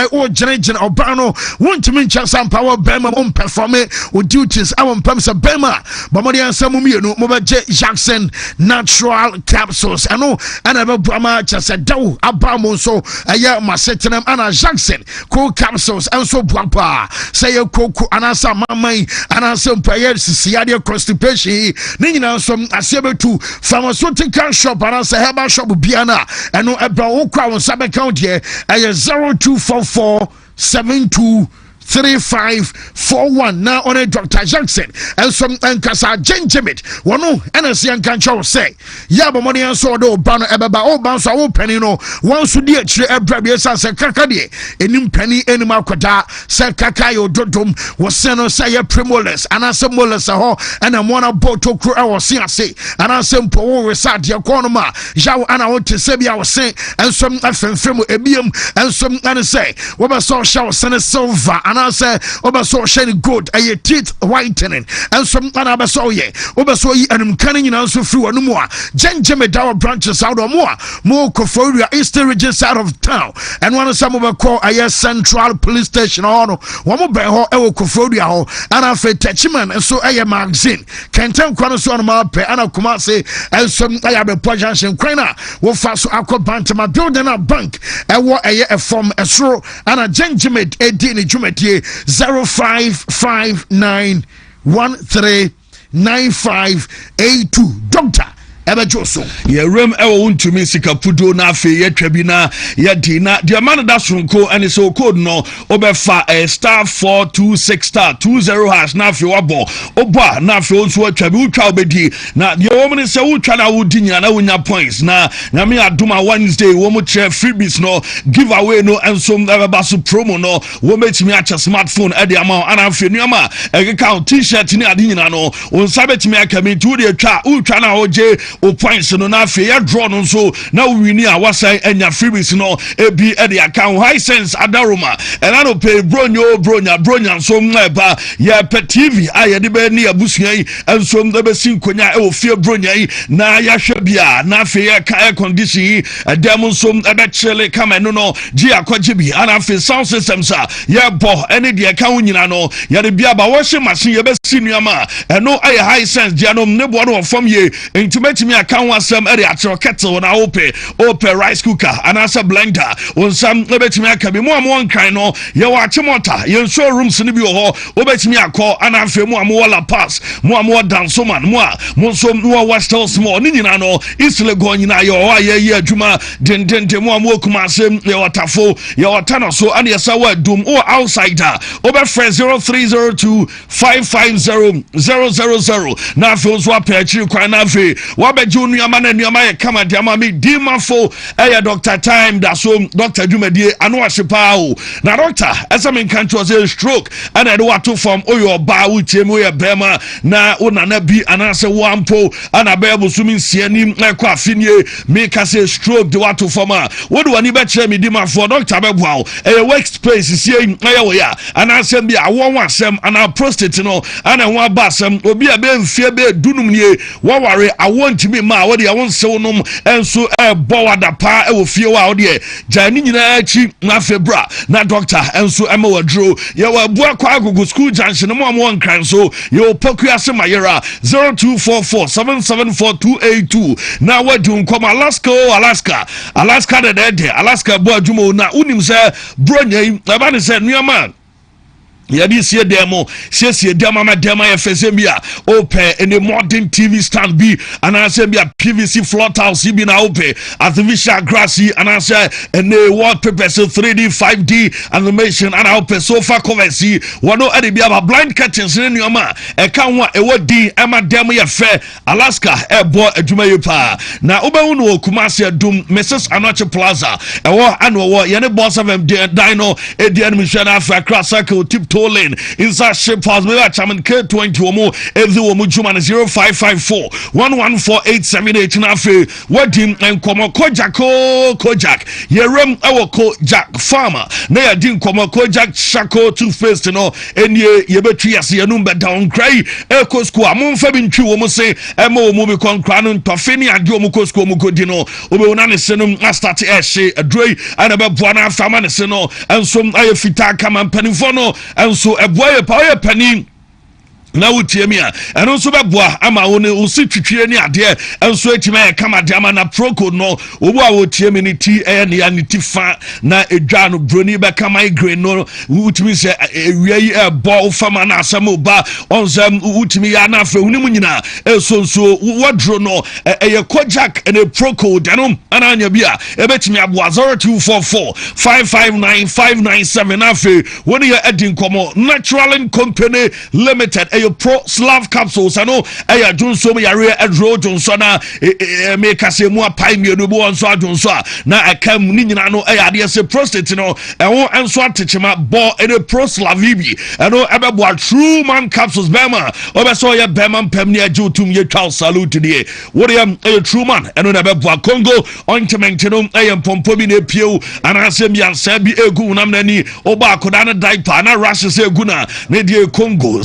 by all generation or Bano, Wontumi Chasam Power Bema on perform with duties. I want Pamsa Bema, Bamadian Samumio, Mobaje Jackson, natural capsules. I know, and I Brahma Chasadao, Abamo, so a year Masetanam Anna Jackson, cool capsules, and so Papa, say a cocoa, and asa mamai, and some prayers, Siadia constipation, Nina, some Aseba to pharmaceutical shop, and asa herbal shop, Biana, and no Ebra Okra on Sabbath County, a 0244 723541 now on a Dr. Jackson and some Ankasa Genjimit. One no NSC can show say, Yaba money and so do Bano Ebaba, oh bounce our penny no one should dear Ebrabiasa say Kakadi, in penny animal quota, say Kakayo Dodum was seno say primoles and as a moles and a mona boto crew or say and as some poor resat your cornoma, Jaw and I want to say I was saying and some FM ebium and some and say, what I saw shall send a silver. And I say, Obaso shiny good, a teeth whitening, and some Anabaso ye, Obaso and canning also through no more. Genjame Dower branches out or more Koforia Eastern regions out of town, and one of some of a call a central police station or one more by ho Koforia and I fed Techiman, and so a magazine can tell Quanason Mape and a Kumase, and some I have a project in Quena, will fast Aqua Bantama building a bank, and what a form a straw and a Genjame a dini Jumeti. 0559139582 Doctor Ebejoso ye rem Wontumi sika pudo na afe ye twabina ye dina de man da sonko ene so code no obefa star 426 star 20 hash na afe wabo oba na afe onso atwabi utwa obedi na de womne se utwa na wudi nya na wonya points na me aduma Wednesday wo mo che freebies no giveaway no enso eba so promo no wo metimi acha smartphone e de ama ana afe nuama e ka t-shirt ni ade nyina no onsa betimi aka me tu de utwa na oje o points no na fe ya draw no so na wini a wasai enya freebies no ebi e de account high sense adaroma and I no pay bronya so mba ya pe TV aye de be ni abusua yi enso mbe sin konya e o fie bronya yi na ya hwe bia na fe ya ka air condition yi dem so ebe chele kama no ji akwaje bi ana fe sound system sa ya bo ene de account nyina no ya de bia ba washing machine ye be sinuama eno aye high sense dia no ne bo no form ye intimate me account wasam area atro kettle na open rice cooker and as a blender on some obetimi aka bi mo nkan no ye wa chimota ye showrooms ni bi ho obetimi akọ ana afi mo wala pass mo dance man mo so no wa still small ni nyina no isle go nyina ye o ye adwuma den mo kuma asem ye watafo ye watano so and ye sa wa dum o outsider over 0302 550 000 na afi so apechiri kwa na afi Junior Amana Nyama Kama Diamami Dimafo Aya Dr. Time da so Dr. Jumedie Anwa Shipao na doctor Esamin Kancho was stroke and I do want to form Oyo Ba Uchemu ya Bema na Unana Bi Anase Wampo Anabebu Sumin Sieni Kwa Finye Make say stroke the water former. What do I need better me Dimafo Dr. Bebuao a workspace is here in Aya and I send me a one sem and our prostate no and I want basem will be a ben fear be dunumye waware I want to me ma what I want so no and so bowa da pa e wo fie wa de jani nyina achi na febra na doctor and so ema wadro ye wa bua kwa agogo school junction mo nkran so ye opoku asema yera 0244 774282 na wadu nkoma Alaska de Alaska bo adwuma na unim se bronya eba ne se nuama yadi sie demo sie demo ma demo ya fesembia open in the modern TV stand B and I say PVC float house bi na open artificial grass and I say and the wallpaper so 3D 5D animation and I open sofa covers one no e bia blind curtains ni nyoma e kan wa e wodi e ma demo ya fe Alaska e bo adwuma ye pa na obahu no Kumasi Dum Mrs. Anoche Plaza e wo anu wo ye ne boss of them dino e di animation Africa cycle tip Tolin inside ship house me chairman K20 omo every omo juma 0554 114878 na afi wadim enkomo Kojak yerem ewo Kojak farmer na yadin komo Kojak Shako toothpaste no enye yebetwi ase enum be down cry eko school amomfa bi ntwi wo mo se ema omo bi konkra no ntɔfe ne ade omo ko school omo ko di no obe wona ne se no start ehye adroi ana be boa na afama ne se no enso aye fita kama mpanifo no enso eboa ye pa ye pani na wotie mi a eno nso beboa ama wo ne osi twitwie ne ade enso etima e kama de ama na proko no obo a wotie mi ne ti ne ya ne ti fa na edwa no broni be kama migraine no wutimi se ewia yi ebo fama na asem oba onsem wutimi ya na afra hunimu nyina esonso wodro no eye Kojak ene proko denom ana anya bia ebetimi aboa 0244 559 597 afi woni ya edin komo Natural Company Limited Pro Slav capsules ano eya Johnson yare edro Johnson na make ase mu apai mienu bo onso adwonso na akam ni nyina no eya de se prostate no ewo enso atechema bo ene Pro Slavibi ano ebebo True Man capsules bema obeso ye bema mpam ne ajutum ye twa salute die wori am True Man eno na bebo Congo ointment no eya mpompo bi na pieu anase mi ansa bi egu nam nani oba akoda na diaper na rashes egu na die Congo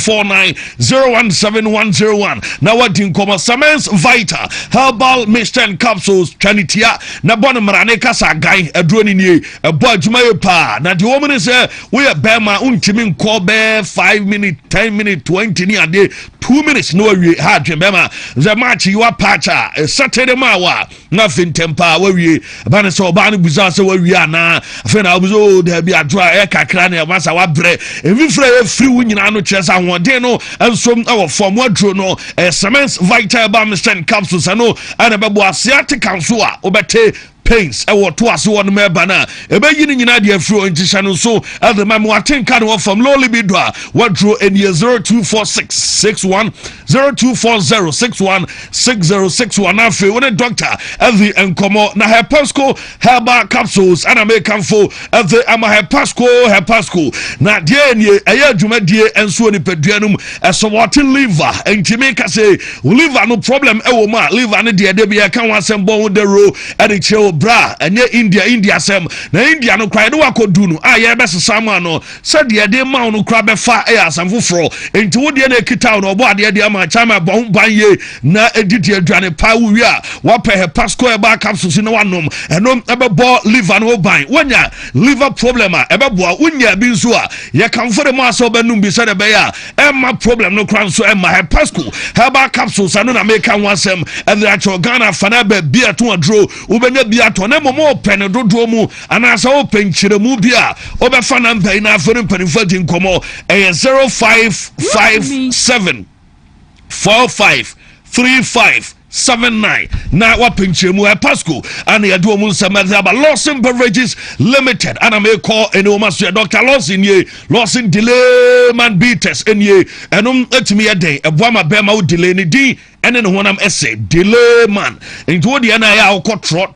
0249017101 na wadin koma Samens Vita Herbal Mist and Capsules Tranitia na bon marane kasa gan adroni nie ebo adwuma ye pa na de woman say we bema untimi nko be 5 minutes 10 minutes 20 ni ade 2 minutes no wie ha dwen bema the match you are patcha Saturday mawa na fintempa we bana so bana buza se we ana afa na obuzo de bi adwa e kakra na masa wa bre evifre e free wu nyina no chesa hode no ensom our form wadro no Samens Vital Balm capsules ano ana bebo asiatic council a obete pains ewo to ase won meba na ebe yini nyina de afro ntisha no so the mam watenka no from low libido a wadro eni 024661 0240616061 afi won doctor every enkomo na Hepasco herbal capsules ana make amfo every ama Hepasco na de eni eya adwuma die enso ni peduanum eso what liver entimi ka say liver no problem ewo ma liver ne de bia kan wasem bon de ro ade che bra enye India sem na India no kwai no wakodu no a ye besesa ma no said ye de ma no kra be fa e asam foforo enti wo de na ekita no obo ade de ama chama bon banye na edidi aduane pa wi a wa pe Hepasco e ba capsules no wanom enom ebe bo liver no ban wonya liver problem a ebe bo wonya bi nso a ye kan for dem aso benum bi said be ya e ma problem no kra nso e ma Hepasco herbal capsules anu na make kan wasem and the actual Ghana fana be bia to adro ubenya bia to na momo pen dodo mu anasa o penchire mu bia obefa na mpai na afere mpanifo di nkomo 0557 453579 na wapenche mu Hepasco ana yado mu nsamada ba Lawson Beverages Limited ana me call ene o maso Dr. Lawson ye Lawson delay man beaters enye enum etimi yeden eboa ma be ma wo delay ni din ene ne honam ese delay man into wo de na ya wo tro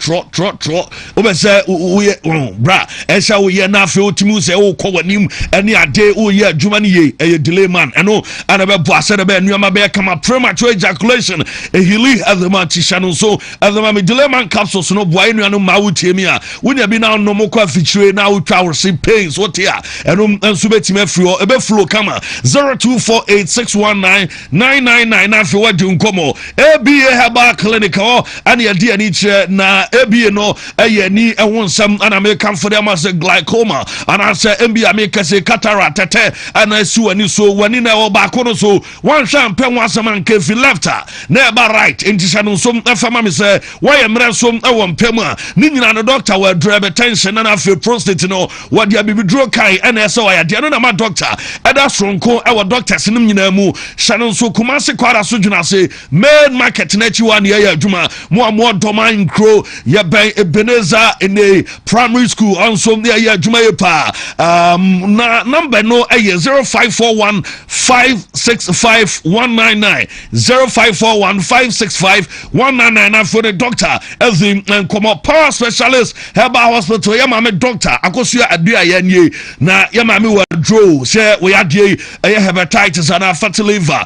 wo say wo bra esha wo ye na afi otimi say wo kɔ wanim ene ade wo ye adwuma ne ye delay man eno ana be bo ase de be nuama be kama premature ejaculation ehili azama tishano so azama me delay man capsules no boy nuano ma wo tiemi a wonya bi na no mo kwa fichire na wo twa wo see pains what here eno enso betimi afri o ebe flow kama 0248619999 na afi wadi nkomo ABA Herbal Clinic and your dear nature na ABA no ni ewonsam and American for them as a glaucoma and I say MBA make us a cataract and I sue and so when in our back on so one champagne was a man kefi left her never right in Tishano some family say why am ransom I want pema Nina the doctor will drive attention and I feel prostate no what ya be draw kai and so I did not my doctor and that's from our doctors in mu Shannon so Kumasi Kwara Sujuna say main market nechi one year juma more domain crow ya ben Ebenezer in a primary school on some year juma pa na number no 0541 565 199 0541 565 199 for the doctor as in come power specialist herbal hospital ya mama doctor akosua adua ya nie na ya mama withdraw say we adie hepatitis and fatty liver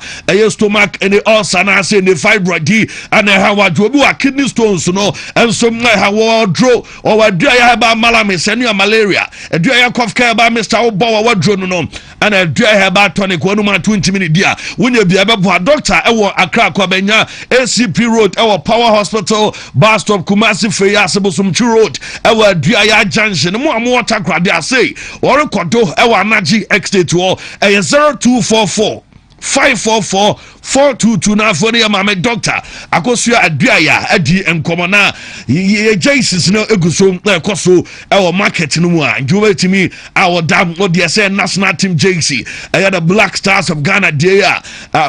stomach and ulcer and say the fibroid and how wadrobu kidney stones no and some how withdraw or adua ya herbal malamis and malaria adua ya cough care ba Mr. Obawa wadrow no and adua herbal tonic 20 minutes dia when you be able doctor ewo Accra Kwabenya ACP Road ewo Power Hospital bus stop Kumasi Feya Sebosumchi Road ewo adua ya junction mo water crowd there say or kodo ewo Anaji Estate wo 0244 544 422 na for the mama doctor akosua aduaya adi enkomo na ye Jesus no eguso ekoso e market no mu a njobetimi our dam no dey say national team JC the Black Stars of Ghana dey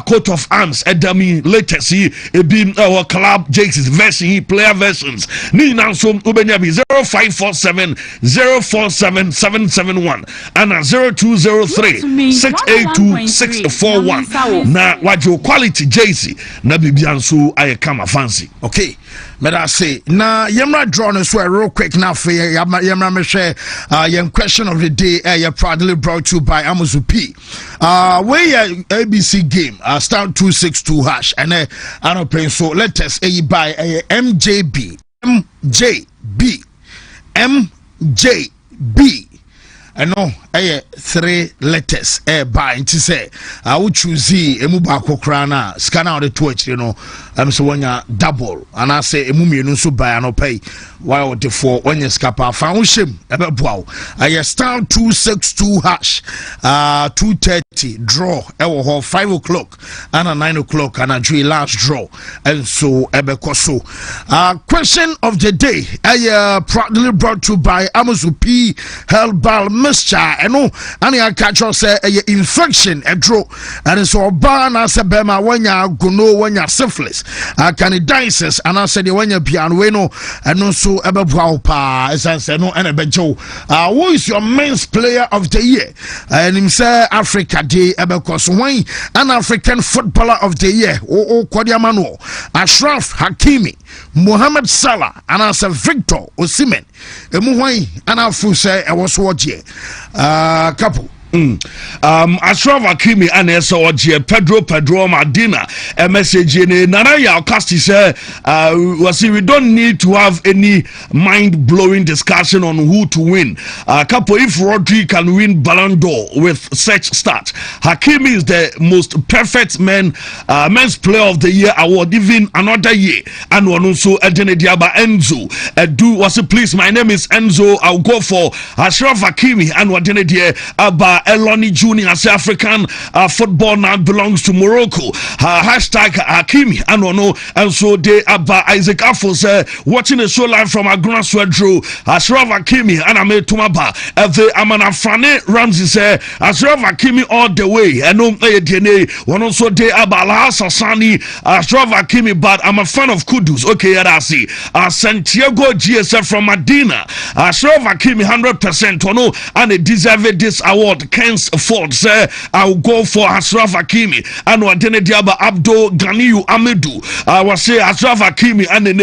coat of arms edami latest ebi our club JC's version player versions ni na so obenya bi 0547 047 771 and 0203 682 641 na wajo quality JC na bibianso aye kama fancy. Okay, but I say na yemra draw no so real quick na for yemra me share yem question of the day proudly brought to you by Amuzu P. We ABC game start 262 hash and I don't pay so let us buy MJB I know 3 letters by into say I would choose emu baako kra na scan out the twitch you know so when you double and I say emu mienu so buy no pay while the for when you scapa found shame ebe bow I star 262 hash 230 draw ewo 5 o'clock and 9 o'clock and a drill last draw and so ebe koso question of the day proudly brought to you by Amuzu P Herbal Mixture and I catch us a infection a draw and so ban as a bema when ya gono when ya syphilis candidiasis and I said when ya piano and also ebwa pa as I said no and a bejo who is your men's player of the year and him say Africa Day ebekos wine an African footballer of the year Kwadiamano Ashraf Hakimi Mohamed Salah and I said Victor Osimhen emu wine and I say I was watching couple Ashraf Hakimi and Oje Pedro Madina a message in Nanaya Casti say we don't need to have any mind-blowing discussion on who to win. Couple if Rodri can win Ballon d'Or with such start. Hakimi is the most perfect men's player of the year award even another year. And one also Edene Diaba Enzo. Please, my name is Enzo. I'll go for Ashraf Hakimi and Wadene Diaba Eloni Junior as African football now belongs to Morocco. Hashtag Hakimi and so they about Isaac Afos watching the show live from Agrona Swedro. Ashraf Hakimi and Ame Tumaba the Amana Frane Ramsey say Ashraf Hakimi all the way and no DNA one also they about Sasani Ashraf Hakimi but I'm a fan of Kudus. Okay, I see Santiago GSF from Medina. Ashraf Hakimi 100% and they deserve this award. Ken's Ford say I'll go for Ashraf Hakimi and Wadene Diaba Abdo Ganiyu Amedu. I was say Ashraf Hakimi and then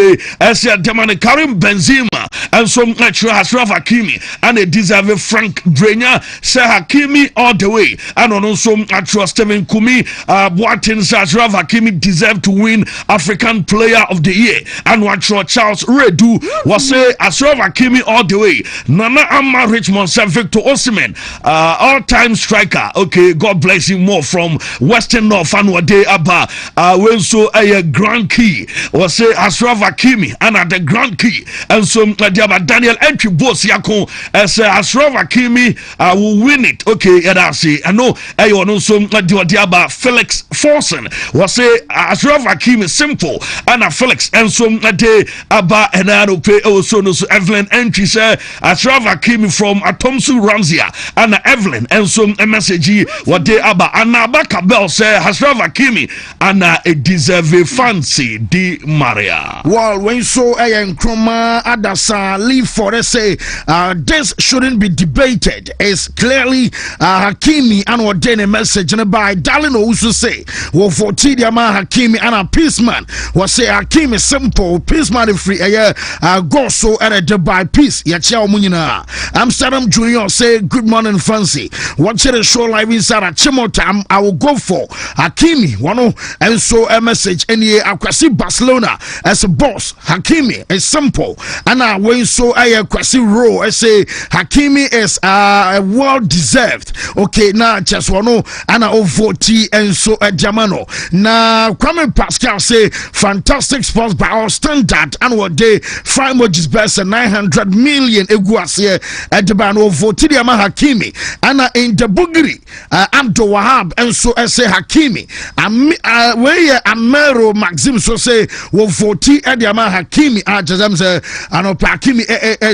say Demane Karim Benzema and some natural Ashraf Hakimi and they deserve Frank Drenya say Hakimi all the way and also natural Stephen Kumi Boateng say Ashraf Hakimi deserve to win African Player of the Year and natural Charles Redu was say Ashraf Hakimi all the way. Nana Amma Richmond say Victor Osimhen all-time striker. Okay, God bless him more from Western North and Wade Abba. When so a Grand Key was say Ashraf Hakimi and at the Grand Key and so Daniel entry boss Yako as Ashraf Hakimi will win it. Okay, yeah, I see. I know I also Diaba Felix Forsen was say Ashraf Hakimi simple and Felix and so de Abba and I don't pay also no so Evelyn entry say Ashraf Hakimi from Atomsu Ramzia and Evelyn million and some message what they aba Anabaka Bell say Hasraf Hakimi and a deserve fancy Di Maria. Well, when so and Kroma Adasa leave for say this shouldn't be debated. It's clearly Hakimi and what then a message by Darling also say well for Tidiama Hakimi and a peaceman was say Hakimi simple peaceman free go so at a Dubai peace Yachao Munina. Amsterdam Junior say good morning fancy. Watch the show live inside at Chimota. I will go for Hakimi one and so a message any Akwasi Barcelona as a boss. Hakimi is simple and I when so I Akwasi row I say Hakimi is well deserved. Okay now just one and I vote and so a Jamano now Kwame Pascal say fantastic sports by our standard and what day 5 emojis best 900 million eguasie at the ban of voted Hakimi and in the Bugri Abdul Wahab and so I say Hakimi where Amero Maxim so say will vote at the Hakimi Jazam say and Hakimi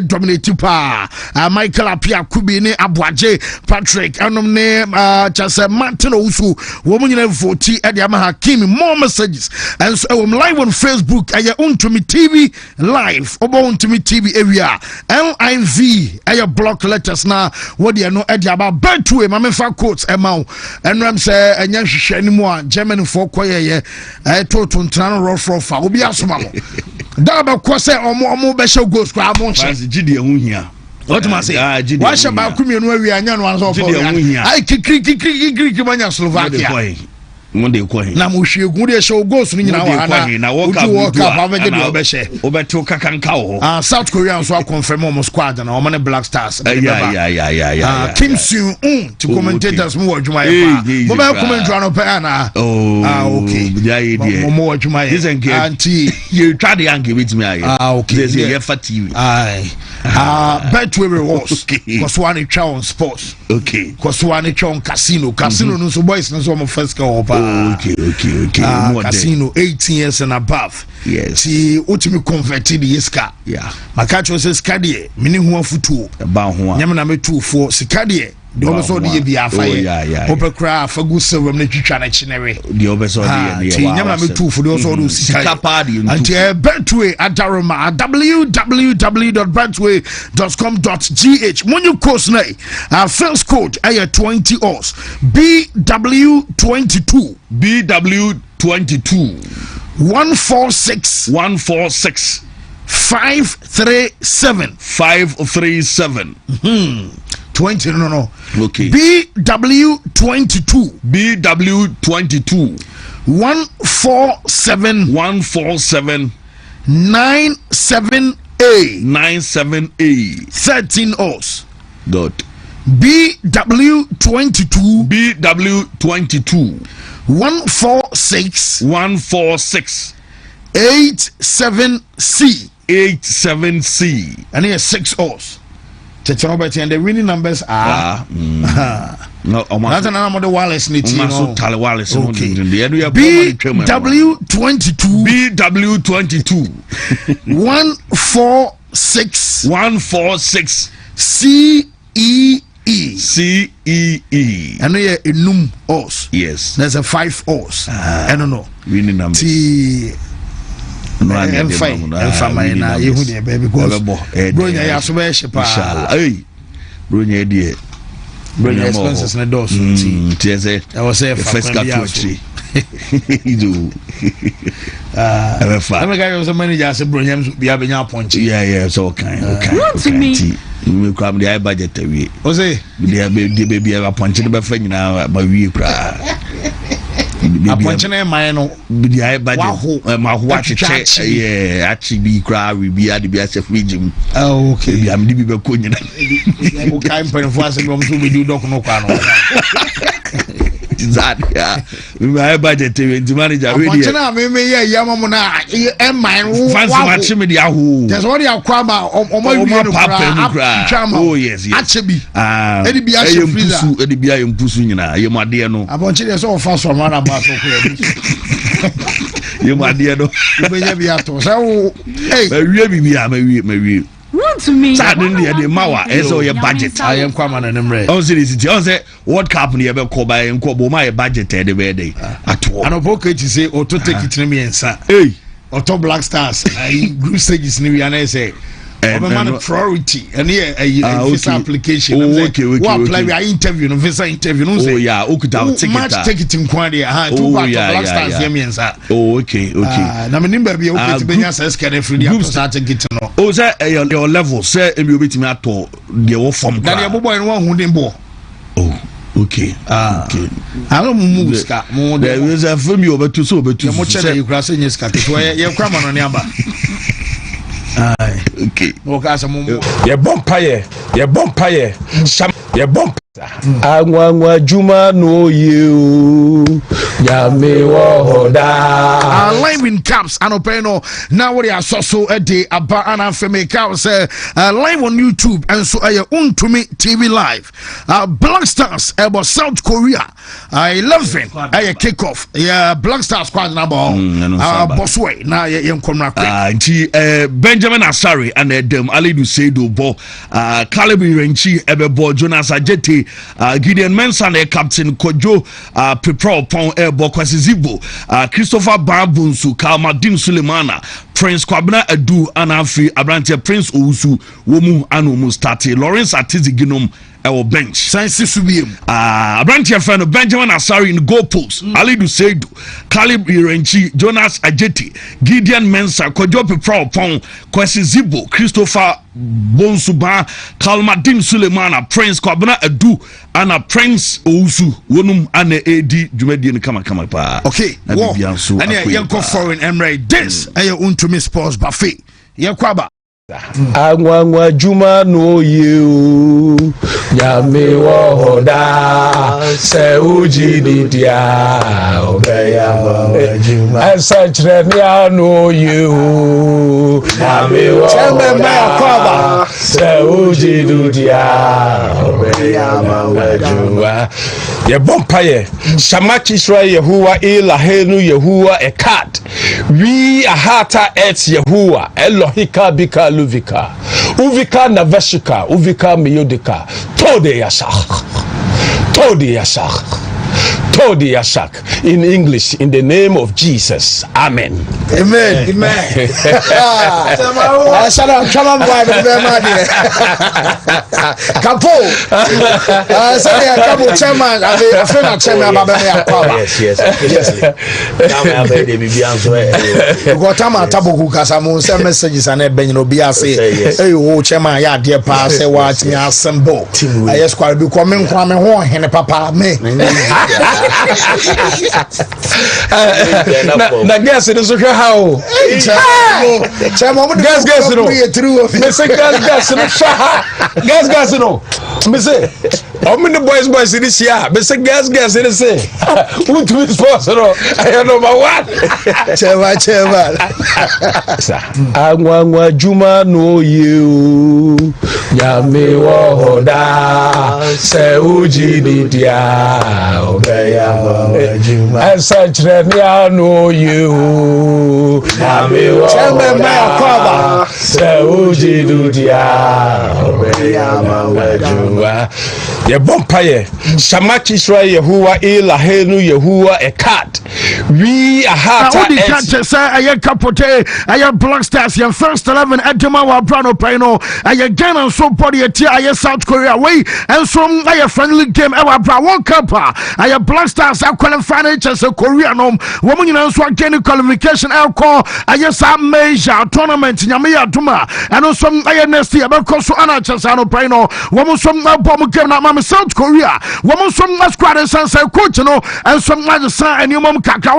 dominate pa Michael Apia Kubini Abwaje Patrick and name just Martin Osu woman vote at the Hakimi more messages and so I'm live on Facebook at your Wontumi TV live Wontumi TV area LIV at your block letters now what do you know at about Betway Mamefa quotes amount and Ram say and Yash anymore German for Koye total Trano Rofa will be asomamo Daba Kwase or more special ghost crab here. What must I say? Why shall I come in where we are? I kick Mania Slovakia. Monday coin. Namushi good show goes in our walk up Obeto Kankao. South Korean so I confirm almost squad and all many Black Stars. Yeah. Kim Soon to commentators more to my mobile comment on Piana. Okay. Yeah, more to my auntie. You try the Yankee with me. Okay. There's a fatigue. Betway rewards. Koswani Chow sports. Okay. Koswani Chow casino. Casino no so boys no so first go okay. Casino 18 years and above. Yes. See, ultimate converted yeska. Yeah. My catch was a scadie, meaning one for two. About one. Yamana 2 for Sicadie. The also the BFI. Open craft for good silver, China Chinary. The Obeso, Yamana 2 for those all those Sicapadi until Betway at Daroma www.betway.com.gh. When you course nay, our first code I 20 O's BW22 146 537 20 no. Okay. BW22 147 97A 13 O's. Good. BW22 146 87C and here 6 O's. And the winning numbers are no, that's another Wallace need no. BW22 146 CEE and here enum O's. Yes, there's a 5 O's. I don't know winning numbers. And fine, and you baby goes. Bronya Yaswe Shepa. Hey, Bronya dear. Bronya expenses in the door. I was a first country. Do. I'm a guy who's a manager. I said, Bronya, be having your point. Yeah, so okay. Wontumi. We come the high budget away. Jose, the baby have a punch in the friend now, but we cry. Appointment no the high budget my watch actually cry we be at the BSF region. Oh okay. I'm the people could kind of for us we do doc no kwano. We high budget to manager really. Appointment me yamamo na e man fancy match me the ahu. There's what you kwama oh yes actually edi bia freezer edi bia empusu nyina yemade no abonche so fast from man about so yemade no benya bia to so hey me wie bibia me wie Wontumi. Sadden the Mawa, as your budget. I am quite an embrace. Oh, see, what company ever call by and call my budget every day at all. And a pocket to say, or to take it to me and say, Hey, or top Black Stars, I group stages new and I say. I'm a man of priority and here a visa application. Okay. Apply interview, no visa interview. Oh yeah, okay. Match ticket in Quadia. Oh yeah. Oh okay. Now my number be okay to be as scared free. I'm starting to get to know. Oh, sir, your level, sir, and you beat me at all. The old form. Now your boy and one who didn't bore. Oh. Okay. Okay. I don't move Scott more. There is a film you over to so, but too much. You cross in your Scott. You're cramming on your back. Okay. Ye bompaye, Angwa Juma no you. Yame wohoda. Live in caps and openo. Now what are so a day about an Femeka say live on YouTube and so I Wontumi TV live. Black Stars about South Korea. 11 I kick off. Yeah, Black Stars squad number. Bossway. Now you come Benjamin Asari and them Ali do say do bo Calibi Renchi Ebebo Jonas Ajeti Gideon Mensah Captain Kojo Pepro Pon Ebo Kwasizibo Christopher Babunsu Kalmadin Sulemana Prince Kwabena Edu Anafi Abrante Prince Ousu Womu Anomu Stati Lawrence Atizi Ginom our bench. Science Subium. Abrante friend Benjamin Asari in goal post. Ali Duseidu, Caleb Irenchi, Jonas Ajeti, Gideon Mensah, Kojo Pepro Pon, Kwesi Zibo, Christopher Bonsuba, Kalmadin Sulemana, Prince Kwabena Edu, Anna Prince Ousu, Wonum Ane Edi, Jumedian Kama pa. Okay, and Yanko foreign Emre. This is Wontumi Sports Buffet. Yakwaba. Angwa Juma no you. Yame wohoda. Se uji didia. Obeya Juma. And such renia no you. Yame wohoda. Se uji didia. Obeya Juma. Ye bompaye. Shamachi Israel Yehuwa Elahenu Yehuwa Ekat. We ahata et Yehuwa Elohika bika Uvika Naveshika, Uvika Miyodika, Todi Yashak. In English, in the name of Jesus. Amen. Amen. Shut up, come on, boy. Kapo. Sorry, Kapo chairman. I feel chairman. Yes. Got time tabu kukasamu. Some messages and a benyo biase. Hey, oh chairman, ya dear pa say watch me assemble. I just quite be coming from home. Hene papa me. Na guess it is okay how guess no guess no me say how many boys in this year me say guess it is say who to this boss no I number 1 cheva angwa Juma no you Yame wohoda se uji didia obeya and such renia no you Yame wohoda se uji didia obeya Juma. Ye bompaye Shamachi Israel Yehuwa Elahenu Yehuwa Ekat. We ahata et catch say aye capote aye Black Stars your first 11 Edema wa Brano Pino aye Ghana and so body aye South Korea way and some aye friendly game ewa bra World Cup aye Black Stars are qualifying as a Korea nom woman you know so again qualification call aye some major tournament nyame aduma and also aye next year because so ana chasano Pino woman some bomb game na mama South Korea woman some squad and say coach no and some like san and you mom kaka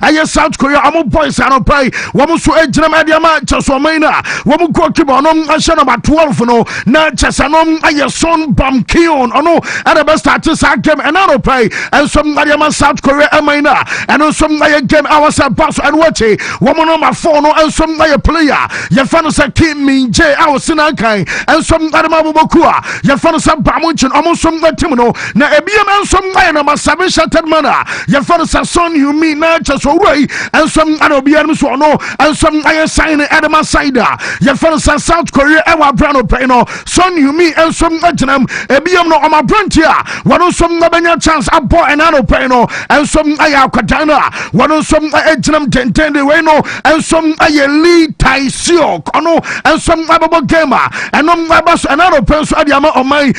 aye South Korea amo boys ano pray woman so ejina mediama chaso maina woman goalkeeper no asha number 12 no na chasanom aye son bam kion ono at the best start this game and ano pray and some mediama South Korea maina and some aye game ourselves pass and watch woman number 4 no and some aye player your fan say Kim Min J our sinankai and some adama bobokua your fan say bamunchin almost some team no na ebiem and some aye number 7 shattered mana your fan say son you you mean na chaso way and some anobian so no and some I sign Adama Sida your friends South Korea ewa brano peno son you me and some agenam ebiam no on my frontier one some nabanya chance abo and ano peno and some aya katana one some agenam tentende weno and some aya lead taisio kono and some ababo gamer and no abas and ano penso adiama on my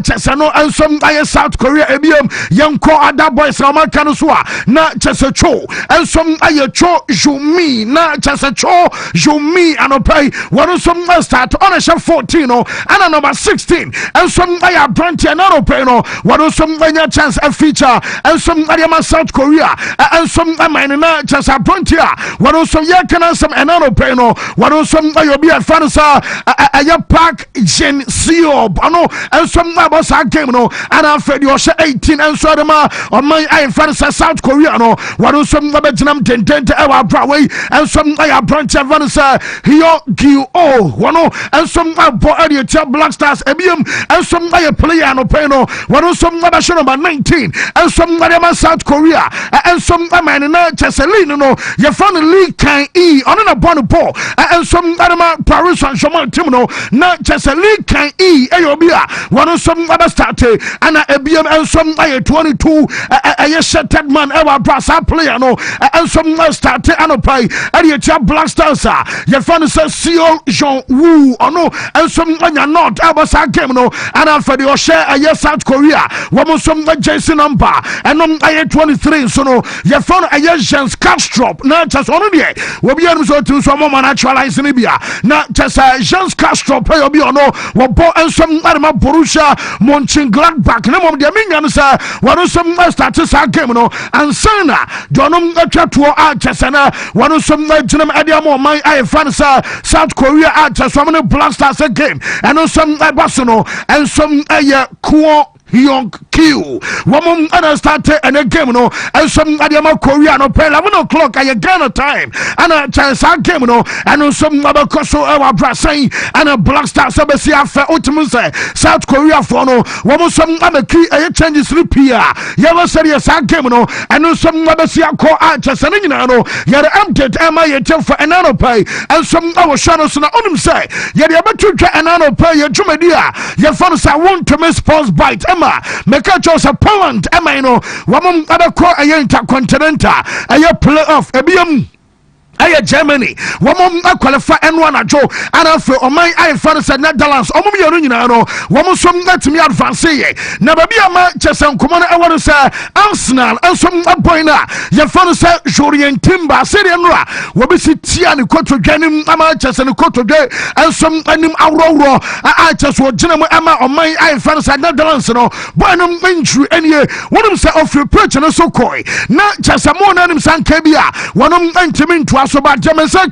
chesano and some aya South Korea ebiam young ko ada boys na kanuswa na chesecho and some aya cho jumi na chesecho jumi anopai one some start on a 14 and number 16 and some aya branch and anopai no one some anya chance a feature and some adiama South Korea and some na chesa frontier one some yakana some and anopai no one some ayobi fansa aya park gen CEO ano and some about game no and after you 18 and so on my eye fansa South Korea no one some betinam tentente ewa Betway and some aya branch fansa here one and some boy area Black Stars ebium and some aya player no peno one some number 19 and some South Korea and some man na Cheselino no you found Lee Kan E on a bon ball and some Paris Saint-Germain team no na Cheseli Kan E ayobia one some other start and ebium and some 22 a shattered man ever brasa player no and some start and pay area Black Stars you found Seol Jean Wu no and some not abasa game no and after the share a South Korea one some Jason number and on 23 so no you found a Jens Castro na just on there we be able to some man actualize in Libya na just Jens Castro play obi ono wo bo and some Arma Borussia Mönchengladbach na mom de minyan sa one some start sa game no and sana donum atwato a chesana one some jinam adiamo man I fans South Korea at some Black Stars game and some Barcelona and some Kuo Young Q. Woman and started and a game no and some Adiama Korea no pay 11 o'clock at Ghana time and a chance I game no and some other Koso Brasai and a Black Star Sabasia for Ultimate South Korea for no woman some other key a changes repair. Yellow serious I game no and some other Sia call archers and no yet empty am I for an anno pay and some other shadows on him say yet you better try an anno pay your Jumedia your funds I want to miss sports bite Meka Joseph Poland Emino Wamum Abako Intercontinental a playoff ebium Germany, woman qualify and one a joe, and after my eye fans at Netherlands, woman some let me advance. Never be a match and come on. I want to say Arsenal and some boyna. Your fans say Jorien Timber, Syrian Ra, will be Tian, Coto Genim, Amatches and Coto Day, and some anim Aurora. I just want General Emma on my eye fans at Netherlands, Bonum Venture, and ye, one of them say of your purchase and so coy. Not just a more name San Cabia, one of them to us about Jamaica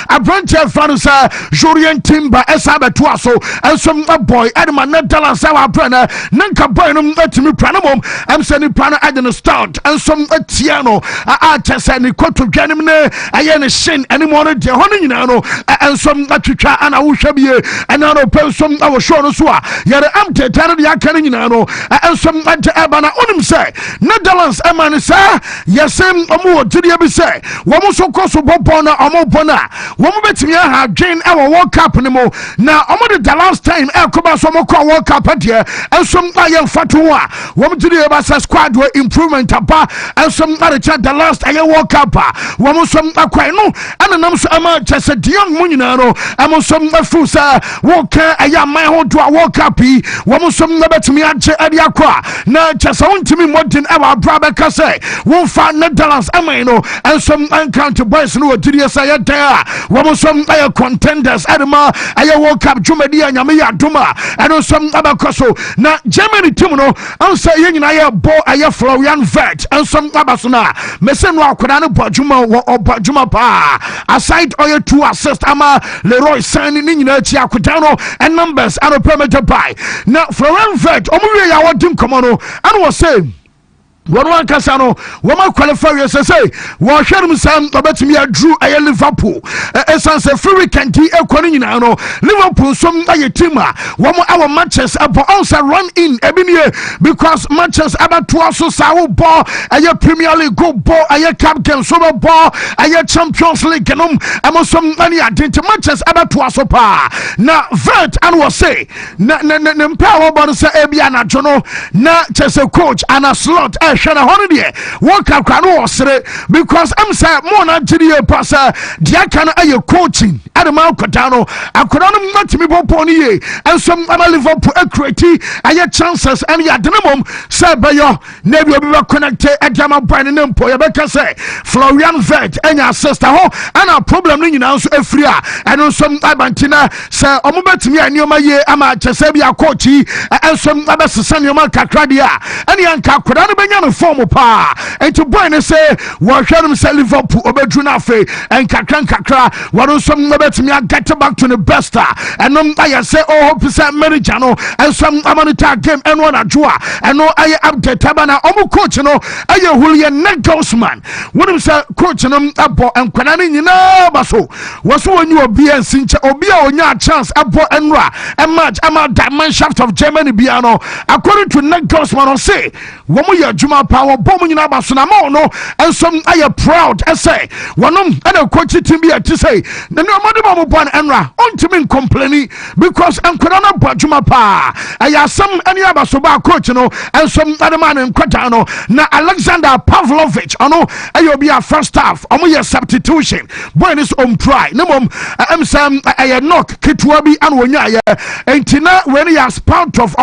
a branch of Fransa Jorien Timber Esabe Tuaso and some boy Edma Netherlands our brenner Nanka Boynum let me pranamum I'm sending prana at the start and some Tiano artist and the coat of Ganimne I shin anymore the honey and some Latrica and I will show you and I know some our Shonaswa yet I'm the Yakanino and some Abana on him say Netherlands Eman sir yes more to the other say one so close Bona Omobona, woman bet me have Jane our World Cup anymore. Now, the last time Elcoba Somoko World Cup at here, and some young Fatua, woman to the Abasa squad were improvement and some other chat the last World Cup, woman some Aquino, and a number of just a young Munino, and some Fusa, Walker, a young man who to a World Cup, woman some bet me at Adiaqua. Now, just on to me more than our brother Casse, won't find Netherlands Amino, and some encounter boys. No, did you say there? What some contenders? Adama, I woke up Jumedia, Yamia Duma, and some other Coso. Now, Germany Tumuno, I'm saying I bo a Florian vet, and some Abasuna, Messenwa Kodano Bajuma or Bajuma Pa. Aside oil to assist Ama Leroy signing in Chiakutano and numbers and a permit to buy. Now, Florian vet, Omuya, what Tim Comono, and was saying. one Casano, woman qualifier say, what shall some about me a drew a Liverpool, a sans a free canty, a Corinano, Liverpool, some a team, one our matches about also run in Ebinia because matches about 2 so sour ball, a Premier League go ball, a cup game, summer ball, a Champions League, and some money identity matches about 2 so pa. Now, Vert and was say, Power Bonsa Ebiana Jono, na just a coach and a slot. Shana holiday work out because I'm saying more than to passer Diakana a coaching at the Mount Cotano. I could not match me pony and some other Liverpool equity and your chances and your minimum said by your never be connected at Jama Brandon Empoya Becca say Florian Vet and your sister ho and a problem in house a free and some Abantina say Omobet me and your my year ama Chesabia coachy and some other Sanyaman Kakradia and Yanka could not be form pa and to boy and say what shall say Liverpool obedruna fe and kakra what some bet me get back to the best and I say percent Meridiano and some Amanita game and one ajua and no I update tabana omu coach no I Julian Negosman what him say coach no abo and kwanani nyina baso was when you be and sincha obia onya chance abo enra and match ama diamond shaft of Germany biano according to Negosman say womu ya juma power bomb in Abasana no and some I proud essay one and a coach team be to say the no mother born enra on to me complaining because I'm Kurana Bajuma pa I have some any Abasoba coach no and some other man in Quatano na Alexander Pavlovich no I be a first half your substitution boy is on pride no mom I'm some I knock Kitwabi and Wanya and Tina when he has part of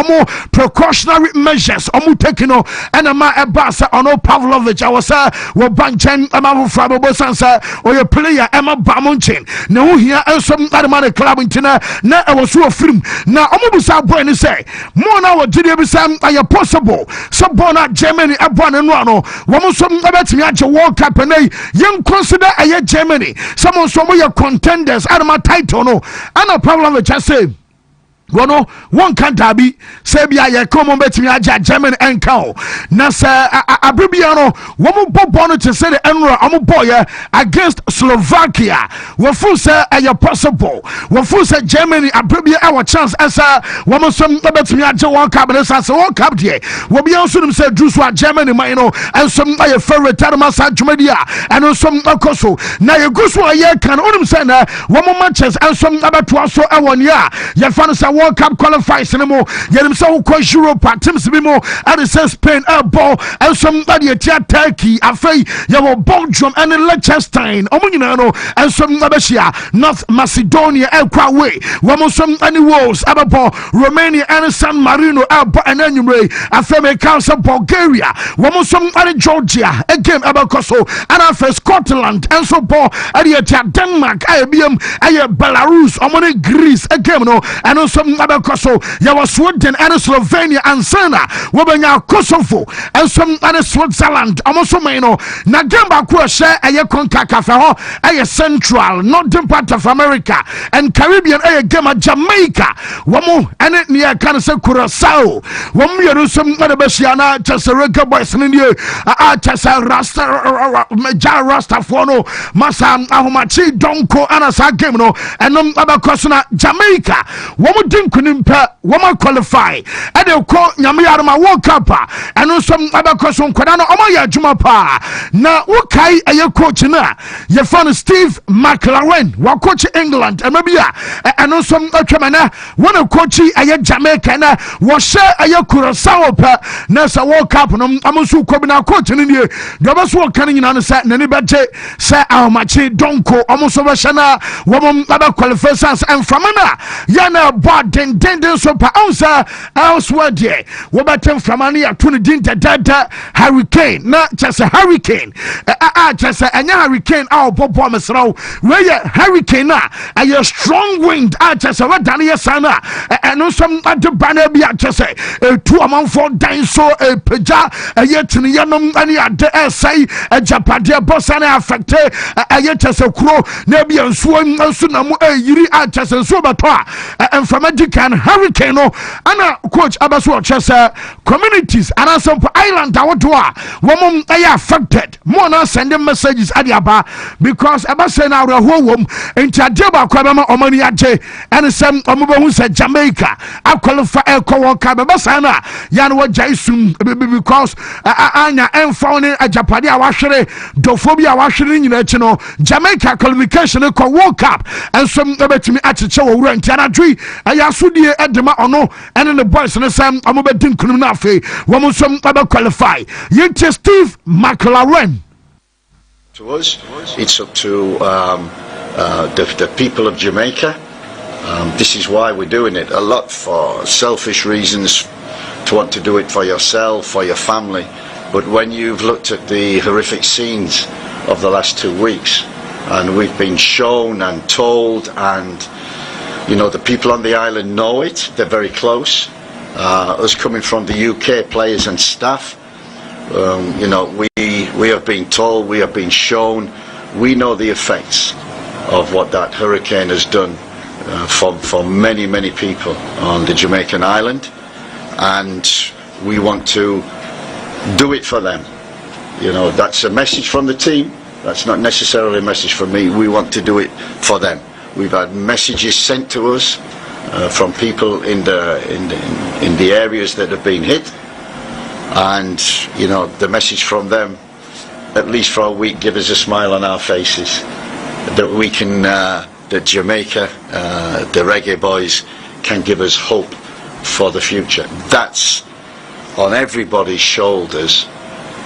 precautionary measures taking and a basa ono Pavlovich I was we banchen ama frabo sansa or your player Emma Bamunchin no here and some other man club in Tina na I was so film na omubusa boy ni say more na what did you say are possible so born at Germany abon and no woman some about me at World Cup and young consider a Germany someone some your contenders out of my title no and a Pavlovich I say Gono one can't be Sabia ya come bet me aja German and cow. Nasa Abribiano, woman Bobono to say the Enra Amuboya against Slovakia. Wafu say a possible. Wafu say Germany Abribia our chance as a woman some bet me aja one cabinet as a one cup here. Will be also say Druswa Germany Mino and some a favorite Tarmasa Jumedia and some Okoso. Now you go so a year can only send woman matches and some about 2 so a 1 year. Yafanasa World Cup qualifies anymore. Yet him so called Europe, Tims Bimo, and the says Spain, a ball, and somebody at Turkey, a fay, Yawo Belgium, and Liechtenstein, Omunano, and some Nabashia, North Macedonia, El Kwawe, Wamosum, and Wolves, Ababo, Romania, and San Marino, Alba, and Enumre, a Feme Council, Bulgaria, Wamosum, and Georgia, again Abacoso, and after Scotland, and so Paul, and Denmark, IBM, and Belarus, Omoni Greece, again, and also Abacoso, Yawa Sweden and Slovenia and Sana, Wabanya Kosovo, and some other Switzerland, Amoso Meno, Nagamba Kwasha, a Yakonka Cafe, a Central, Northern part of America, and Caribbean, a Gama Jamaica, Wamu, and it near Canasa Curacao, Wamu, some other Basiana, Chasareka Boys in India, Chasa Rasta, Maja Rasta Fono, Masam, Ahumachi, Donko, Anasa Gemno, and Abacosana, Jamaica, Wamu Dinkunimpa, Wama qualify, and they'll call Yamiarama World Cup, and some Abacoson Quadano, Omaya Jumapa. Now, what Kai are you coaching? You found Steve McLaren, what coach England, and maybe and also Kamana, one of coachy a Jamaica, was share a Curacao, Nasa World Cup, and Amusu Kobina coaching in here. The best work coming in on the set, and anybody say our machi donko, almost over Shana, woman Abba qualifiers, and from Yana bought den so per ounce elsewhere there. Wobatem from Ania 20 dinta data hurricane, not just a hurricane, just a hurricane, our Bobomas row, where hurricane, a strong wind, just a Dania Sana, and no some other banner be just a 2 among 4 dying so a peja, a yet in Yanum, and a say a Japadia Bossana affected, a yet as a crow, Nebian Swan, Sunamu, Yiri, just a Sobatoa, and from a Edikan hurricane no ana coach abaso chesa communities and some island awodwa womum aya affected more na sending messages adiaba because abase na wom enti adeba kwabema omani agye and some omobo say Jamaica I qualify co-worker bebasa na yan wa jaisum because anya enfone ajapade awahwere dofobia awahwere nyina chi no Jamaica qualification ko World Cup and some betimi acheche wo wura enti anadwi ayasudie edema ono and the boys no sam amobedin kunum na afi wo some qualify yente Steve McLaren. To us, it's up to the people of Jamaica. This is why we're doing it. A lot for selfish reasons, to want to do it for yourself, for your family. But when you've looked at the horrific scenes of the last 2 weeks, and we've been shown and told, and you know the people on the island know it. They're very close. Us coming from the UK players and staff, you know, we have been told, we have been shown, we know the effects of what that hurricane has done for many people on the Jamaican island, and we want to do it for them. You know, that's a message from the team. That's not necessarily a message from me. We want to do it for them. We've had messages sent to us from people in the areas that have been hit, and you know the message from them, at least for a week, give us a smile on our faces that we can, that Jamaica, the reggae boys, can give us hope for the future. That's on everybody's shoulders,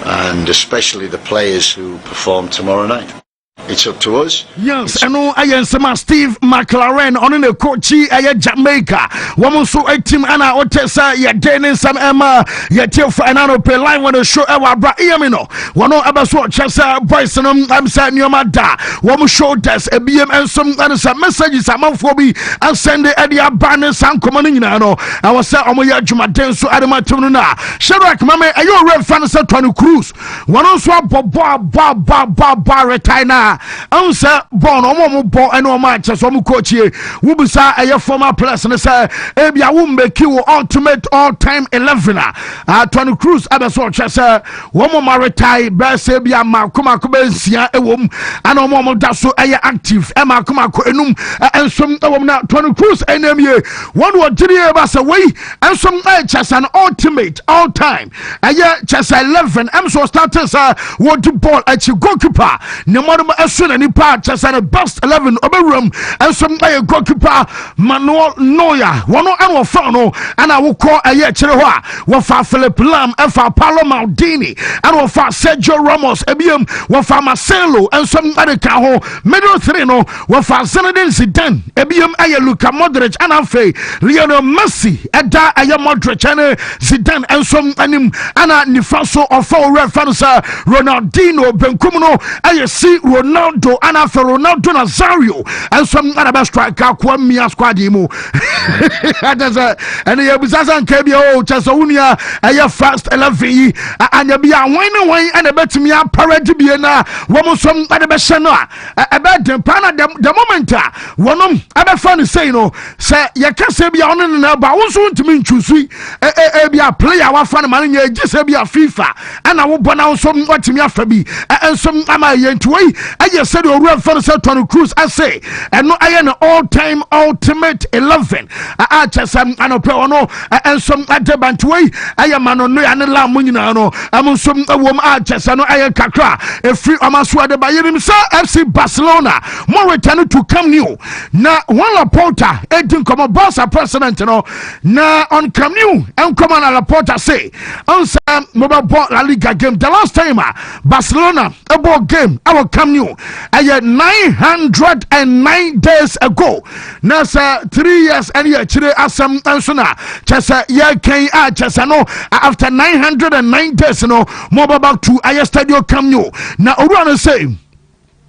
and especially the players who perform tomorrow night. It's up to us. Yes, I know. I am some Steve McLaren on the coach. I Jamaica. Woman so a team Anna Otessa. Ya Dennis some Emma. Ya tell for another pay line when the show our bra. Yamino. One of us watch Chessa boys and I'm saying your mother. Woman show us a BM and some messages. I'm for me and send the idea banners and coming in. I know. I was saying Omoya Jumaden so Adama Tununa. Sharak Mame. Are you a real fan of Tony Cruz? One also ba retire. Answer born omo bo eno match so mu coach here wo bisa a former players ne say e bia wo make you ultimate all time 11 Tony Cruz abeso chese wo mo retire be say bia makoma ko bensia ewom ana omo da so active e makoma ko enum ensom ewom na Tony Cruz enemie one wo gire ba say we ensom chese an ultimate all time chese 11 so starters wo do ball at goalkeeper ne mo soon any part just the best 11 room and some goalkeeper Manuel Neuer one and found and I will call a year Chihuahua wafa Philip Lam F.A. Paulo Maldini and wafa Sergio Ramos Ebium wafa Marcelo and some other cajo middle three no wafa Zinedine Zidane Ebium aya Luka Modric and Afe Lionel Messi Eda aya Modric and Zidane and some anim ana nifaso of all reference Ronaldinho Bencomo aya see Ronaldo and for Ronaldo Nazario and some other striker Kwame squad mu that's and you bizazan KBO Chasaunia a first 11 and you be a wine and a bet me a parade be na woman some other beshana about the pana the moment one other fan say no say you can say be on and about also to mean choose be a player our fan man just be a FIFA and I will burn out some what me after be and some am I into I just said your real fan said Tony Cruz I say and no I am all-time ultimate 11 I just am an no and some other Betway I am an no and la munina no I'm some woman I just know I am kakra a free amaswa by him sir FC Barcelona more return to come new na one Laporta edin come a boss a president no na on come new and come on Laporta say on some mobile ball La Liga game the last time Barcelona a ball game I will come new 909 days ago na sa 3 years and ya chire asam ansona chesa ya kan chesa no after 909 days no mo back to aya stadio Camp Nou na oru an say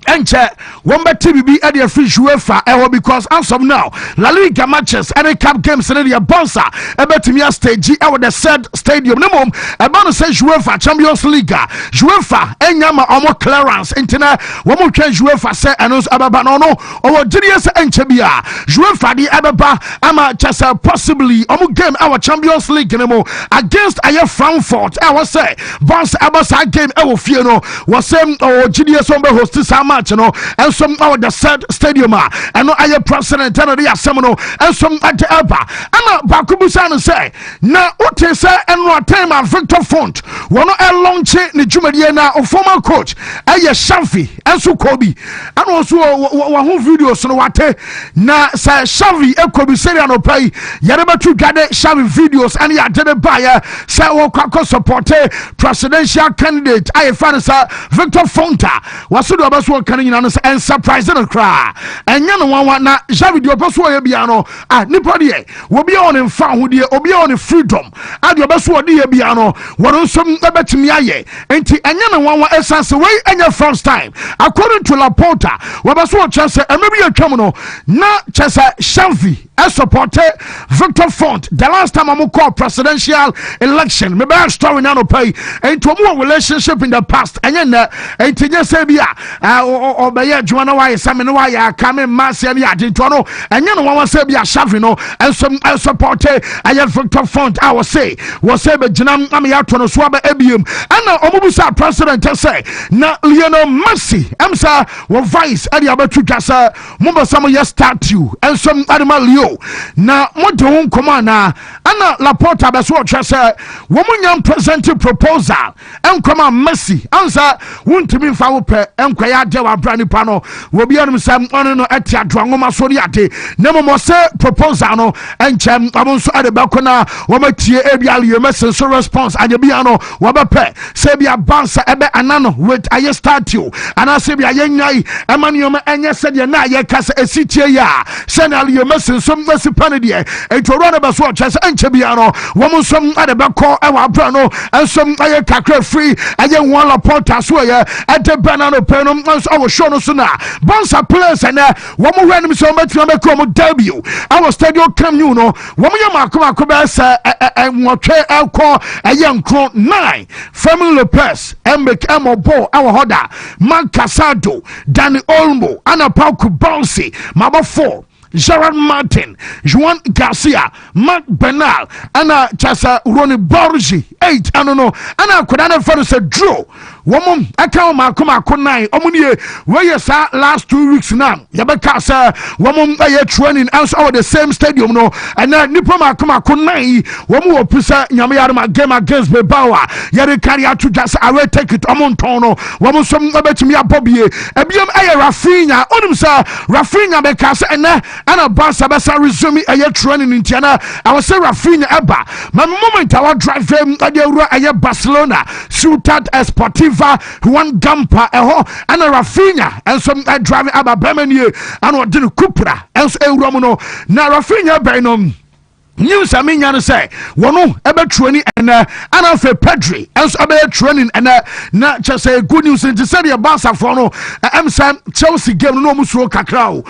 enche wombe TBB e de free UEFA because as of now La Liga matches any cup games in the bonsa e betimi stage e the said stadium no mom e ba no say UEFA Champions League UEFA enyama omo clearance intina womo twa UEFA say eno ababa no owo giriye se enche bia UEFA di ababa ama chasa possibly omo game our Champions League no against aye Frankfurt I was say bounce abasa game e wo fie no was say owo giriye so be host this match no and some the said stadium and no aye president and the assemble and some at the aba ana bakubusa say na wote say eno time and Victor Font wono e launch ni dwumadie na former coach aye Shafi enso Kobi and also wa ho videos no wate na say Shafi e Kobi seri anopai yare batu gade Shafi videos and ya dede buy say wo kwakọ support presidential candidate aye fanisa Victor Fonta waso do abaso kan nyina no and surprise no cry enya no wan na Shafi do abaso ye bia no nipa de wo bia on mfa ho de obi on freedom ade abaso de ye bia no wono nsom ebetimi aye enti enya no wan essence we enya first time according to Laporta wo abaso chance emebi atwam no na chance Shafi supported Victor Font the last time I'm called presidential election me bad story now no pay into more relationship in the past and then tinye say bia obeye Joanna why some no why come mass and ya didn't know and you know one say bia Shafi no and some supported I Victor Font I was say be jinam am ya to no so ba ebiem and omubusa president say na Lionel Messi emsa wo vice and ya betu kasa mumba some ya statue and some animal Leo na mode ho nkoma na ana Laporta be so twa say wo munyam present proposal enkoma Messi ansa wontumi mfa wo pe enkwaya de wa bra nipa no wo bia no sam ono no atia do ngoma so ri ade na mo say proposal no enchem abonso ade bako na wo matie ebia le Messi so response anya bia no wo be pe say bia bansa ebe anano with aye statue ana say bia yanyai emanioma enye se de na aye kasa esitie ya se na le Messi so Messi panedie etoro na be so chese enche bia no wo mo som ade bako e wa bra no ensom aye kakra free aye won Laporta so ye ade banana penum nso awo show no so na bonsa players and wo mo hwanim so matima be ko mo debut our stadium come you know wo mo yema be say nwotwe elko aye nkro 9 Family Lopez Mbek Emobo our hoda Man Casado Danny Olmo Ana Pauku Bouncy Maba 4 Gerard Martin, Juan Garcia, Mark Bernal, Anna Chasa Ronnie Borgi, 8, I don't know, Anna Kodana Fano said, Drew, woman, I can't Makuma Konai, Omunie, where you saw last 2 weeks now, Yabaka, sir, woman, I training else over the same stadium, no, and now Nipoma Kuma Konai, woman will pisa Yamayama game against Bebawa, Yari carry out to just I will take it among Tono, woman, some about me a Bobby, a BM A Rafinha, Onumsa, Rafinha Becasa, and Anna Basa Basa resume a training in Tiana. I was say Rafinha Eba. My moment I was driving at Barcelona, Ciutat Esportiva, Juan Gampa, and a Rafinha, and some driving Abba Bemenie, and what did Cupra, else a Romuno, now Rafinha Benum. News I mean you say wono ebe training and anafe Pedri else ebe training and na just say good news in the city of Barca for no Sam Chelsea game no musro kakra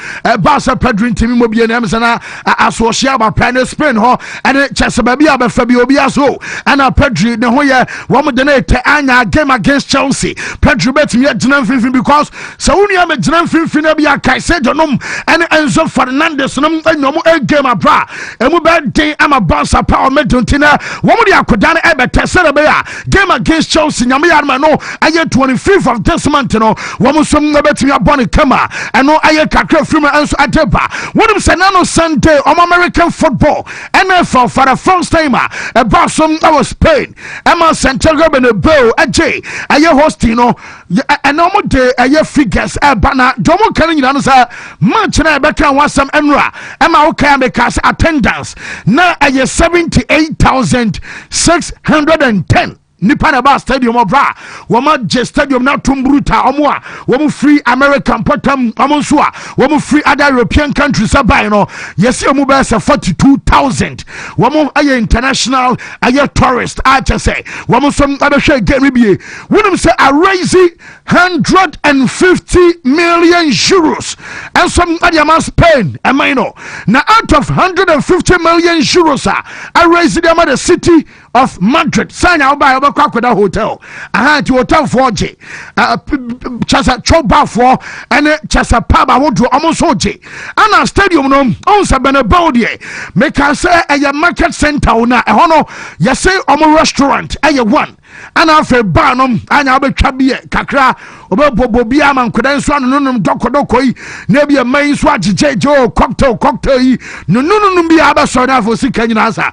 Barca Pedri team mo bi na na asocia ba plan Spain ho and just baby abefa bi obi aso and Pedri ne ho ye wo mo de na te anya game against Chelsea Pedri bet me agina finfin because so woni am agina finfin na bi akai say donom and Enzo Fernandez no enyomo e game abra emu be I'm a boss of power meduntina. Woman Yakodana Ebete Serbia game against Chelsea. Yamia no I get 25th of this month. No woman some bet me a bonny kama and no I kakra from answer Adeba. One of Sanano Sunday on American football NFL for the first time about some our Spain. Emma Santiago Bernabeu a J a year hosting no a normal day a year figures bana domo can you answer much na better want some enra Emma okay because attendance. Now I 78,610 nipa na ba stadium obra woma je stadium na tombruta omo a womo free American potam omo so a womo free other European countries abai no yesi omo be say 42,000 womo aye international aye tourist a che say womo so abehwe game bie wonim say a raise 150 million euros and some adiama Spain amino na out of 150 million euros a raise the city of Madrid. Sanya oba obakwa hotel. Aha ti hotel 4G. Chasa choba for and chasa pub wodo omoso je. Ana stadium no on sa Bernabeu de. Make us say a market center na e hono yesi omo restaurant e one. Ana afe bar no anya obetwa bie kakra obebobo bia man kodan so no dokodoko yi na bia man so ajejejo cocktail yi no bia abaso na fo sika nyina sa.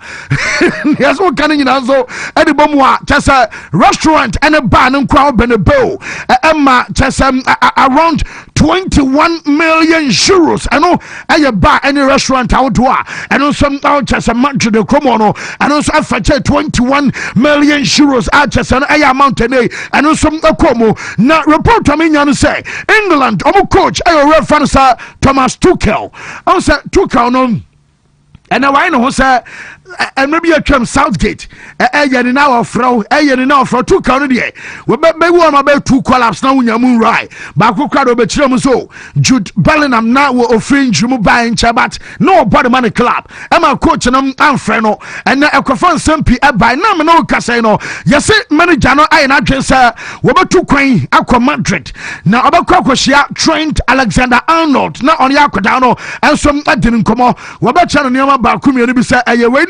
Yes what kan nyina so edi bomu a chasa restaurant and a bar no kwa Bernabeu emma chasa around 21 million euros ano aye bar any restaurant outdoor and also chasa Madrid de Cromono and also afache 21 million euros chasa aye amount today and also akomo na report to me nyano say England omo coach ayo reference Thomas Tuchel on say Tuchel no and now I know say and maybe you come Southgate you now offer two count there we be one about two collapse now when you move right back we crowd over so Jude Bellingham now will offend you buying chabat no body money club and my coach and I'm friend and I confirm some people by now no casino yes manager no I not just we be two coin aqua Madrid now about Kokoshia Trent Alexander-Arnold now on Yakodano and some that didn't come on we be channel near about community say anyway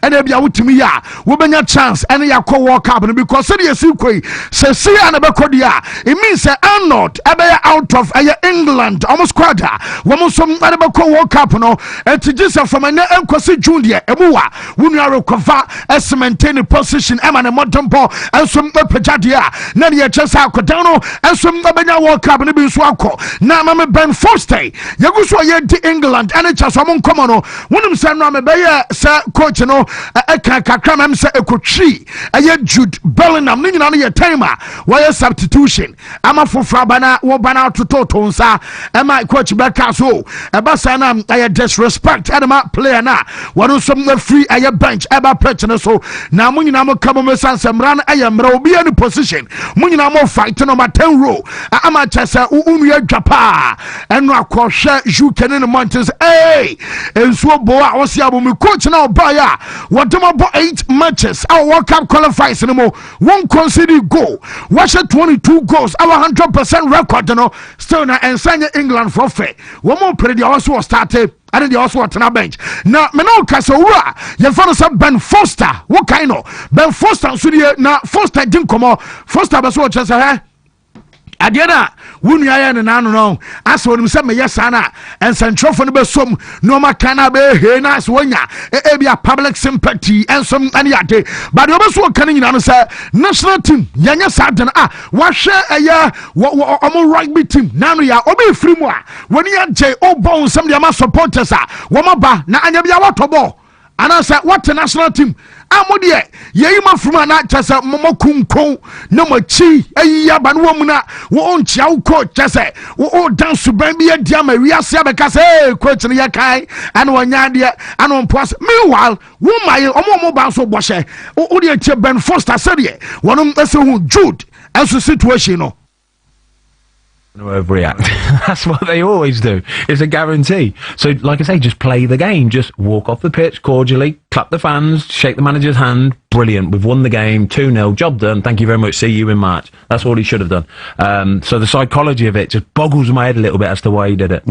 and if you Wontumi ya we benya chance and ya call walk up because say you koi say see and abekodia it means say Arnold ebe out of England almost quarter womo some abeko walk up no and to just from an enkosi junior emuwa wunu recover as maintain position e man modern ball and some pejadia na ye chesa akodan no and some benya walk up no bi so akọ na ma me Ben Foster yagu so ye di England and chesa mo nkomo no wonum say no me be ye say coach no kakra mam say ekotwi aye Jude Bellingham ni nyina no ye time why substitution ama fofra bana wo bana tototo nsa ama coach beka so eba sana aye disrespect adama player na wonu some free aye bench eba pitch no so na mo nyina mo kamo me sansemra na aye mra obi any position mo nyina mo fight no ma 10 row ama chesa unu adwapa eno akohwe UK ne mountains enso bo a wo se abomi coach na obaya what them about 8 matches our World Cup qualifiers anymore one conceded goal watch 22 goals our 100% record no still na ensign England for fair one more play the also started and the also at na bench now me no kasa wura ye fa no say Ben Foster what kind of Ben Foster so na Foster din komo Foster be so chese adiana wunu aya ne nanu no aso nim se me yesana and centrofo no be som no makana be he na so nya e bia public sympathy and some ani ade but obo so kan nyina no say national team yanya saden wa hwe aya omo rugby team nanu ya obi free mu a woni ya je obon some dia ma supporters wo ba na anya bia wato and I said, what the national team? Amodie, ye ma from an actress at Momokunko, no machi, a yaban womana, won't chow coach, just say, oh, dance to baby a diama, we are Sabacase, question yakai, and one yadia, and on plus. Meanwhile, woman, Omo Basso Boshe, oh, dear Ben Foster said, one of the Jude, as a situation. Overreact. That's what they always do. It's a guarantee. So, like I say, just play the game. Just walk off the pitch cordially, clap the fans, shake the manager's hand. Brilliant. We've won the game 2-0. Job done. Thank you very much. See you in March. That's all he should have done. So the psychology of it just boggles my head a little bit as to why he did it.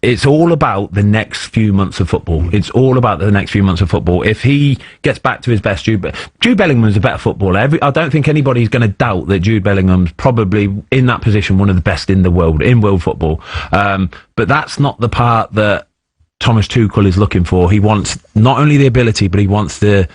It's all about the next few months of football. It's all about the next few months of football. If he gets back to his best, Jude Bellingham's a better footballer. I don't think anybody's going to doubt that Jude Bellingham's probably in that position one of the best in the world, in world football. But that's not the part that Thomas Tuchel is looking for. He wants not only the ability, but he wants the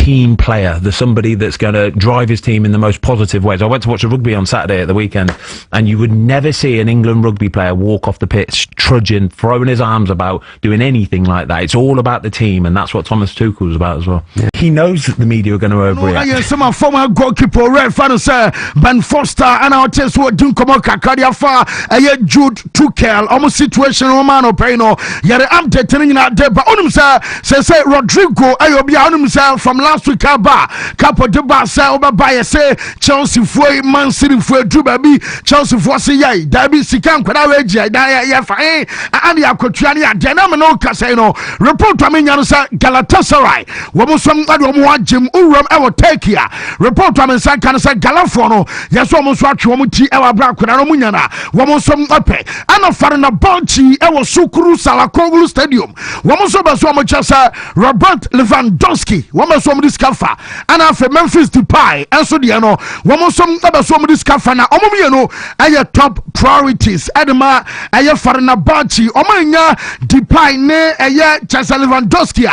team player, the somebody that's going to drive his team in the most positive ways. I went to watch a rugby on Saturday at the weekend, and you would never see an England rugby player walk off the pitch trudging, throwing his arms about, doing anything like that. It's all about the team, and that's what Thomas Tuchel's about as well. Yeah. He knows that the media are going to overreact. Some former goalkeeper Red Fan say Ben Foster and our test what do come on Kakadia far a Jude Tuchel almost situation Romano Peno yet I'm telling out there but on say Rodrigo Ayobia on himself from last week Capo de Barca over by say Chelsea for Man City for Drew baby Chelsea for say yay Derby Sikan Kwada Regia ya fine and ya Kotriani Denam no Casino report to me Galatasaray woman some Jim Uram I will take here report to me say Galafono yes almost watch woman T Ewa Brakuna Munyana woman some upe and a foreign Bonchi Ewa Sukuru Salakoglu Stadium woman so Robert Lewandowski woman some discover and after Memphis Depay and so diano woman some discover na omumiano aye top priorities edema aye foreign Bonchi omanya Depay ne aye Chasa Lewandowski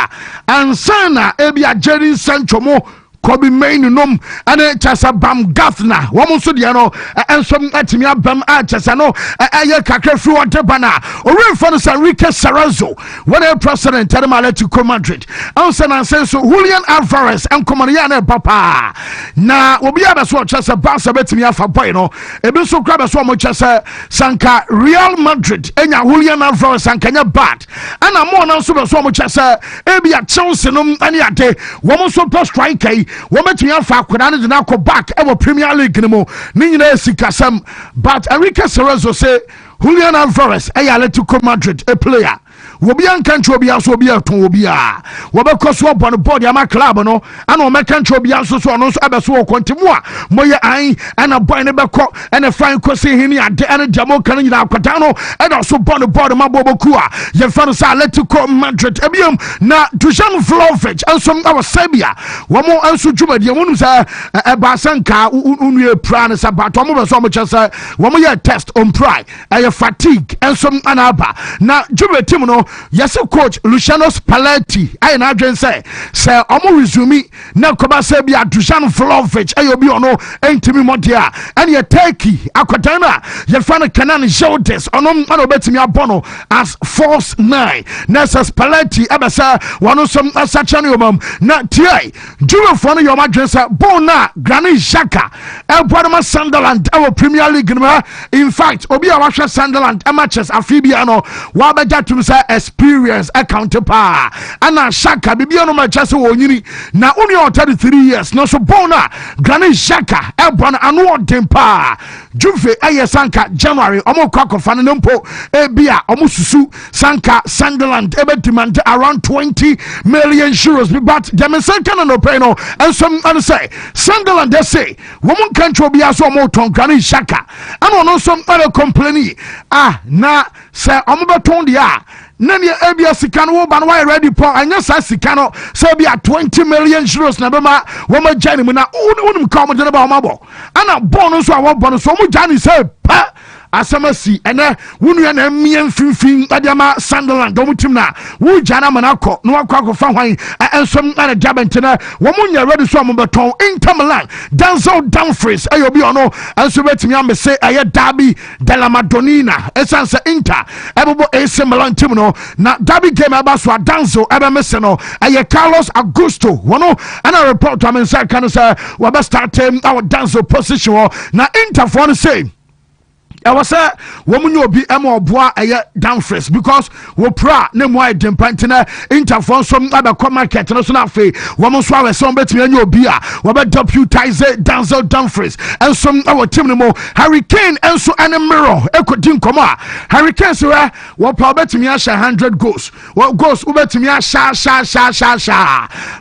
and sana ebia Jerry Sancho mo Kobe main num and Chasa Bam Gaffna woman so diano and some atimia Bam Chasano aye kakre fru bana or for Enrique Sarazo when a president Atletico Madrid and so Julian Alvarez and Comariana Papa na obi abaso Chasa Barca betimia fa boy no e bi so kraba so mo Chasa Sanka Real Madrid enya Julian Alvarez and Kenya bad and amon na so mo Chasa e bia Chelsea num ani ade woman so post striker wometumi afa akwada ne de na akɔ back ewo Premier League nimo ni nyina esikasam but Enrique Cerezo say Julian Alvarez Atletico Madrid a player wobi ankancho obi aso obi aton obi a wobekɔso bɔ no board ama club no ana o mekancho obi aso so no so abeso kontimu a moye an ana boy ne bɛkɔ ana fine kosi hini ade ana jamo kan nyina akwata no ana so bɔ no board ma boboku a ye fa no sa Atletico Madrid ebiam na Dusan Vlahovic anso awa Serbia womo anso dwumadi wonum sa eba sanka unu pra ne sa bato mo beso mo kyesa womo ye test on pride aye fatigue anso anaba na dwumadi team no yes coach Luciano Spalletti I na adwen say omo resume na koba say bia Dusan Vlahovic ayobi ono entimi modia and ye Turkey akwatana ye fa no Kenan Yildiz ono betimi abono as false 9 na Spalletti abasa wano some asachane omam na tie juwe for no yoma adwen say bona Granit Xhaka e Sunderland our Premier League in fact obi a wahwe Sunderland matches afibia no wa beja tum say experience counterpart ana Xhaka bibia no matches wo nyini na only 33 years no so bona Granit Xhaka e bona anu odempa Juve aye sanka January omo kwakofa no mpo e bia omo susu sanka Sunderland e be demand around 20 million euros but dem sanka no pay no and some and say Sunderland they say woman country bia so omo ton Granit Xhaka and no some other complaining na say omo beton dia nani ebia sikano wo ban why ready po anya sa sikano say bia 20 million euros na be ma wo ma jani mu na unum come de ba ma bo ana bon so a wo bon so mo jani say pa asamasi ene wunu ya na mien finfin adama Sunderland do mutim na wu jana manako no akwa fa hwan ensom na jabentina wo munya ready so mo beton Inter Milan Denzel Dumfries ayobi ono enso betimi amese aye Derby della Madonnina esanse Inter ebebo AC Milan team no na Derby game abaso Denzel ebe mese no aye Carlos Augusto wono ana report am inside kan say we be start our Denzel position na Inter for no say I was a woman you be emo boy a Dumfries because we pra ne mo dempantina interphone some other market no so na fe woman so we some betimi anyo bi a we be deputize Denzel Dumfries and some our team no mo Hurricane and so an mirror ekodin koma Hurricane so we pra betimi a 100 goals what goals we betimi a sha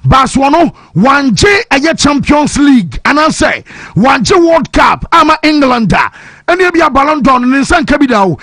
bas wono 1J a Champions League and I say 1J World Cup ama Englander ɛne bia Ballon d'Or ne nsa nka bi da wo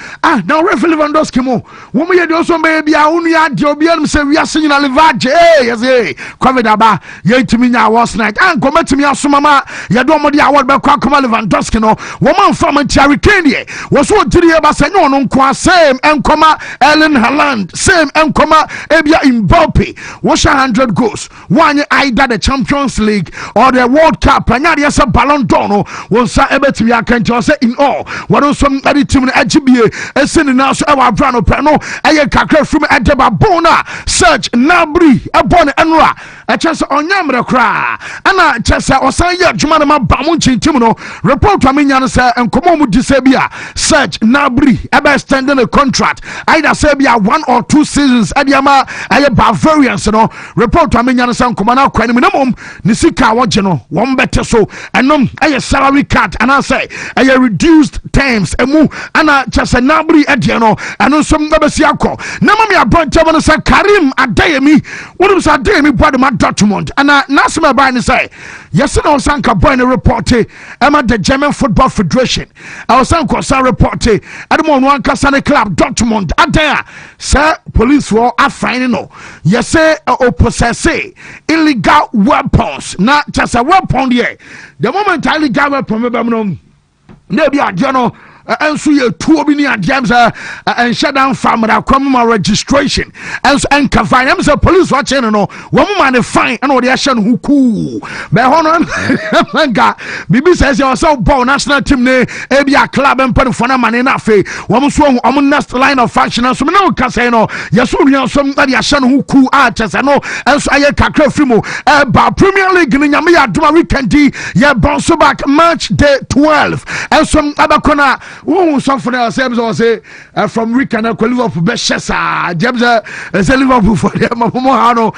now referee Lewandowski mo wo mo ye de so be bia wo nu ade obi am se wiase nyina levaje yes covid aba ye timi nya was night komatimi asoma ma ye do mo de award be kwa koma Lewandowski no wo man fa man tiari kenie wo so diri e ba se nyo no nko same enkoma Erling Haaland same enkoma ebia Mbappe wo sha 100 goals one either the Champions League or the World Cup anya de se Ballon d'Or no wo nsa ebetimi akanti o se in all wo no so ade tim no agibie eseni na so e wa bra no pe no eye kakra from edeba bona search nabri ebone enra chese onyamre kra ana chese osan ye adwuma na ba mo chintim no report amenya no se enkomo mu dise bia search nabri ebe extending a contract either say bia 1 or 2 seasons adiama aye Bavarians no report amenya no se enkomo na kwa ni mom ni sika woje no won bete so enom aye salary cut ana say aye reduced terms emu ana chese nabri edie no eno so mbesi akọ na mami abonte no say Karim Adeyemi wonu say Adeyemi board ma Dortmund ana nasema ba ni say yes na osanka boy no report ema the German Football Federation osanka osan report ademo no ankasa ne club Dortmund adan say police were afine no yes o possess illegal weapons na just a weapon here the moment illegal weapon be no na bi ade no enso ye tuo bi ni adem say en shutdown family kwamma registration enso en kafine am say police watching no wo ma ne fine and wo de ahye no huku be ho no nga bibi says you so ball national team ne e bia club empan fo na mane na fe wo so wo next line of action so me no ka say no yeso nua so na de ahye no huku a chese no enso aye kakra frimo ba Premier League ni nyame ya doma weekend ye bounce back match day 12 enso abakona who something else say from weekend Liverpool be shesa James say Liverpool for them hano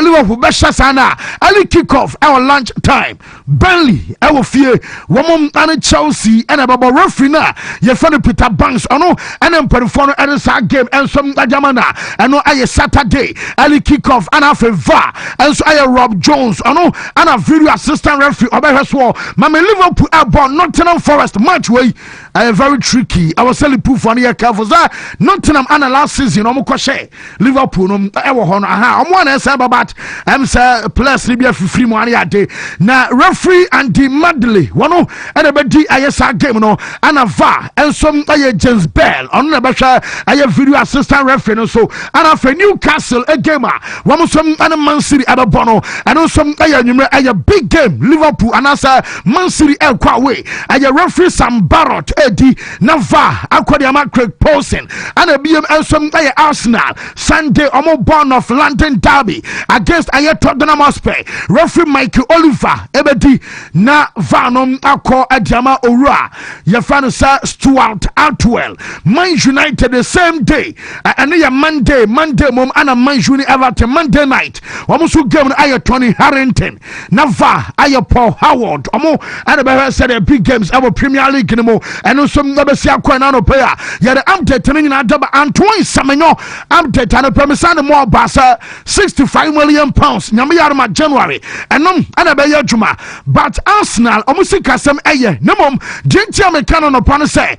Liverpool be shesa na early kick off our lunch time Burnley our fear woman and Chelsea and about referee na ye friend Peter Banks ono and perform at the game and some Jamana and no aye Saturday early kick off and after VAR and so aye Rob Jones ono and a video assistant referee obehweso mama Liverpool about Nottingham Forest match way very tricky. I was selling proof on here careful that Nottingham and last season share Liverpool no ewo ho no aha omo na say babat am say plus ni be free money ade na referee and the Madley wono and be di ayesa game no and VAR and some James Bell on na be hwa aye video assistant referee no so and for Newcastle a game womo some and Man City abebono and some aye big game Liverpool and as Man City el kwa way aye referee Sam Barrott edi Nava Aquadiama Craig Paulson and a BM Elsom Arsenal Sunday Omo Born of London Derby against Aye Tottenham Hotspur referee Michael Oliver ebedi na Vanom Akko Adiama Ora Yefano Sir Stuart Atwell Man United the same day and a Monday mom and a Man United Everton Monday night Omo game Aye Tony Harrington Nava Aye Paul Howard Omo and a said big games our Premier League anymore and also Nabesia Quanano player. Yet I'm determining Adaba Antoine Samenyo. I'm determining Permissan more Bassa 65 million pounds. Namiyarma January and Anabaya Juma. But Arsenal almost Casam Aye. No mom, Gentia Mecano upon say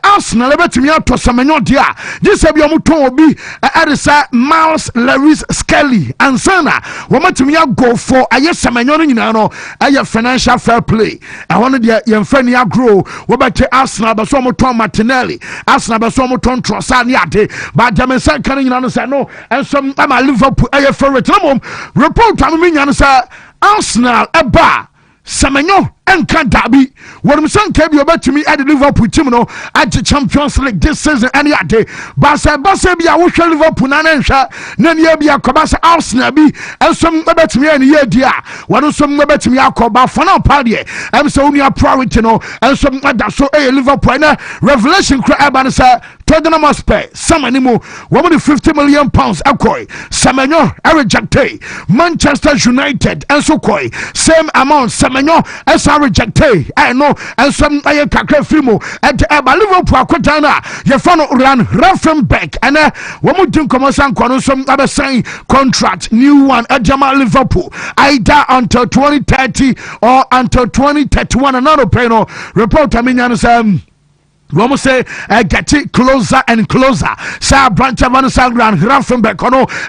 Arsenal ever to me out to Samenyo dia. This have your muto be Adisa Miles Lewis Skelly and Sana. Woman to me go for Aye Samenyo in Aye financial fair play. I wanted your friend grow. What Arsenal but so much Martinelli Arsenal but so much Trossard yate but the second can you say no and some Liverpool aye favorite report am say Arsenal eba Semenyo enka dabi wonum san ka bi obetumi at the Liverpool team no at the Champions League this season any ade basa bi a wo hwe Liverpool na nhwa na ne bi akobasa Arsenal bi ensom obetumi ani ye dia wonu som obetumi akoba fana pade em se oni priority no ensom ada so Liverpool na revelation kra eba no say Tottenham Hotspur some animo woman 50 million pounds akoi Semenyo rejected Manchester United enso koi same amount Semenyo esa rejected I know and some aye kakra frimo at Liverpool akotana ye fano Ran Raffenbeck and woman din komosan kono some other sign contract new one at Jamal Liverpool either until 2030 or until 2031 another pay no report aminyan Romo say get it closer and closer. Sa branch of Sangran, Grafenbeck,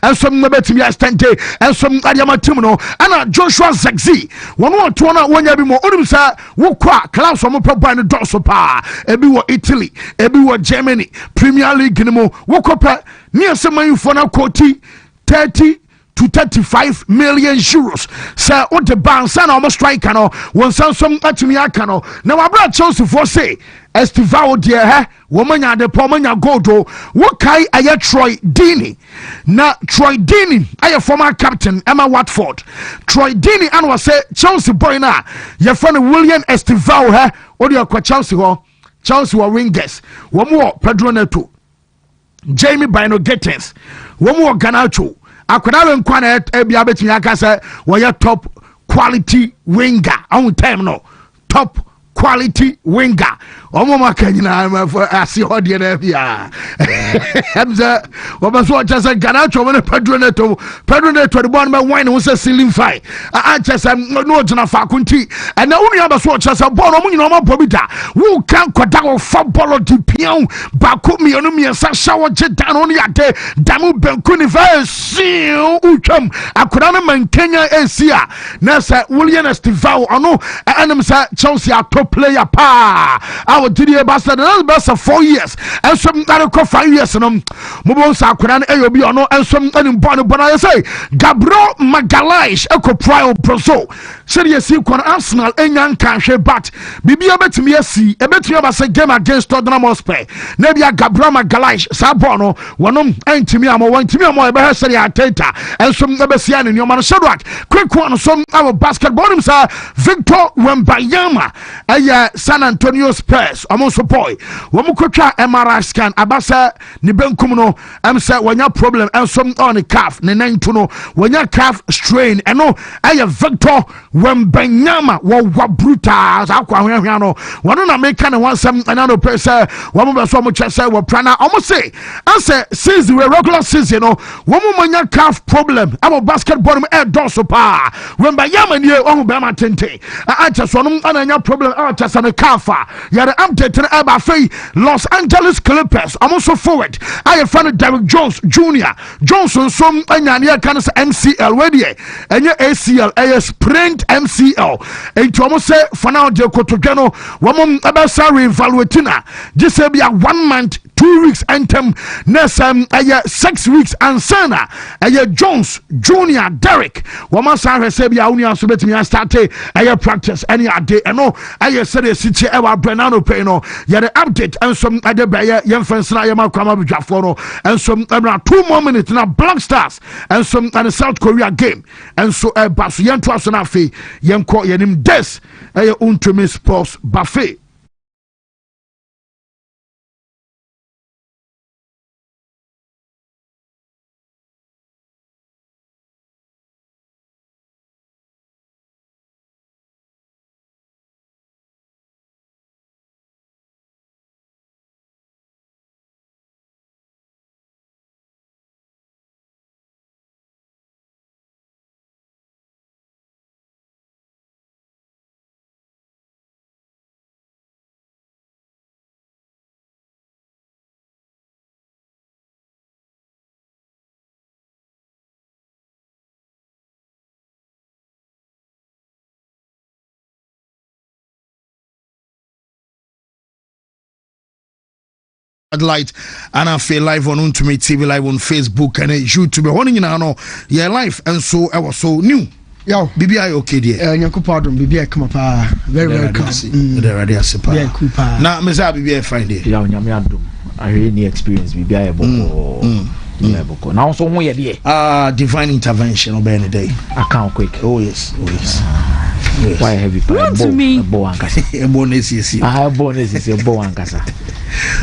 and some Nebeti Stente, and some Adiamatuno, and Joshua Zexi. One more to one year more. Udumsa, Wukwa, Klaus Omopa, Dorsopa, Ebiwa Italy, Ebiwa Germany, Premier League, Wukopa, near some Fona Koti, 30 to 35 million euros. Sir, what the bank son almost strike no one son some atimiakano. Now I brought Chelsea for say Estivao dear woman ya the pomanya godo. What kai aya Troy Deeney. Na Troy Deeney, aya former captain Emma Watford. Troy Deeney and was say Chelsea boy na your friend William Estivao what do you call Chelsea ho? Chelsea were wingers. One more Pedro Neto. Jamie Bino Gettins. One more Ganacho. Akwadawe nkwana ebia betimi aka say we top quality winger on time no top quality winger omo makanyina asi hodie na bia emza obaso chasa Ganacho when Pedro Neto the born man wine won say ceiling fine chasa no jina fa kunti and na unu abaso chasa born omo nyina omo bobida wo kan koda wo football di pion ba ko mi onu mi sa shawo je dan onu yade damu benku ni verse utwam akoda na man Kenya Asia na sa William Estivao ono enum sa Chelsea a top player pa our DD bastard that's best of 4 years and some that 5 years no mo sa akoda na eyobi ono and some anim born I say Gabriel Magalhaes eko prior proso say you see kon Arsenal enyan kanhwe but bibia betimi asi ebetumi ba say game against Tottenham Hotspur na bia Gabriel Magalhaes sa ball no wonom antimi amo ebe ha say ateta and some ebesia ne nyoma no Shadrack quick one some our basketball him sir Victor Wembanyama San Antonio Spurs almost boy womu kwatwa MRI scan abasa ni benkum no am say wanya problem and some on the calf ne nantu no wanya calf strain eno Victor Wembanyama wa brutal akwa hwehwe no wono na make na one some another person womu be so mo chese wo prana almost say answer since the regular season no womu manya calf problem about basketball me doso pa Wembanyama ni ohu be ma tente so no ananya problem chese no calf yare update na eba fei Los Angeles Clippers almost forward I friend Derrick Jones Jr. Johnson some anyane kan say MCL we dey enye ACL sprained MCL and to almost say for now de kotodwe no wom eba sa reevaluate na just say be a 1 month 2 weeks antem next 6 weeks and sana Jones Jr. Derrick woma sa hwese be a uni aso betimi start practice any day no say city ewa Brenano pay no the update and some other bayer young friends na yama kwama bidwafo no and some 2 more minutes na Black Stars and some and the South Korea game and so baso yento aso na fe yenko yenim des Wontumi Sports Buffet. Light and I feel live on Wontumi TV, live on Facebook and YouTube. One in know yeah live and so I was so new. Yo, BBI okay dear. Nyanko pardon, BBI come up very welcome. The radio super. Yeah, cool pa. Now Mr. BBI find it. Yeah, nyame I really experience BBI boko. Yeah, boko. Now so one year divine intervention on any day. I can't quick. Oh yes. Yes. Why have you Wontumi? A bonus is I have bonus is a bow and casa.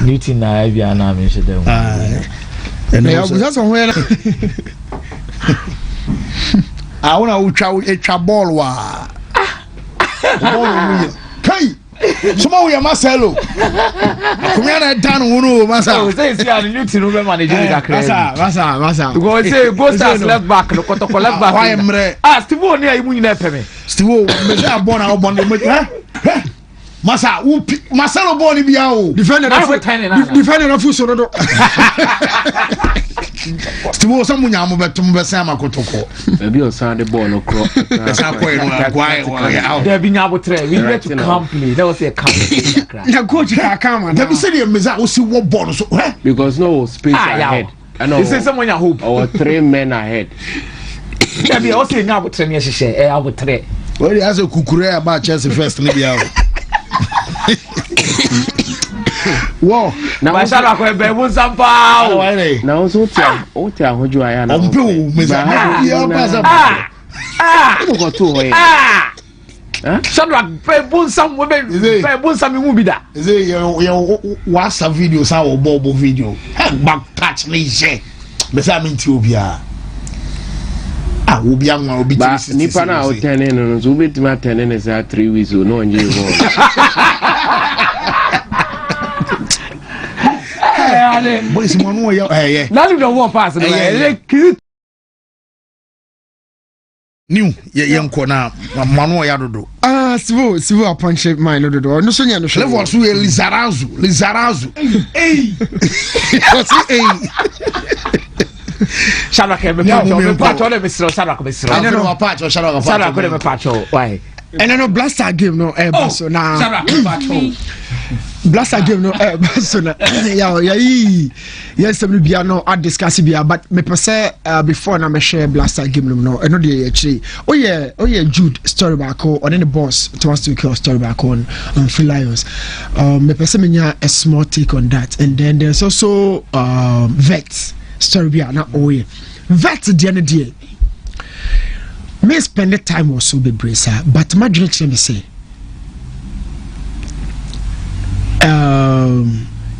Newton, I have ya na mention them. And that's somewhere. I want to try a ball. Wa. Kai. Somehow we are Marcelo. Come on, down Uno, Massa. Say, Newton, who manage Massa. Go say, go start left back, look at the left back. I am ready. Steve, near you, you never me. Steve, born out on the Masa Marcelo Boni biao. Defender of Fuso. Still some munya betum besama kotoko. Maybe on Sunday born or crop. There being able to we went to company. That was a company. Now coach come on. There be say Meza osi wo born so because no space ahead. I know. Is someone at home? Or 3 men ahead. There be also now with train share. I would trade. Well, he has a kukure about Chelsea first Libya. Whoa. Now I shall have a wood some power. Now, so tell who you are. Got 2 ways. Some women, some movie that. Is it what's a video, our Bobo video? Back touch me, say. Besame Ethiopia. Will be young, will be Nipa now 10 and so bit my 10 and is 3 weeks or no, and you boys, one way, none of the war pass. New young corner, Mano Yadodo. Ah, Sivu upon shape mine of the door. No, Sonia, no, was Lizarazu. Hey, Sharak, I don't know a patch or Sharak, whatever patch. Why? And I know Blaster game no air so now. Blaster game no so now. Yes, be no I discuss it but me per se before na me share Blaster game no. I know the actually. Oh yeah, Jude story back on the boss to us to kill story back on Free Lions. Me per se me a small take on that, and then there's also Vet story be na oh yeah. Vet the end of the day. Me spend the time or so be bracer, but my direction me say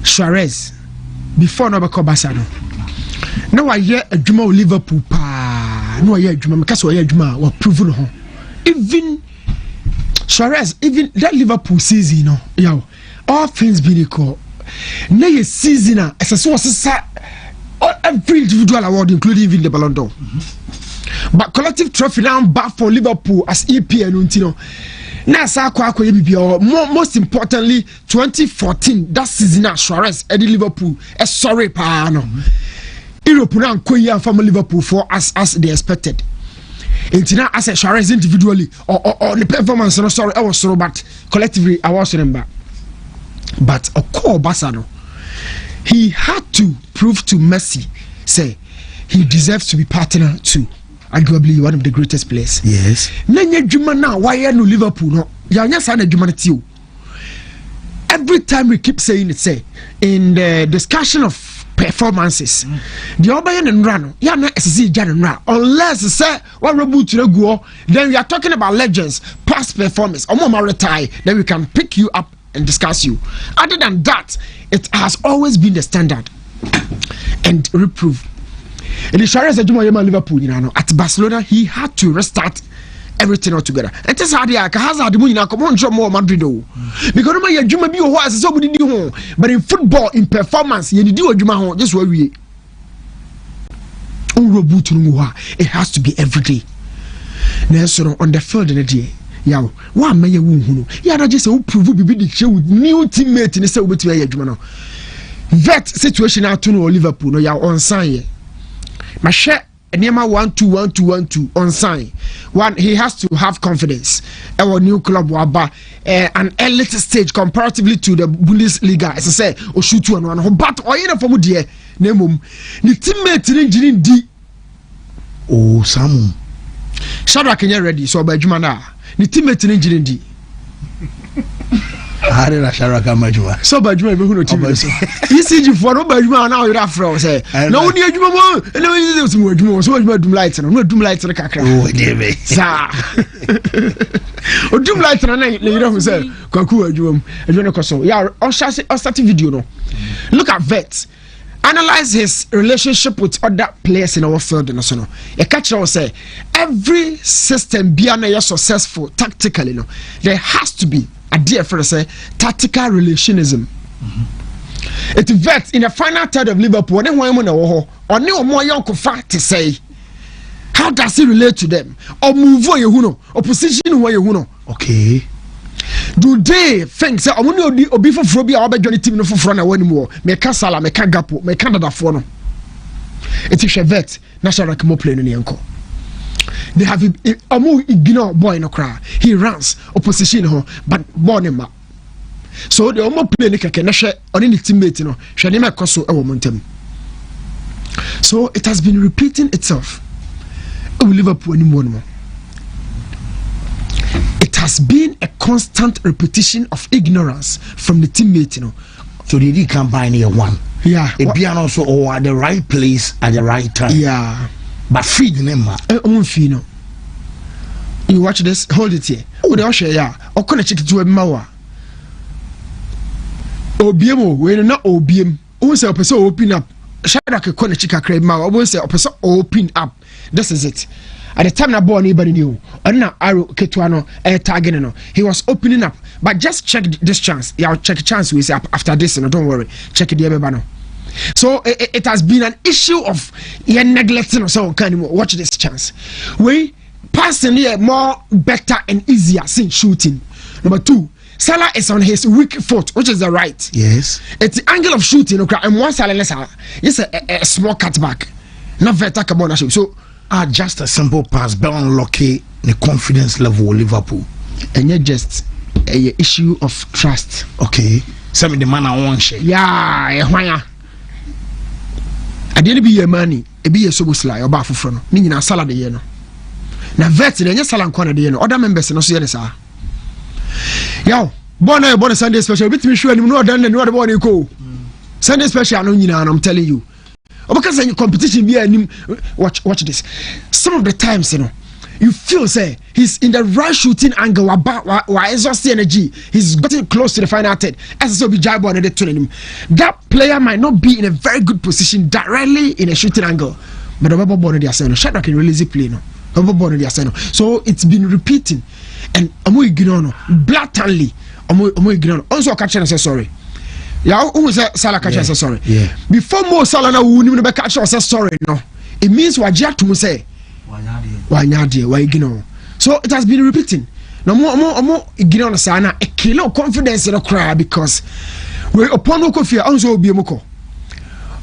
Suarez before no be call Barcelona. Now I hear a Juma Liverpool pa. No I hear Juma because I hear Juma was proven ho. Even Suarez, even that Liverpool season, you know, yo, all things being equal. Now your season as a source every individual award, including even the Ballon d'Or. But collective trophy now back for Liverpool as EP and Untino. Now, most importantly, 2014 that season Suarez Eddie Liverpool. Sorry, Pano. Europe now Koya from Liverpool for as they expected. And now as a Suarez individually or the performance. No, sorry, I was sorry, but collectively I was remember. But a core Basano, he had to prove to Messi, say he deserves to be partner too. Arguably one of the greatest players. Yes. Nanya Juma now, why are no Liverpool? No, Yanya Sana Jumanity. Every time we keep saying it, say in the discussion of performances, the Obayan and Rano, Yana SC Jan and Ra, unless say what reboot to the go, then we are talking about legends, past performance, or more retire, then we can pick you up and discuss you. Other than that, it has always been the standard and reprove. And the Suarez Liverpool, you know, at Barcelona, he had to restart everything altogether. And this how Hazard come on, show more Madrid. Because my Juma be was so good, but in football, in performance, you do a Juma, just where we it has to be every day. Nelson on the field in a day. Yeah, one may you who yeah, not just so prove be the show with new teammate in the cell with your Juma. That situation out to Liverpool, no, you're on sign. My share Nema 1-2-1-2-1-2 on sign. One, he has to have confidence. Our new club waba an elite stage comparatively to the Bundesliga. As I say, or shoot one but or in a form dear name the teammate in D. Oh, Sam Shadrack can you ready so by Jumana. The teammate in D. I didn't Sharaka Majua. So by Juma, who knows? You see, you for no by Juma now, you're after say. No, dear Juma, and no, there's more Juma, so much doom lights and no doom lights in the Kakra. Oh, dear me. Or doom lights and a night, you know, say, Kaku, Jum, and you know, so yeah, or starting video. No, look at Vets. Analyze his relationship with other players in our field. And so, a catcher will say, every system beyond successful tactically, no, there has to be a dear for say tactical relationism. It Vets in the final third of Liverpool. Then one or no more young fact to say, how does he relate to them or move where you know or position where you know? Okay. do they think say omo obi foforo bi a obedwo ne team no foforo na wani mu me ka sala me ka gapo me ka dadafo no it is vet national kemo play no yenko they have omo ignore boy no cry he runs opposition ho but ball ne ma so the omo play ne keke na hwe oni ne teammate no hwe ne mekoso e wo montem so it has been repeating itself Liverpool anymore. It has been a constant repetition of ignorance from the teammate, you know. So they did combine here one. Yeah. It be also at the right place at the right time. Yeah. But feed them, no. You watch this, hold it here. Oh, the usher, yeah. Or connect it to a mawa. Obiemo, we're not Obiem. Who say a person open up? Shadrack connect chicken crab mawa. Who say a person open up? This is it. At the time, anybody knew. And now, Arrow Ketuano, Targino, he was opening up. But just check this chance. Yeah, check a chance we say after this. No, don't worry. Check it, Ebano. So it has been an issue of neglecting or so. Can you watch this chance? We passing here more better and easier since shooting. Number 2. Salah is on his weak foot, which is the right. Yes. It's the angle of shooting. Okay, and one Salah less. It's a small cutback. Not very takabona. So. Just a simple pass, but unlucky the confidence level of Liverpool. And yet just a issue of trust. Okay. Some of the man I want share. Yeah, why? I didn't be your money. It be a sobusly or bafu front. Meaning a salad the yeno. Now vets in any salon corner the yeno. Other members no see this are. Yo, born Sunday special. Bit me sure you know done and what about you go. Sunday special no you I'm telling you. Because in competition be watch this. Some of the times, you know, you feel say he's in the right shooting angle why exhaust energy. He's getting close to the final third. As so be jabo and they turn him. That player might not be in a very good position directly in a shooting angle. But the ball they are saying, Shadrack can release the play no. So it's been repeating. And Amu ignore blatantly. Amu ignore. Also catch and say sorry. Yeah, who say Salah catch us sorry. Yeah. Before Mo Salah na who be catch us sorry no. It means wajia to say. Why ignore. So it has been repeating. No more ignore sana a kilo confidence in a cry because we upon no coffee also be moko.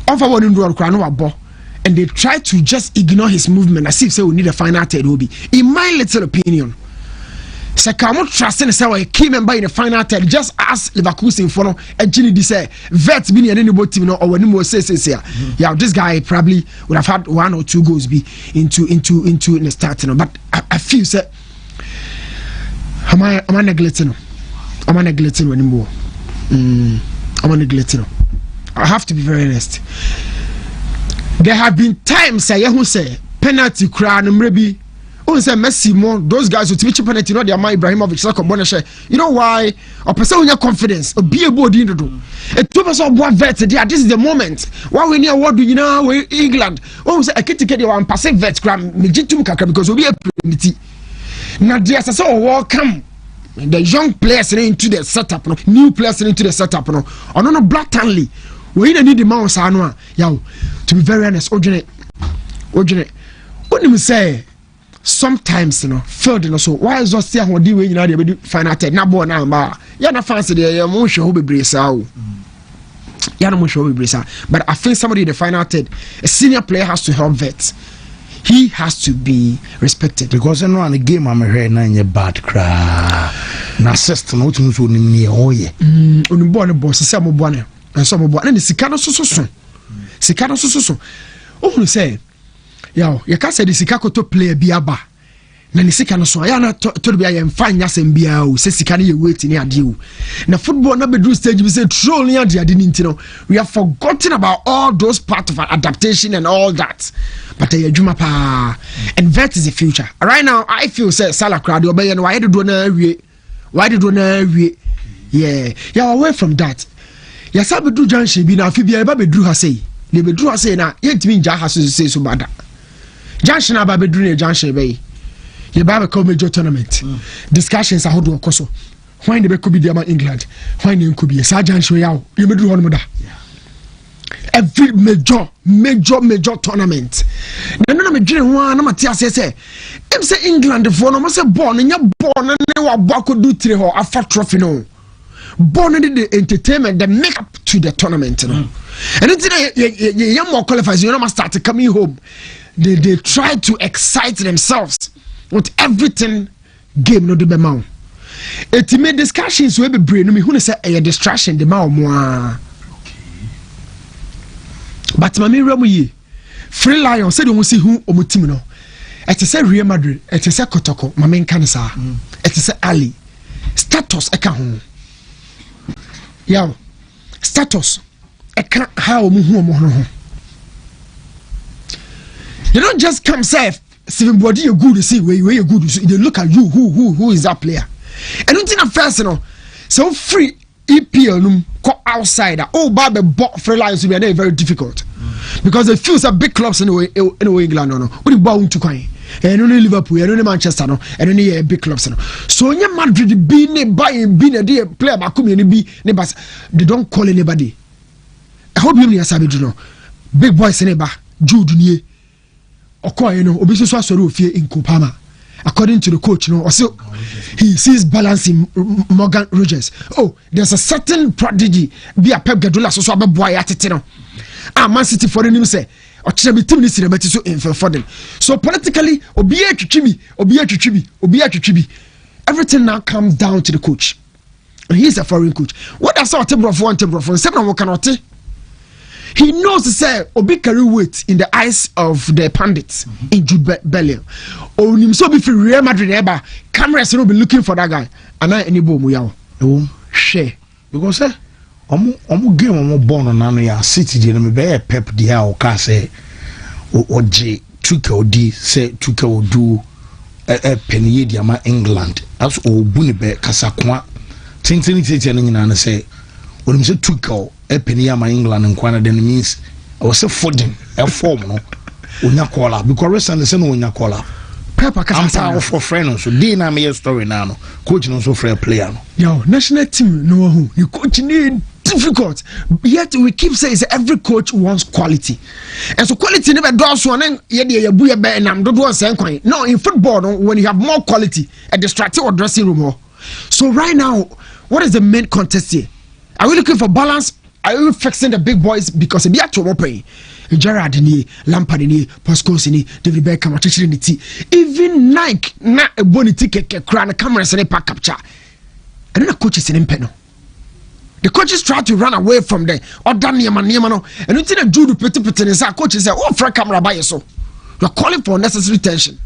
Offer one do cry no abo. And they try to just ignore his movement as if say we need a final third will be. In my little opinion. Sakamo trusting say we key member in the final third just as Leverkusen for no and Gini say vet be any team no or when mo say yeah this guy probably would have had 1 or 2 goals be into in the starting but I feel say am I neglecting anymore. I'm neglecting. I have to be very honest. There have been times who say penalty cry no maybe. Oh, say Messi more those guys who teach penalty, you know, they are my Ibrahimovic, like Bonashe. You know why? A person with your confidence, a be able to do. A 2% one vet, this is the moment. Why we near what do you know? England. Oh, say I can't get you one passive vet gram, Mijitum Kaka, because we'll be a penalty. Now, there's so welcome the young players into the setup, new players into the setup, no, blatantly. We need the mouse, yo, to be very honest, Ojene. What do you say? Sometimes you know filled you know so why is just here when you know they be final third na ball na ba ya na fancy there ya mo show be bresa o ya na mo show be bresa but I think somebody in the final third a senior player has to help vet. He has to be respected because you know on the game I'm here na in bad cry na assist no tun so ni me o ye onu ball no boss say mo ball na so mo ball na sika no so o say yo you can say the sika koto player biaba na ni sika no so ya na to bia ye mfa nya sem bia o se sika no ye wait ni ade o na football na bedru stage be say troll ni ade ni ntino we have forgotten about all those part of adaptation and all that but adwuma pa and that is the future right now. I feel say Salah crowd obey no why did do na awie yeah away from that ya sabe do junction bi na afi bia ba bedru ha say le bedru ha say na yentimi nja ha say so bada junction aba bedru na junction bay ye ba be come major tournament discussions ahodo okoso when they be could be England when they could be sa junction yawo ye bedru ho no da every major tournament. Then I'm a dream one. I'm a tia say. I'm say England for no. I'm say born and you're born and they were back do 3 or after trophy no. Born in the entertainment, the make up to the tournament, you know. And it's young more qualifiers. You know, must start coming home. They try to excite themselves with everything game no do be mount. It made discussions we be brain me who say a distraction the mount. But mami ramu Free Lion said you see who omo team no. It is a Real Madrid, it is a Kotoko, mami nkanisa. It is a Ali. Status eka ho. Yeah, status. I can't how you don't just come say Steven Body you good to see where you good to see. They look at you who is that player. And don't think first so free EPL go outside. Oh, Baba bought Free Lions will be very difficult because they feel some big clubs in England. No, what you bound to coin. And only Liverpool, and only Manchester, no, and only big clubs. No. So when Madrid being buying being a dear player, they don't call anybody. I hope you know big boys in Eba, Jude Nye, Okoye, no, Obiso Sorofie in Kupama. According to the coach, no, also he sees balance in Morgan Rogers. Oh, there's a certain prodigy, be a Pep Guardiola, so a boy at it, no. Man City for him say. So politically, everything now comes down to the coach. And he's a foreign coach. What does our table of one table from 7 cannot? He knows to say Obi carry weight in the eyes of the pundits in Jude Bellingham. Or him so be Real Madrid ever cameras will be looking for that guy. And I any boom we share because Omu game omu born on ya City di na me be Pep di ha o ka say oje tuka odi say tuka odu penye di ama England as obu ne be kasakwa tintini tete na nyina na say onim say tuka penye ama England nkwana then means I was say folding a form no onya kola because recently say no onya kola Pep akasa for friend so di na me story na no coach no so free player no yo national team no who you coach need difficult, yet we keep saying every coach wants quality, and so quality never does one. No, in football, when you have more quality, a distracted or dressing room. So right now, what is the main contest here? Are we looking for balance? Are we fixing the big boys because they are to open? Gerrard ni, Lampard ni, Pascal ni, David Beckham, even Nike na a bonity crown cameras and a pack capture, and then the coaches in Impeno. The coaches try to run away from the other Niamano, and until the Jude Petit and coaches say, oh, for a camera by so. You're calling for unnecessary tension.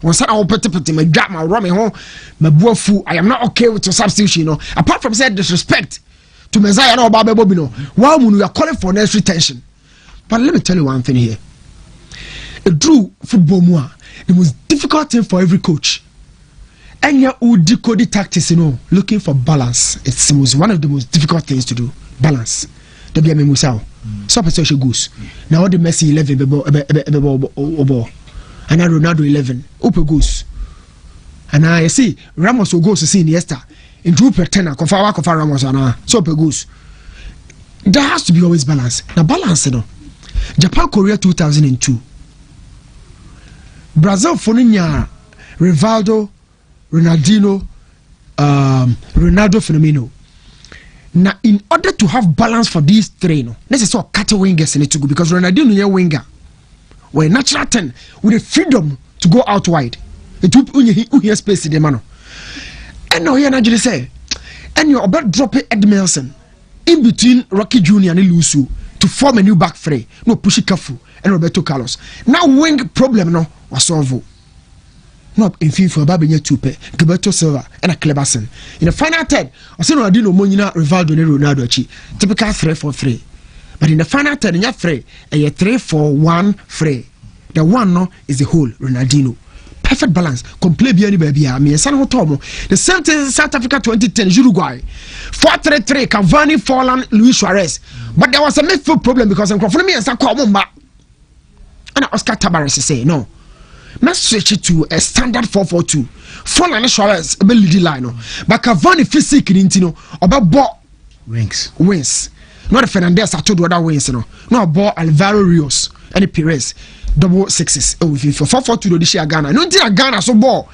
Once I Petit, my drop my rummy home, my boy fool, I am not okay with your substitution, you know. Apart from said disrespect to Messiah or Baba Bobino, while we are calling for unnecessary tension. But let me tell you one thing here. A true football more, the most difficult thing for every coach. And you decode tactics, you know, looking for balance. It's one of the most difficult things to do. Balance. The BM Musao. So special goose. Now the Messi 11 and now Ronaldo 11. Open goose. And I see Ramos will go to see Iniesta. In Drew Pertena, Kofa Ramos and so goose. There has to be always balance. Now balance, you know. Japan Korea 2002. Brazil Foninya Rivaldo Ronaldinho, Ronaldo Firmino. Now, in order to have balance for these three, no, let's say so cut wingers in it to go because Ronaldinho is a winger. We're natural 10 with the freedom to go out wide. It will be space in the man. And now here Nigeria say, and you're about dropping Edmilson in between Rocky Jr. and Lusu to form a new back three. No push it Cafu and Roberto Carlos. Now wing problem no was solved. No, in FIFA, Babenya Tupe, Gilberto Silva, and a Kleberson. In the final third, I said, I didn't know Monina, Rivaldo, and Ronaldo. Typical 3-4-3. But in the final third, in your 3, a 3-4-1-3. The one no is the whole Ronaldinho. Perfect balance. Complete any baby. I mean, San Tomo. The same thing South Africa 2010, Uruguay. 4-3-3, Cavani, Forlan, Luis Suarez. But there was a midfield problem because I'm confronting me and San Kwamumba. And Oscar Tabares say, no. Let's switch it to a standard 4-4-2. Forlan and Suarez, a bit leading line. But Cavani physique in Intino, about ball wings. not the Fernandez I told you other ways no ball Alvaro Rios any Perez double sixes oh if 4-4-2 this year Ghana no think Ghana so ball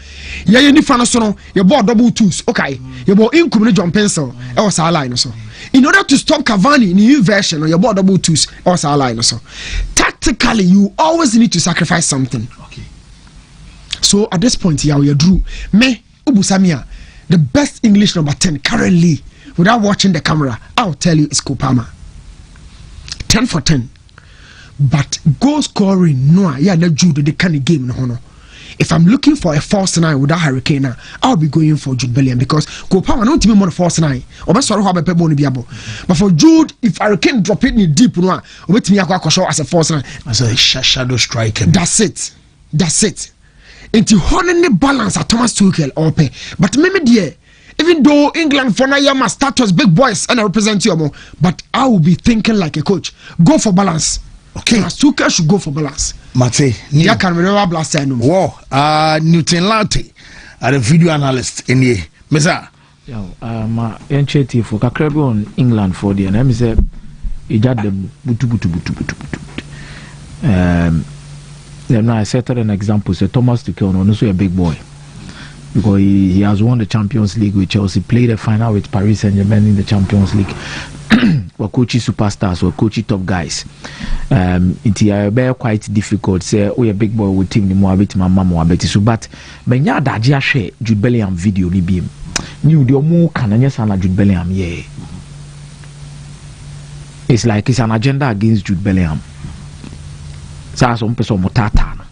yeah you need fan so no your ball double twos okay your ball in community John Pencil or sa line so in order to stop Cavani new version your ball double twos or sa line so tactically you always need to sacrifice something. Okay, so at this point yeah we drew me Ubusamia the best English number 10 currently without watching the camera I'll tell you it's Kopama 10 for 10. But goal scoring, no, yeah, not Jude the kind of game, no. If I'm looking for a false nine without Hurricane, I'll be going for Jude Bellingham because Kopama don't even more false nine. Or best sorry how be people biabo. But for Jude, if Hurricane drop it in deep, no, wait me akwa as a false nine. as a shadow striker. That's it. Into holding the balance at Thomas Tuchel or pay. But maybe dear. Even though England for now must start as big boys and I represent you more, but I will be thinking like a coach. Go for balance. Okay, Tuchel should go for balance. Mate, yeah, can remember blast no. Wow, Newton Latte, a video analyst in here, Mesa. My initiative for Kakrabi on England for the name is a then I set an example. So Thomas Tuchel, also a big boy. Because he has won the Champions League with Chelsea, played a final with Paris Saint-Germain in the Champions League. We're coaching superstars, we're coaching top guys. It's quite difficult. Say, oh, a big boy with team ni mo abeti mama mo abeti so. But when you daji share Jude Bellingham video ni bim, you do more kananya sana Jude Bellingham yeah. It's like it's an agenda against Jude Bellingham. Sa some person motata.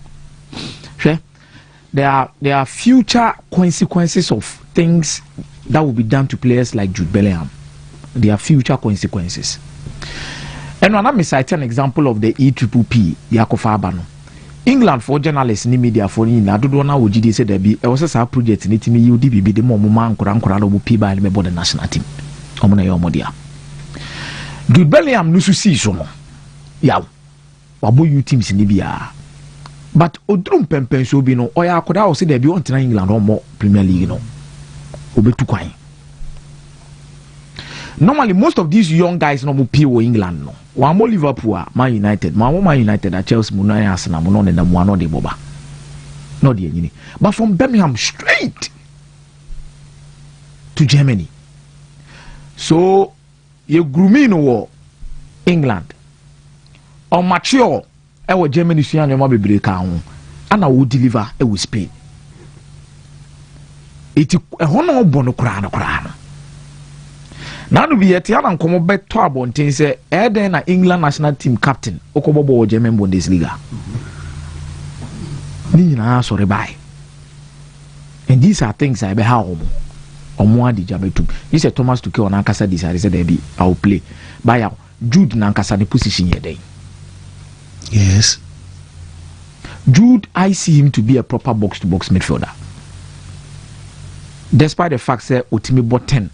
Sure. There are future consequences of things that will be done to players like Jude Bellingham. There are future consequences. And when I cite an example of the EPP, Yakofa Abano. England for journalists in media for you, I don't know what you said there be. I was a project in it me you be the more man Koran will pay by the national team. Omona Yomodia. Jude Bellingham no see so. Yaw. Wabo you teams in Libya. But Odrum Pempen so be no, or I could also say there be on England or more Premier League, no. Obetu kwai. Normally, most of these young guys no pay England, no. One more Liverpool, Man United, Man United, at Chelsea, Munai Arsenal, Munon, and the one de Boba. No, dear, but from Birmingham straight to Germany. So, you grooming war England or mature. Our Germany see and be break and I will deliver with Spain. It a honor bono crown. Now to be a tian and come back to Abontin say Eden England national team captain Okobobo German Bundesliga. Nina sorry bye. And these are things I be how or di jabetu. This is Thomas Tuchel on Ankasa decided there be I will play. By out Jude Nankasa the position here day. Yes. Jude, I see him to be a proper box-to-box midfielder. Despite the fact that Otimi bought 10.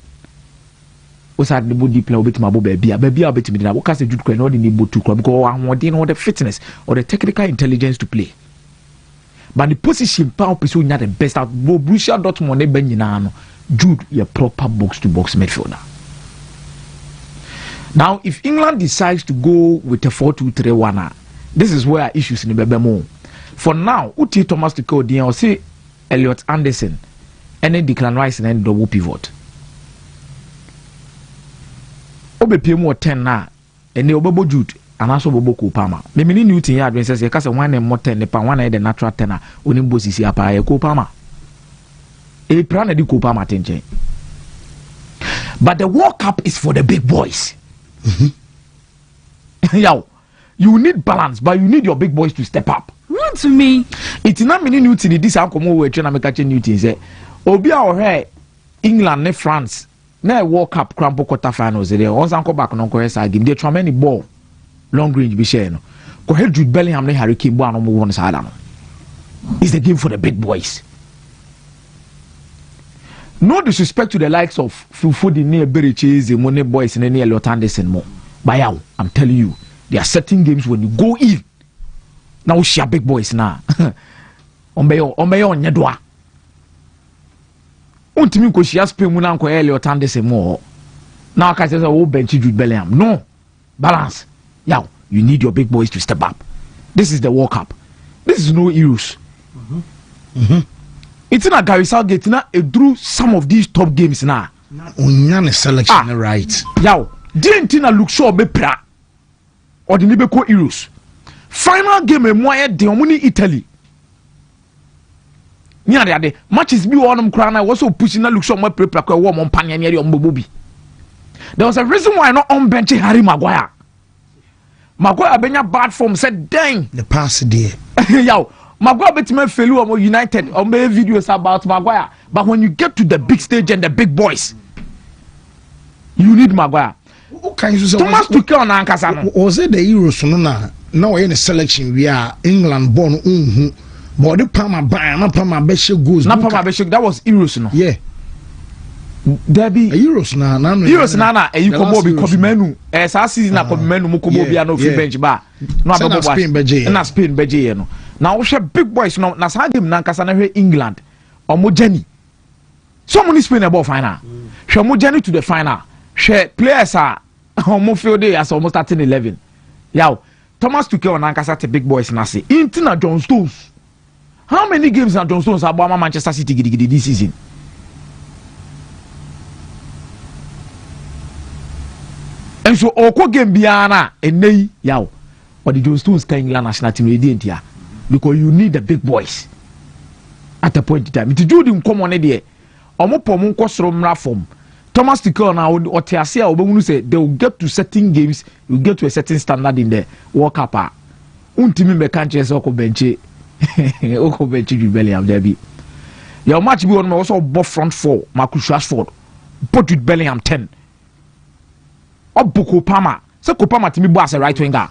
Was at the body player with my baby, a bit me. What can Jude can only need to club go on the fitness or the technical intelligence to play. But the position power is not the best out. Borussia Dortmund Benjinano. Jude, a proper box-to-box midfielder. Now, if England decides to go with a 4-2-3-1, this is where issues in the Bebemo. For now, Uti Thomas Tuchel, or say Elliot Anderson, and then Declan Rice and then double pivot. Obe PM 10 na, and the Obobo Jude, and also Bobo Kopama. Maybe new thing here, says a cast of 1 and more 10, the one the natural tenor, Unimbo Sisi Apa, Kopama. A plan of the Kopama tension. But the World Cup is for the big boys. Yo. You need balance, but you need your big boys to step up. What to me? It's not many new things. This how come we trying to make new things. Obi our England ne France na World Cup crampo quarter finals there. Once I come back no go side game. They try many ball long range be share no. Go ahead Jude Bellingham ne Harry Kane ball no move on side no. It's the game for the big boys. No disrespect to the likes of Fufudi near Berichese, the Money Boys and any Elliot Anderson more. But yeah, I'm telling you. There are certain games when you go in. Now she are big boys now. Ombeyo nyedwa. Untimi ko she has pay muna ko Elliot Anderson more. Now I can say bench Jude Bellingham. No. balance. Yo, you need your big boys to step up. This is the World Cup. This is no Euros. It's not Gary Southgate now. It drew some of these top games now. Onyane selection right. Yo, didn't look sure be pra or the Nibeko Euros. Final game in Moya de Omuni Italy. Nya de matches be on crana was so pushing na look sure more prepare kwa warm on panya near on Bobi. There was a reason why not on bench Harry Maguire. Maguire benya bad form said dang the pass there. Yo, Maguire betime failure on United on my videos about Maguire. But when you get to the big stage and the big boys, you need Maguire. Thomas Tuchel on Ankasa. Was it the Euros no now any selection we are England born but the Palmer buy na Palmer Beshe goes. Na Palmer Beshe that was Euros no. Yeah. There be Euros na Euros na you kobo be Kobe Menu. Sa season na Kobe Menu mo kobo bia no free bench ba. No ababo Spain beje. Na Spain beje no. Now we big boys no na sa game na Ankasa na hwe England. Omo journey. So many Spain about final. Hwe mo journey to the final. Hwe players are omo field day as almost starting 11. Yow Thomas Tuchel on Ankasa te big boys na say. Intina John Stones. How many games na John Stones about Manchester City gidi this season? And so oko game biana enei yaw. But the John Stones can England national team ready here because you need the big boys at a point in time. It do them come on there. Omo pomo nkosoro mra form. Thomas Tuchel na otiasia obehunu say they will get to certain games, you get to a certain standard in the World Cup. Untimi me kan chese oko benche. Oko benche Bellingham there be. Your match be on also both front four, Marcus Rashford. Put with Bellingham 10. Obuko Palmer. Say Kopama timi bo as a right winger.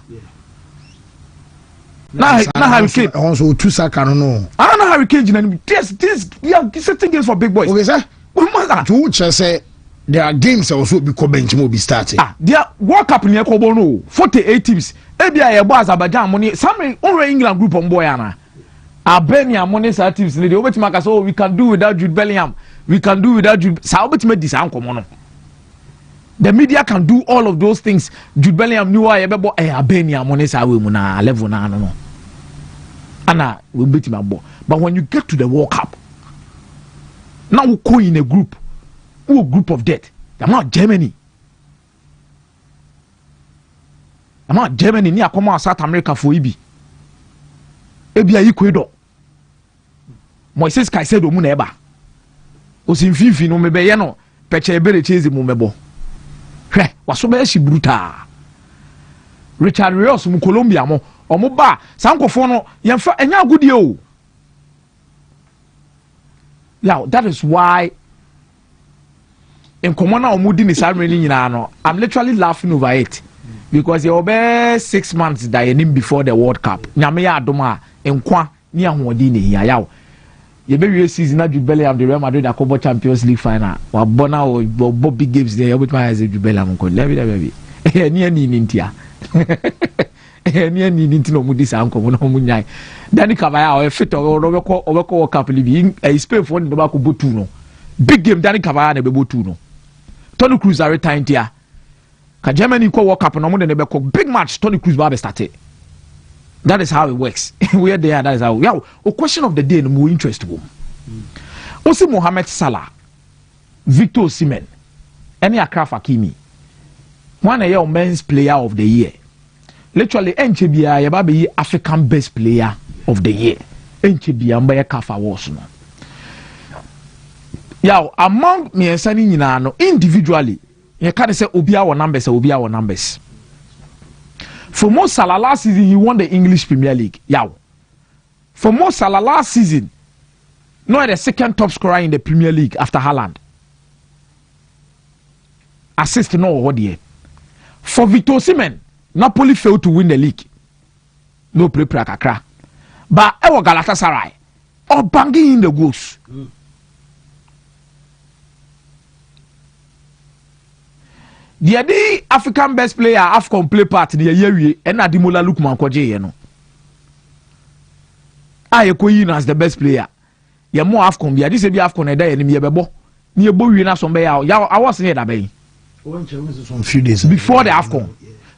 Na Harry Kane. Also two Saka no. Na Harry Kane this yeah, certain games for big boys. Okay, sir. To say there are games that also be bench will be starting. There World Cup near Kobo no 48 teams. Ebia ye bo Azerbaijan money. Some only England group on boy ana. Albania money sa teams they obeti maka so we can do without Jude Bellingham. We can do without Jude. Sa obeti me this ankomo no. The media can do all of those things. Jude Bellingham knew why ebebo Albania money sa we mu na level na no. Ana we beat him abo. But when you get to the World Cup, now we go in a group of death. I'm not Germany. Ni akoma South America for Ibi. Ebi ayi Ecuador. Moises Caicedo mu na eba. Osinfinfin no mebe ye no peche ebere cheze mu mebo. Hwe, waso be shi brutal. Richard Rios mu Colombia mo, omo ba sankofo no yemfa enya agudie o. Now that is why in common omudi ni salary nyina no, I'm literally laughing over it because you be 6 months dying before the World Cup. Nyame ya adoma enkwa ni ahodi ni hia yawo. You be real season na Jude Bellingham the Real Madrid Akobo Champions League final. Wa bona o big games there with my Jude Bellingham ko. Lebi. Ni ntia. Ni ntino mudi sa anko no munyai. Dani Kabaya o fit o obeko World Cup libi Spain for no ba ko botu no. Big game Dani Kabaya na be botu no. Tony Cruz are retired here. Ka Germany ko World Cup no mo de be ko big match Tony Cruz ba be started. That is how it works. We are there. That is how. Yeah. A question of the day no more interest wo. Osi Mohamed Salah, Victor Osimhen, any Akraf Hakimi. One of your men's player of the year. Literally, NCBA ya baby African best player of the year. NCBA mba ya kafa was no. Yeah. Among me and Sani no individually, you can't say Obia or numbers. For Mo Salah last season, he won the English Premier League. Yow. For Mo Salah last season, no the second top scorer in the Premier League after Haaland. Assist no what here. For Victor Osimhen, Napoli failed to win the league. No play kakra. But Ewa Galatasaray, or banging in the goals. The other African best player AFCON play part the year and Adimola Lukman Kwaje you know. I equate as the best player. You more AFCON be this be AFCON e dey me bebo. Me bo wi na so be ya I was here that be. Some few days before the AFCON.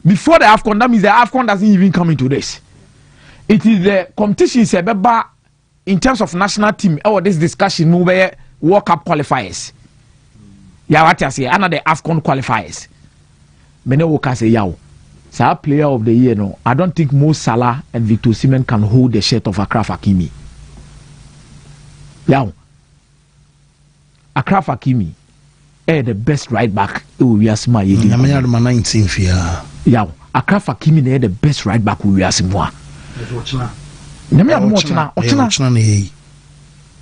before the AFCON, that means the AFCON doesn't even come into this. It is the competition in terms of national team. This discussion move World Cup qualifiers. Yeah, what I say, another AFCON qualifiers. Many workers say, "Yow, so player of the year." No, I don't think Mo Salah and Victor Osimhen can hold the shirt of Achraf Hakimi. Yow, Achraf Hakimi, the best right back. We are smart. I'm 19th year. Yow, Achraf Hakimi, the best right back. We are smart.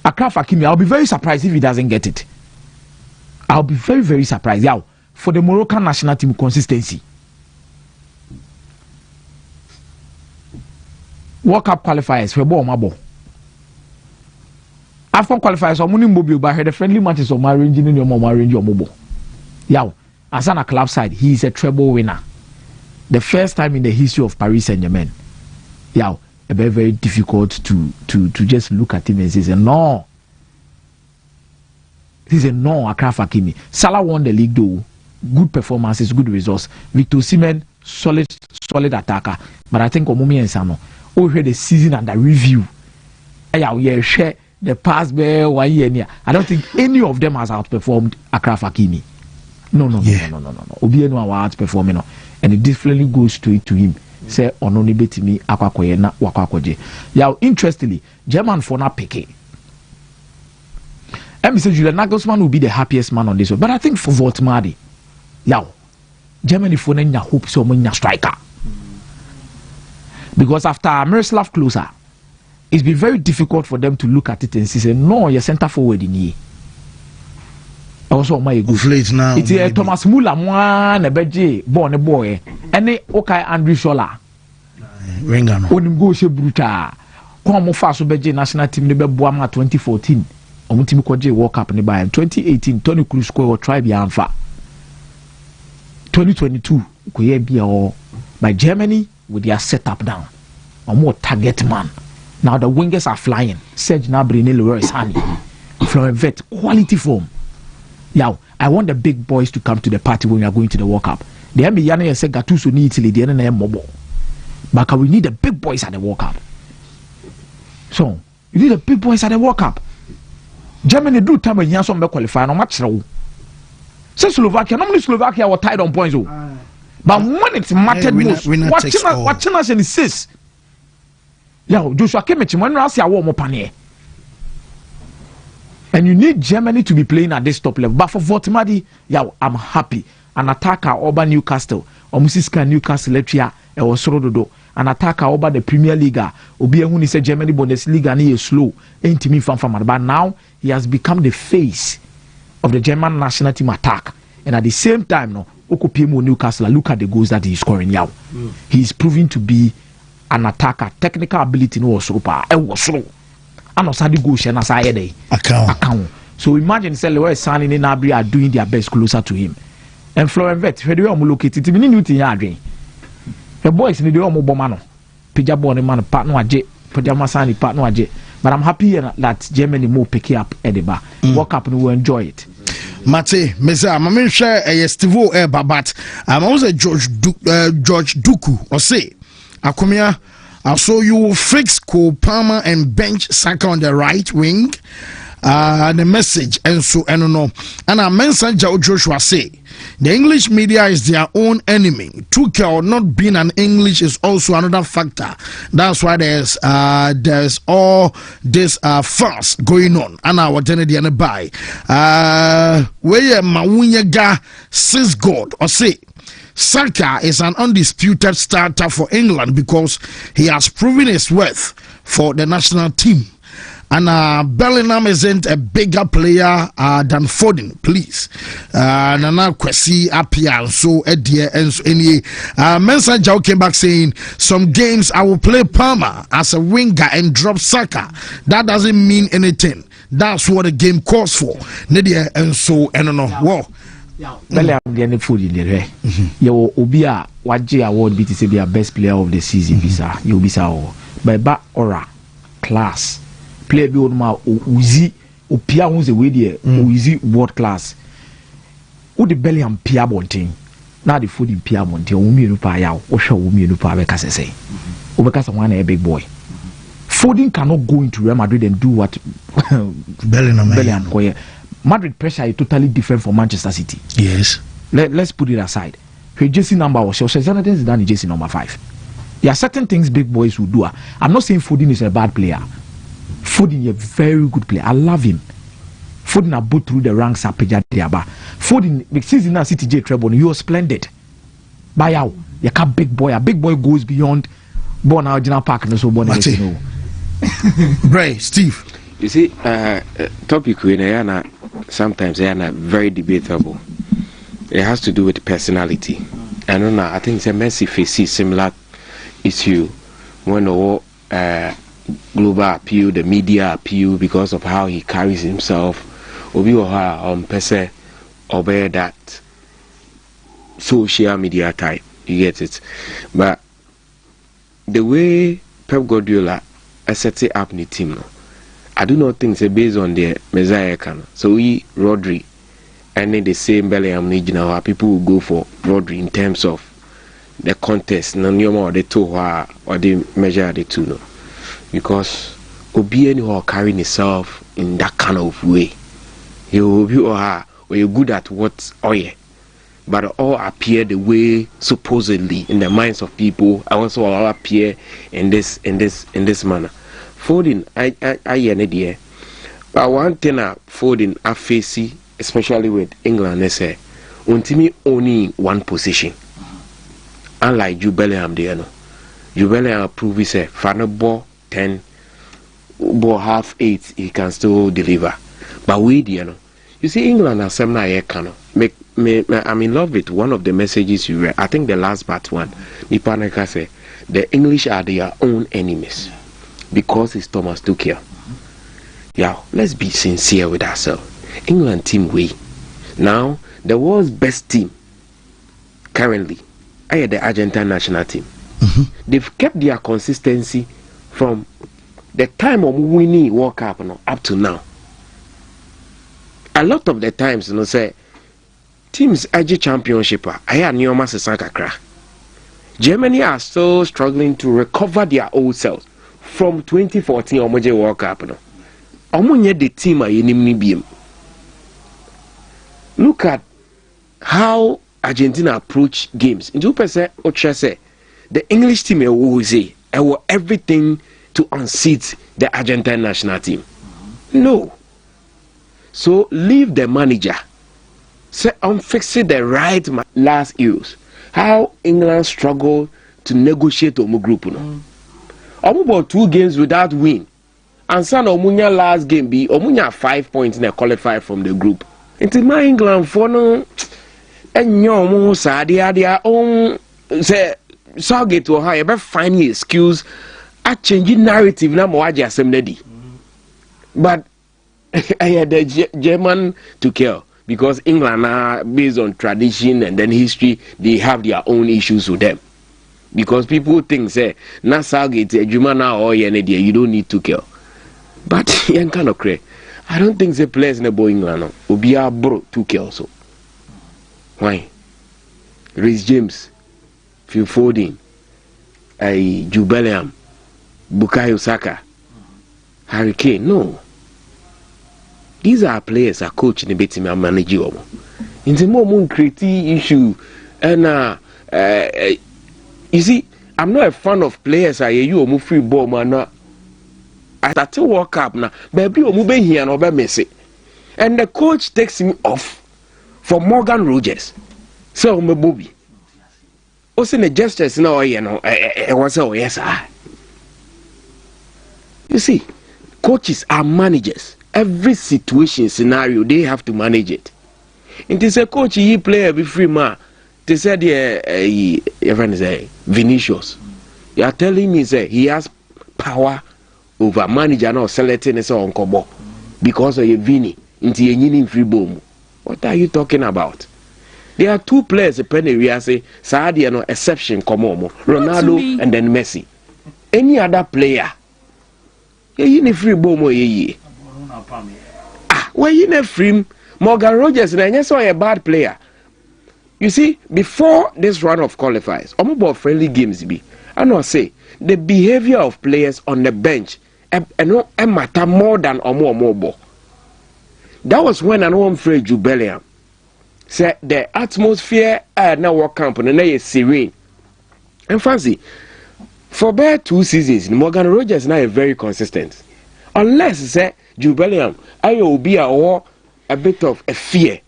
Achraf Hakimi, I'll be very surprised if he doesn't get it. I'll be very, very surprised. Yeah, for the Moroccan national team consistency. World Cup qualifiers for Mabo. AFCON qualifiers or Muni Mobile, but the friendly matches of my range in your mama range or mobile. Yeah, as on a club side, he is a treble winner. The first time in the history of Paris Saint-Germain. Yeah, very, very difficult to just look at him and say, no. This is a no Achraf Hakimi. Salah won the league though. Good performances, good results. Victor Osimhen, solid attacker. But I think Omumi and Sano, over the season under review. Share the past 1 year. I don't think any of them has outperformed Achraf Hakimi. No. Obieno are outperforming, and it definitely goes straight to him. Say ononi betimi akwakoye na wakwakoje. Interestingly, German for na peke. And Mr. Julian Nagelsmann will be the happiest man on this one. But I think for Wontumi, Germany for na hope so many striker. Because after Miroslav Klose, it's been very difficult for them to look at it and say, no, you're center forward in here. Also, my good now. It's Thomas Muller, one a beje, born a boy, and okay, Andrew Scholler. Onim go she bruta. Come fast beje national team nebe Boama 2014. Omutimi kwaje World Cup ne by 2018. Tony Kroos score tribe yanfa. 2022 koye bia o by Germany with their setup down. A more target man. Now the wingers are flying. Serge Gnabry, Leroy Sané, Florent Vet, quality form. I want the big boys to come to the party when we are going to the World Cup. The NBA said Gattuso need Italy, the NBA mobile. But we need the big boys at the World Cup. So you need the big boys at the World Cup. Germany do time when you have some qualify no match. Say Slovakia, normally Slovakia were tied on points. But when it mattered most, watching us and insist. Joshua Kimmich, when I say I want more panier. And you need Germany to be playing at this top level. But for Wontumi, I'm happy. An attacker over Newcastle, or Musiska Newcastle, Letria, or Sorodo, an attacker over the Premier League. Obiahuni said Germany Bundesliga is slow. Ain't me from. But now he has become the face of the German national team attack. And at the same time, Okopiemo Newcastle, look at the goals that he's scoring now. He's proving to be an attacker. Technical ability no super. It was slow. And also the goal and aside account. So imagine Leroy Sané and Gnabry are doing their best closer to him. And Florent Vet, where do you locate it? New thing the boys need to bomano. Pijabone man partner aje, Pajama Sani partner aje. But I'm happy that Germany more pick up Edeba. World Cup and we will enjoy it. Mate, Mesa, I'm share a Stivo Babat. I'm also George Duku or say Akumia. So you will fix Cole Palmer and bench Saka on the right wing. The message and so I don't know. And I mentioned Joshua say the English media is their own enemy. Tuchel not being an English is also another factor. That's why there's all this fuss going on. And our identity and buy. Where Mawunyaga says God or say Saka is an undisputed starter for England because he has proven his worth for the national team. And Bellingham isn't a bigger player than Foden, please. Nana Kwesi Apia, so Edia, and so any. Mensah Jao came back saying, some games I will play Palmer as a winger and drop Saka. That doesn't mean anything. That's what the game calls for. Nadia, and so, I don't know. Whoa. Bellingham the food in the way. You Obia Waji award be to say be a best player of the season. Bisa you bisa by back aura class. Play be on my Uzi Opia who's a way there Uzi world class. Who the Bellingham Pia Bonting? Now the food in Piamonte, Umiru Paya, or show Umiru Pabeka say. Ubeka one a big boy. Foden cannot go into Real Madrid and do what Bellingham. Madrid pressure is totally different from Manchester City. Yes. Let's put it aside. Her jersey number was Jonathan Zidane jersey number 5. There are certain things big boys will do. I'm not saying Foden is a bad player. Foden is a very good player. I love him. Foden have put through the ranks at Pejadiaba. Foden, the season at CTJ treble, you are splendid. By how you can't big boy. A big boy goes beyond born original park and so born. Right, Steve. You see, topic we sometimes they are very debatable. It has to do with personality. I don't know. I think it's a Messi faces similar issue when the global appeal, the media appeal, because of how he carries himself. Obi person obey that social media type. You get it, but the way Pep Guardiola set it up in the team, no, I do not think it's based on the Messiah can. So we Rodri and then the same Bellingham now people will go for Rodri in terms of the contest, no more the two or the measure the two, no, because Obi anyhow carrying himself in that kind of way. He will be or you're good at what but all appear the way supposedly in the minds of people. I also all appear in this manner. Foden, I an idea. But one thing Foden I face, especially with England, they say Wontumi only one position. Unlike Jude Bellingham there, no. Jude Bellingham prove he say final ball 10, ball half 8, he can still deliver. But we there, no. You see, England has some here can I'm in love with one of the messages you read. I think the last part one. Nipaneka say the English are their own enemies because it's Thomas Tuchel. Yeah, let's be sincere with ourselves. England team we now the world's best team currently. I had the Argentine national team. They've kept their consistency from the time of winning World Cup up to now. A lot of the times, say teams edge championship. I had Neoma Sesakakra. Germany are still struggling to recover their old selves from 2014 Omoje World Cup. Omunye the team are in. Look at how Argentina approach games. In 2%, Ocha say the English team will say I will everything to unseat the Argentine national team. No. So leave the manager. Say I'm fixing the right last years. How England struggled to negotiate on group. About 2 games without win. And son Omunya last game be Omunya 5 points in the qualify from the group. Into my England for no and your their own say Southgate to high about finding excuse at changing narrative now more assembly. But I had the German to kill because England are based on tradition and then history, they have their own issues with them. Because people think say na Southgate German or you don't need to kill. But you kind of cray. I don't think the players in the boy England will be a bro to kill so. Why? Reece James, Phil Foden, Jude Bellingham, Bukayo Saka, Harry Kane. No. These are players a coach in the bit and manager. In the moment create issue and you see, I'm not a fan of players you move free ball man. I start to walk up now, baby you move here and over Messi. And the coach takes him off for Morgan Rogers. So my Bobby. Also the gestures now was yes. You see, coaches are managers. Every situation scenario they have to manage it. It is a coach he player be free man. They said everyone say Vinicius. You are telling me say he has power over manager now selecting his own combo because of a Vini into a free boom. What are you talking about? There are 2 players depending we are say Saudi no exception come on Ronaldo and then Messi. Any other player you free boom where you free Morgan Rogers and yes a bad player. you see, before this round of qualifiers, about friendly games be. I know say the behavior of players on the bench matter more than more. That was when I know Fred Jubileum said the atmosphere now work camp and is serene. And fancy for about 2 seasons, Morgan Rogers now is very consistent. Unless say Jubileum, I will be a bit of a fear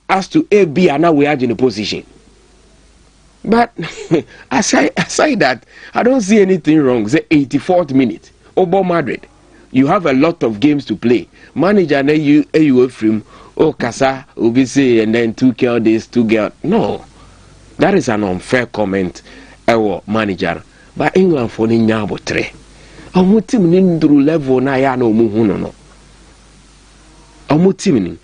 as to be and now we are in a position. But aside that, I don't see anything wrong. The 84th minute, Obo Madrid, you have a lot of games to play. Manager, you from Kasa, Ubisi, and then 2 girls, this 2 girls. No, that is an unfair comment. Manager, but England for the nyabo 3. I'm team in level na ya no muhuno. I'm team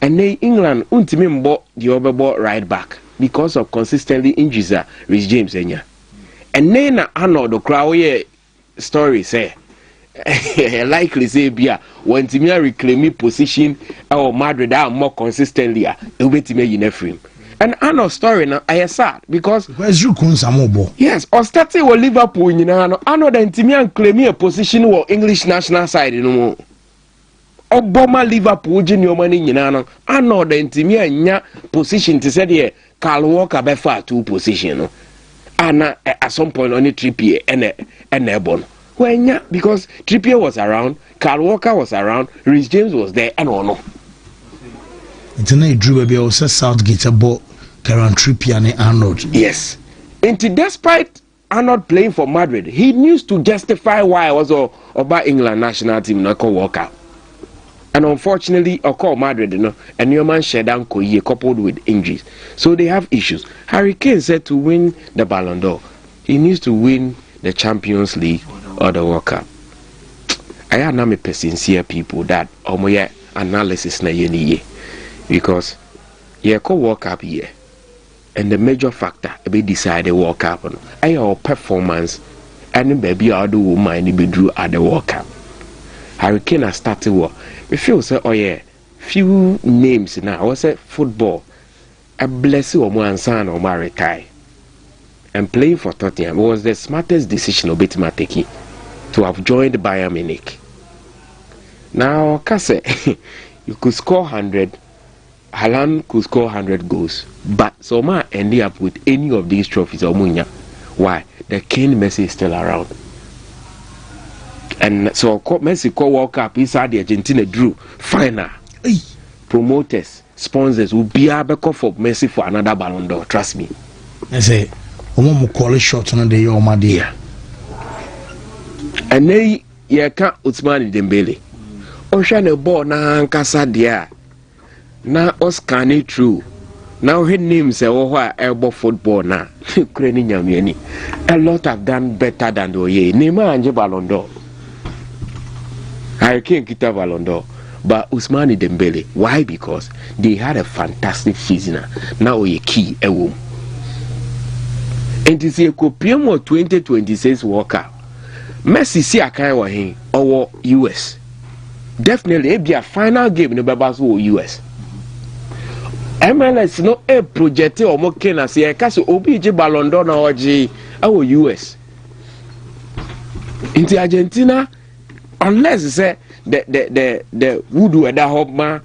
and then England ultimately the overbought right back because of consistently injuries Rhys James enya. And then I know the crowd story say likely say bia when Timia reclaim position or Madrid are more consistently it will be Timia in a frame. And I know story now I sad because where's you Kunsamobo? Yes, or starting with Liverpool you know I know that Timia claim a position or English national side you know. Obama Liverpool junior money nyina I know the intimia nya position to say there Carl Walker be far 2 position no and at some point only Trippier and Ebon when because Trippier was around, Carl Walker was around, Rhys James was there and no it's a drew baby or Southgate about Karen Trippier and Arnold. Yes, and despite Arnold playing for Madrid he needs to justify why I was about England national team not call Walker. And unfortunately, call Madrid, and your man Shedan Koye coupled with injuries. So they have issues. Harry Kane said to win the Ballon d'Or, he needs to win the Champions League or the World Cup. I am not a sincere people that my analysis na ye because you call World Cup here, and the major factor be decide the World Cup on our performance, and maybe I do mind be drew at the World Cup. Harry Kane has started war. We feel say few names now. I say football. A blessing or one son or my retire. And playing for Tottenham was the smartest decision of Betway taking to have joined Bayern Munich. Now, Kase, you could score 100. Haaland could score 100 goals, but Soma ended up with any of these trophies or Munya. Why? The Kane Messi is still around. And so Messi call World Cup inside the Argentina drew final. Promoters, sponsors will be able to for Messi for another Ballon d'Or. Trust me. I say, I'm call it short on the year, my dear. And then you can't Ousmane Dembele. Ocean a ball na ankasa dia. Na Oscar ni true. Now his name say elbow football na. A lot have done better than the Oye. Neymar and Ballon d'Or. I can't get a Ballon d'Or. But Ousmane Dembele, why? Because they had a fantastic season. Now a key a womb. And to see a copium of 2026 World Cup. Messi see a kind of him or US. Definitely it be a final game in the Babas or US. MLS no a project or more can I say a cast of OBJ Ballon d'Or or G our US. Into Argentina, unless say the voodoo at that home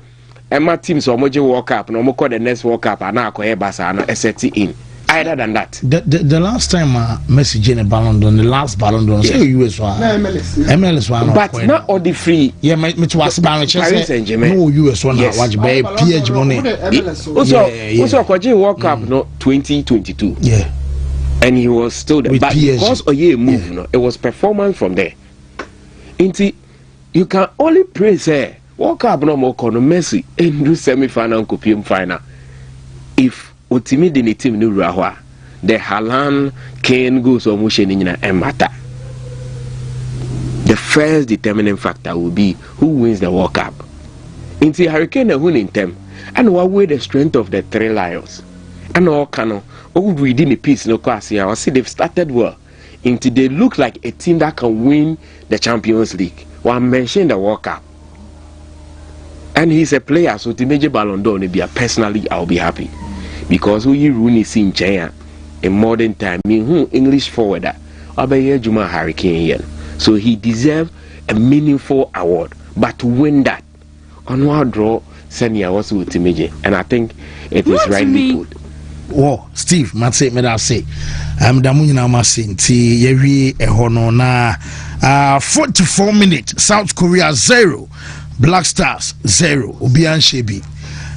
and my teams or Mojo World Cup, no more call the next World Cup and now call Basa set in. Other than that, the last time Messi Jane Ballon d'Or, the last Ballon d'Or, say US one, MLS one, but not all the free. Yeah, me to ask Paris Saint-Germain. No US one, watch by PH money. Also, Kwaji World Cup no 2022. Yeah, and he was still there, but PSG. Because a year move, no, it was performance from there. Into you can only praise her. World Cup no more kono Messi and do semi-final and copium final. If Wontumi the team no rahwa, the Haaland Kane goes or motion in and matter. The first determining factor will be who wins the World Cup. Into Hurricane win in them, and what way the strength of the 3 Lions. And all cano, reading the piece no class here. I see they've started well. Into they look like a team that can win the Champions League. One mention the World Cup. And he's a player, so to major Ballon d'Or, personally I'll be happy. because we run is in China in modern time English forwarder Obey Juma Hurricane here. So he deserves a meaningful award, but to win that on one draw Senia was Wontumi, and I think it is rightly put. Oh, Steve, Matse, me that say. Damunyina Masin, T, Yewi, Ehono, na 44 minutes, South Korea 0, Black Stars 0, Obian Shebi.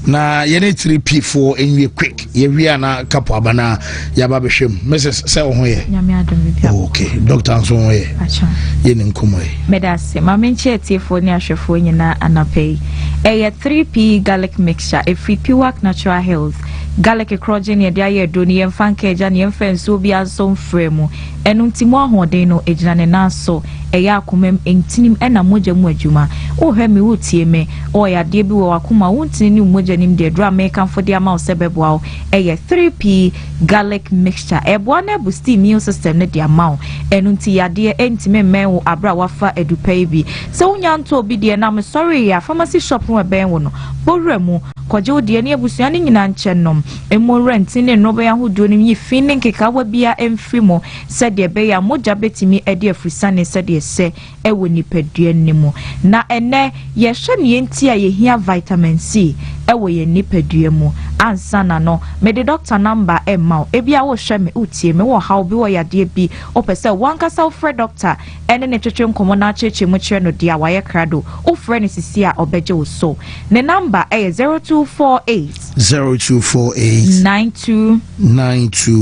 Na yene 3P4 enwe quick yewi ana kapo abana yaba behwem Mrs. se wo hoye nyame adom bia okay doctor so hoye acha yene nkomo e medase mama nche tiefo ni ahwefo nyina anapei 3P garlic mixture free pure natural health garlic crogene ye dia ye do ni emfanka eja ni emfenso bia so mfremu enu ntimo ahoden no ejina ne naso akomem entinim ena moja mu adwuma o hwe me wotie me o ya de bi wo akoma wontini ni moja nim de dra me kan for de ama osebeboa 3P garlic mixture eboa na boost immune system ne de ama enu nti ya de entime menwo abra wafa edupai bi so wonya nto obi de na me sorry ya pharmacy shop no ben wo no boremu kwaje odi ne abusua ne nyina nchenom emo rent ne no be ahodo ne yi fin nkeka wa bia emfimo said de be ya moja betimi ede afrisane said de se ewo nipadua nimu na ene ye hwe ne enti a ye hia vitamin C ewo ye nipadua mu ansa na no me de doctor number emma ebia wo hwe me utie me wo hawo bi wo yade bi opese wankasa ofre doctor ene ne twetwe nkomo na cheche mu kire no dia waye krado ofre ne sisi a obeje wo so ne number 0248 92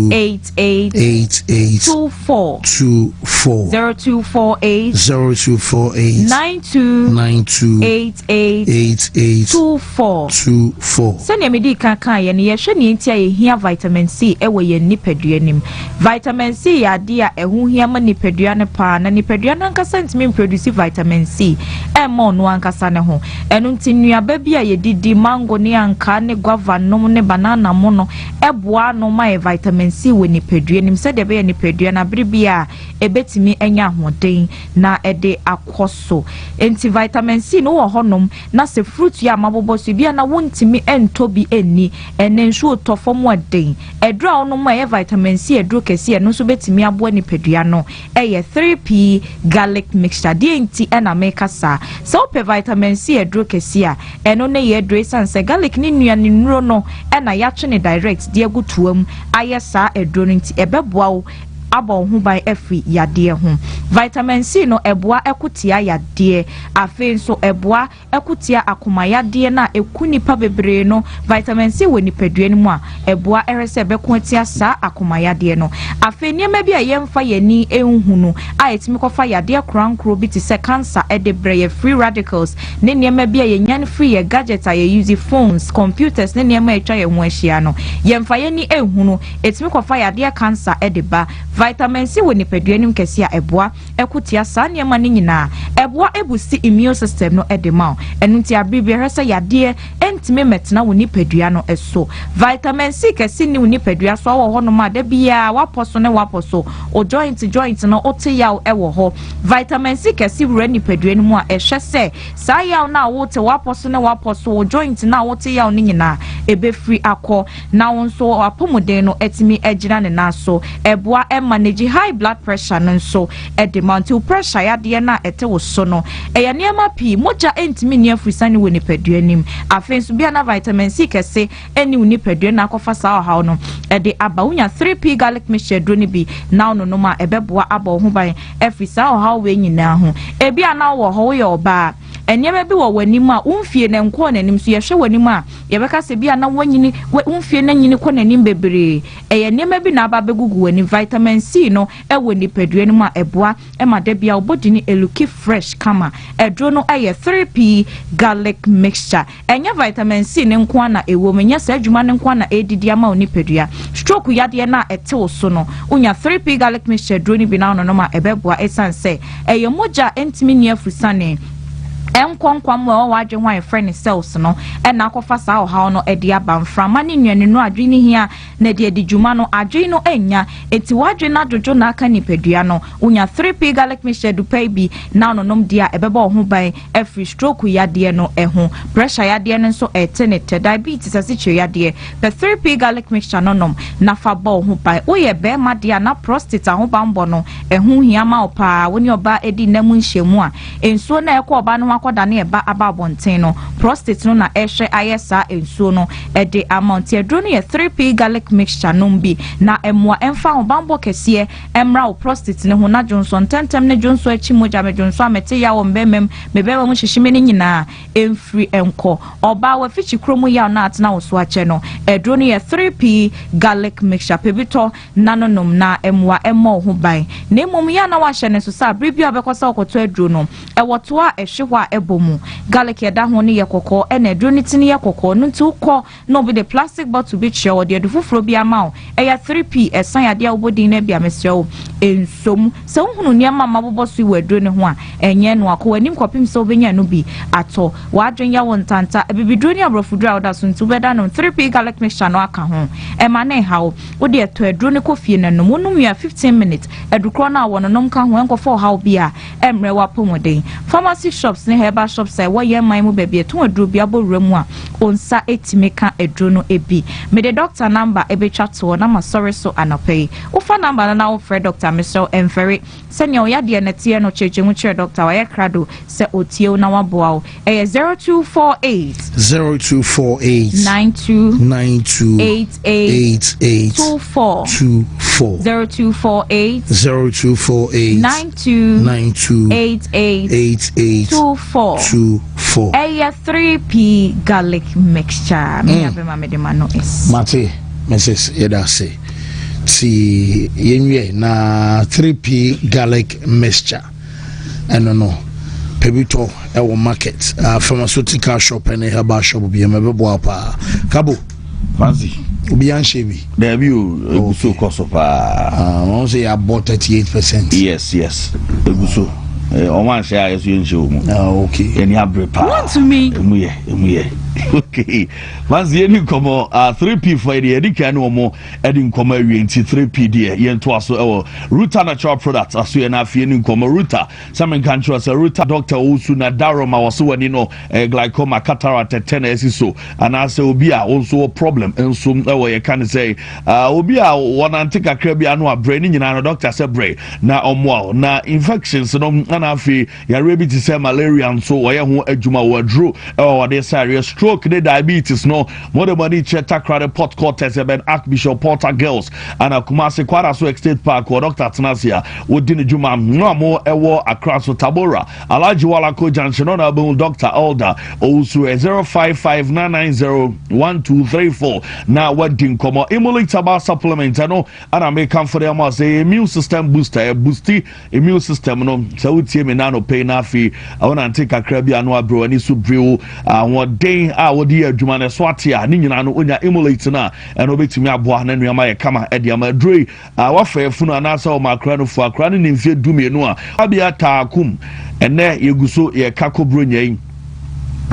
88 24 0248 92 88 24 sene medi kan ye ne ye hwe ne ntia ye hia vitamin C ewo ye nipadua nim vitamin C ya dia ehu hia ma nipadua ne pa na nipadua na nkasa ntimi produce vitamin C emo no ankasa ne ho enu ntinua ba bia ye didi mango ne anka ne guava nom ne banana mo no eboa no ma vitamin C we nipadua nim se de be ye nipadua na bribia ebetimi enya hoden na ede akoso enti vitamin C no wo honom na se fruit ya maboboso bia na wontimi entobi enni enenhwo tofom aden edra ono ma vitamin C edro kese no so betimi aboa nipadua no 3P garlic mixture di enti ena mekasa so pe vitamin C edro kese a eno ne ye edro sanse garlic ni nua ni nuro no ena ya twe ne direct di agutuam ayesa edro nti ebeboa wo abo hu by efi yade ho vitamin C no eboa ekotia yade afi nso eboa ekotia akoma yade na ekunipa bebre no vitamin C we nipadua mu a eboa erese beko atia sa akoma yade no afi niam bia yemfa yani enhunu a etimi kofa yade krankro bi ti se cancer edebre free radicals ne niam bia yenyan free ye gadgets a ye use phones computers ne niam etwa ye ho ahia no yemfa yani enhunu etimi kofa yade cancer edeba vitamin C we nipadua nim kese a eboa ekotia sa niam ne nyina eboa ebusi immune system no edema enunti abribi hwese yade entime metna we nipadua no eso vitamin C kese ni we nipadua so wo ho no ma da bia waposo ne waposo o joint no ote yaw ewo ho vitamin C kese wura nipadua no mu a ehwe se sa yaw na wote waposo ne waposo o joint na wote yaw ne nyina ebe free akọ na wonso apomoden no etimi agira ne naso eboa manage high blood pressure nso edema until pressure ya de na ete wo so no eya niam pi moja entimi ni afrisane we nipadua nim afenso bia na vitamin C kese eni we nipadua na akofa sa ha no ede aba unya 3P garlic mixture dro ni bi na no no ma ebeboa aba ho ban afrisa ha we nyina ho ebia na wo ho ye oba enyeme bi wo wanim a umfie ne nko nanim so ye hwe wanim a ye beka se bia na wanyini umfie na nyini ko nanim bebre eye nyeme bi na aba begugu wanim vitamin C no ewo nipadua no ma eboa ma da bia obodi ni eluki fresh kama edro no 3P garlic mixture enya vitamin C ne nko na ewo menya sa adwuma ne nko na edidi ama onipadua stroke yade na ete so no unya 3P garlic mixture dro ni bi na no ma ebeboa esanse eye moja entimi ni afusane enkwam we wadwe ho a friend cells no e na akofa saa ohaw no e de aba mframa ne nwane no adwe ne hia na de adwuma no adwe no enya eti wadwe na dojo na aka nipadua no unya 3p garlic mixture du pay bi na no nom dia e beba ho ban every stroke yade no e ho pressure yade no so e tenete diabetes asiche yade the 3p garlic mixture no nom na fa bo ho ban wo ye be ma dia na prostate ho ban bo no e ho hia ma opa woni oba edi namu nhyiamu a enso na e ko oba no akoda na eba ababonten no prostate no na ehwe ayesa ensuo no ede amount edro no ye 3p garlic mixture no bi na emwa emfa ho bambo kese emra o prostate ne ho na Johnson tentem ne Johnson achi moja me Johnson amete ya wo mbemem mebema mu hyehyeme ne nyina emfri enko oba wa fichi kromu ya na atena wo so ache no edro no ye 3p garlic mixture pebito nanonom na emwa emo ho ban na emom ya na wa hye ne so sa bribia obekosa okoto edro no ewoto a ehwe ho a ebomu garlic yeda ho ne ye kokko ena edro ni tini ye kokko no nti ukọ no be the plastic bottle bi che wo de fufuro bi ama eya 3p esan ya de obodin na bia mesrewo ensom se hunu ne ama mabobo so we edro ne ho a enye no akọ anim kopim se obenya no bi ato wadwen ya wontanta ebibidro ni abrofudro oda so nti beda no 3p garlic mixture no aka ho e ma na hawo wo de eto edro ne kofie na no monum ya 15 minutes edukro na wono nom ka ho enkofo hawo bi a emre wa pomoden pharmacy shops ne herbal shops wo ye man mu bebie to edro bi aboruramu a onsa etimeka edro no ebi me the doctor number ebetwa to na ma sorry so anopay ufa number na wo frɛ doctor Mr. Emferi senya oya de na tie no chechemu chere doctor wa ye krado se otie na waboa o 0248 92 88 24 0248 92 88 24 3p garlic mixture me abema me de mano is Mate Mrs. Yedase ti yenwie na 3p garlic mixture eno no pebito ewo market pharmaceutical shop and herbal shop bi emebebo apa kabo fancy obi anshebi there be so cost of won say about 38%. yes eguso on one share as you show mu okay any abrepa Wontumi emu okay once the any come 3p for the edika no mo edin come awie nti 3p there yen to aso e Ruta natural products aso ye na afie ni come Ruta some country as Ruta doctor osu na daroma waso wani no glaucoma cataract tetanus so and as obi a also problem enso e ye kan say obi a wona ntika kra bia no abre ni nyina no doctor say bre na omo na infections no na afi yare bi ti say malaria nso wo ye ho adwuma wadro e de say stroke the diabetes no more than money cheta crowd pot cortes ben Archbishop Porter girls and Kumasi Kwara so State Park or Dr. Tanasia wodin juma no more ewo across Tabora Alaji Wala ko junction on abun Dr. Alda also 0559901234 now wedding komo emulate bar supplement no and I make come for them as a immune system booster a boosty immune system no so utie me na no pay na fi I want to take a crabby anwa bro ani so brew one day wodi adwuma ne so ate a ni nyina no onya emulate na eno betimi aboa na nuama ye kama ede ama droi wafa efunu anasa o makra no fu akra ne mfie dumienu a abia taakum ene yeguso ye kakobro nyai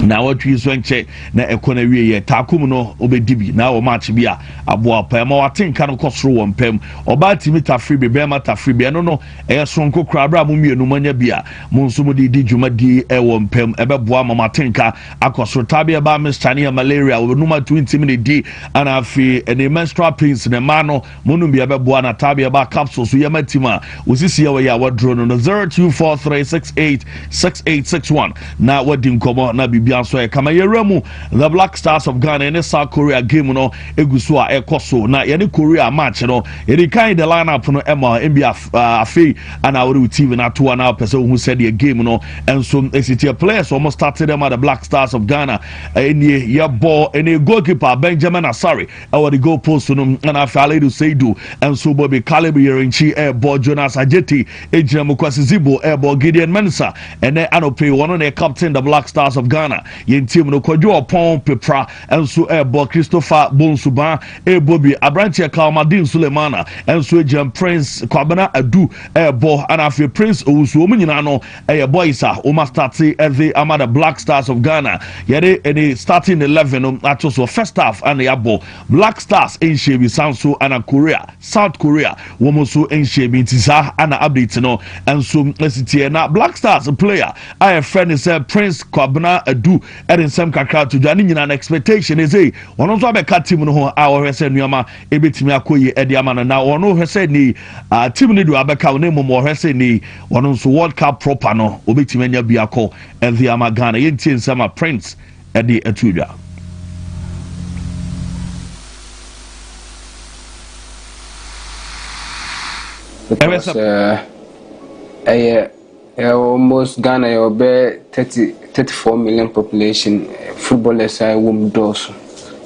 na watwi so nche na ekona wie ye takum no obedibi na wo match bia aboa pa ma watenka no kosoro wo mpam oba timita free be be mata free be no no sonko kra bra mu mienu manya bia mu nso mu di dwuma di wo mpam ebeboa ma matenka akosoro tabia ba mistania malaria wo numa 20 minute di ana afi ene menstrual pains ne ma no munu bia beboa na tabia ba capsules so yamatima osisi ya ya wadro no 0243686861 na wadin komo na so kama yeremu the Black Stars of Ghana in South Korea game no eguso a ekoso na ye Korea match no e kind the lineup no ema mbia afi ana wori TV na to na person who said the game no enso exit players almost started them at the Black Stars of Ghana any your ball any goalkeeper Benjamin Asari our the goal post no na afale do Seidu enso Bobby Caleb Yerinchi air ball Jonas Ajeti ejina Mukwasi Zibo air ball Gideon Mensah and then anope one on the captain the Black Stars of Ghana Ghana yen team no Kwadwo Opon Pepra enso ebo Christopher Bonsuba ebo bi Abranche Kalmadin Sulemana enso Jam Prince Kwabena Adu ebo and afi Prince Owusu omu nyina no boys a o must start the Amada Black Stars of Ghana yede any starting 11 ato so first half and yabo Black Stars in Shebi Sanso and Korea South Korea womo so in Shebi Tisa and update no enso lesitie na Black Stars player I friend is Prince Kwabena Adu and some kakra to join in an expectation is a one of the team no our say nuama ebetimi akoye ediama na ono hese ni team ni do abeka no mo hese ni ono so World Cup proper no obetimi anya biako ediama Ghana yentie sama Prince edi etuja almost Ghana you 34 million population footballers are womb doors.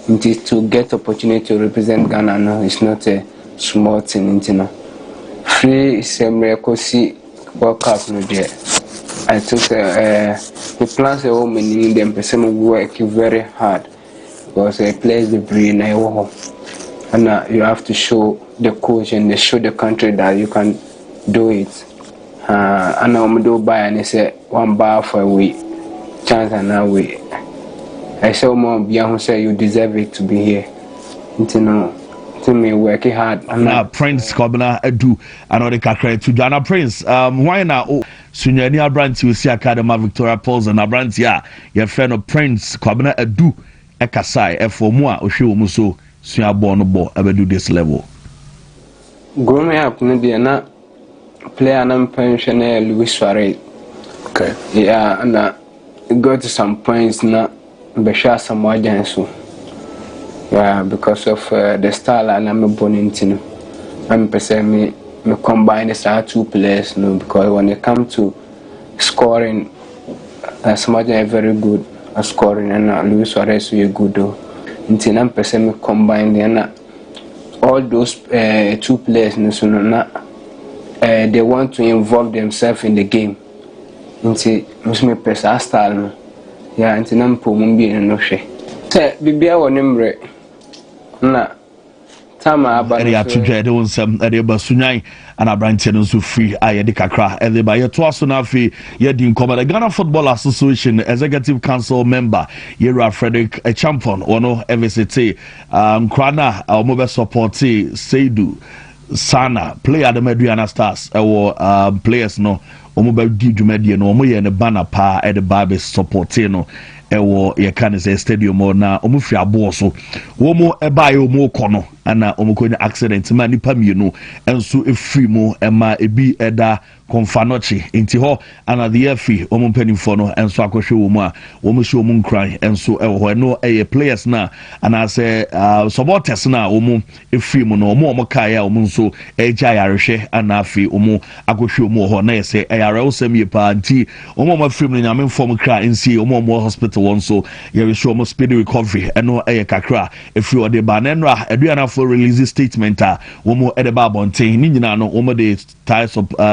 It is to get opportunity to represent Ghana. No, it's not a small thing. You know, free Semrekosi World Cup no there. I took the plans are all many them. Person work very hard because players the brain and you have to show the coach and show the country that you can do it. And I'm do buy and say one bar for a week chance and now we. I saw more young who say you deserve it to be here. You know, to me working hard. And now Prince Kwabena Adu another kakra to Ghana Prince. Why now? Sunyani Abranti we see Academy Victoria Falls and Abranti your friend of Prince Kwabena Adu ekasai for more ohwe omu so sua ball no ball abedu this level. Growing up no dey na player na pensioner Luis Suarez. Okay. Yeah, and it got to some points na Besha some so. Yeah, because of the style and I'm born into. I'm me combine the two players, no, because when it comes to scoring, Samaja is very good at scoring and Luis Suarez is good though. Until I'm me combine and all those two players, no, they want to involve themselves in the game. Until me person style, yeah, until I'm pulling no shame. Say, Bibia wa nimre na tama area to dread on some area basunai and Abranti no so free ayedi kakra and by your twaso na fi yedi nkoma the Ghana Football Association Executive Council member Yera Frederick Champion ono MST krana omobe support Seidu Sana player the Medriana Stars players no omobe di dwumadi no omo ye ne banner pa e the babe support no ewo ye kan say stadium na omo fi abo so wo mo eba ye omo kono ana omo ko ni accident ma nipa mienu enso efri mu ema ebi eda konfanochi inti ho ana the efi omo penifo no enso akohwe wo mu a omo hwe omo nkran enso ewo no players na ana say supporters na omo efri mu no omo kai a omo nso eja yarehwe ana afi omo akohwe omo ho na say ayare osem ye pa anti omo ma firi mu nyame form kra ensi omo hospital one so you show omo speedy recovery eno kakra efri ode ba na nra aduana for release statement omo edeba bonten ni nyina no omo de ties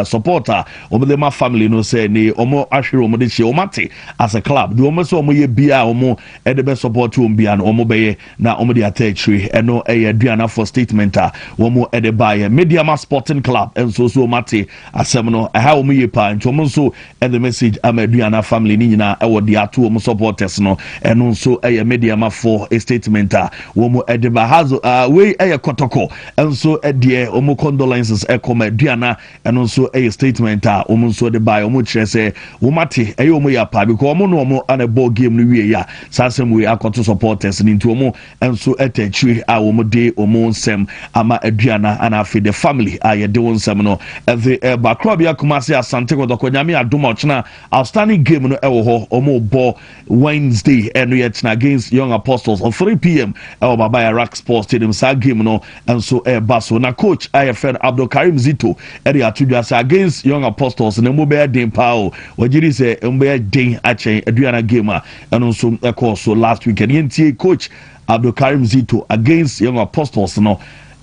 supporter omo de my family no say ni omo ahwere omo de che omate as a club do omo so omo ye bia omo edebe support omo bia no omo beye na omo de attachre eno aduana for statement omo edeba ye Mediama Sporting Club enso so omate asem no ha omo ye pa nto omo so the message amaduana family ni nyina e wo de ato omo supporters no eno so Mediama for a statement omo edeba hazo we kotoko enso edie omo condolences ekoma aduana eno so statement omo so de buy omo kire say omate omo ya pa because omo no omo an ball game no wie ya sasem we akoto supporters ni nti omo enso etachiri omo de omo nsem ama aduana ana afi the family ye de onsem no the bakro bia kumase asante kodoko nyame adoma ochna outstanding game no ewo ho omo ball Wednesday eno yet against Young Apostles on 3 p.m. Baba Iraq Sports Stadium sa game no enso baso na coach IFN Abdul Karim Zito eri atudwa against Young Apostles na mo be den pao wajiri se mbe den achen aduana game eno so so last weekend yentie coach Abdul Karim Zito against Young Apostles no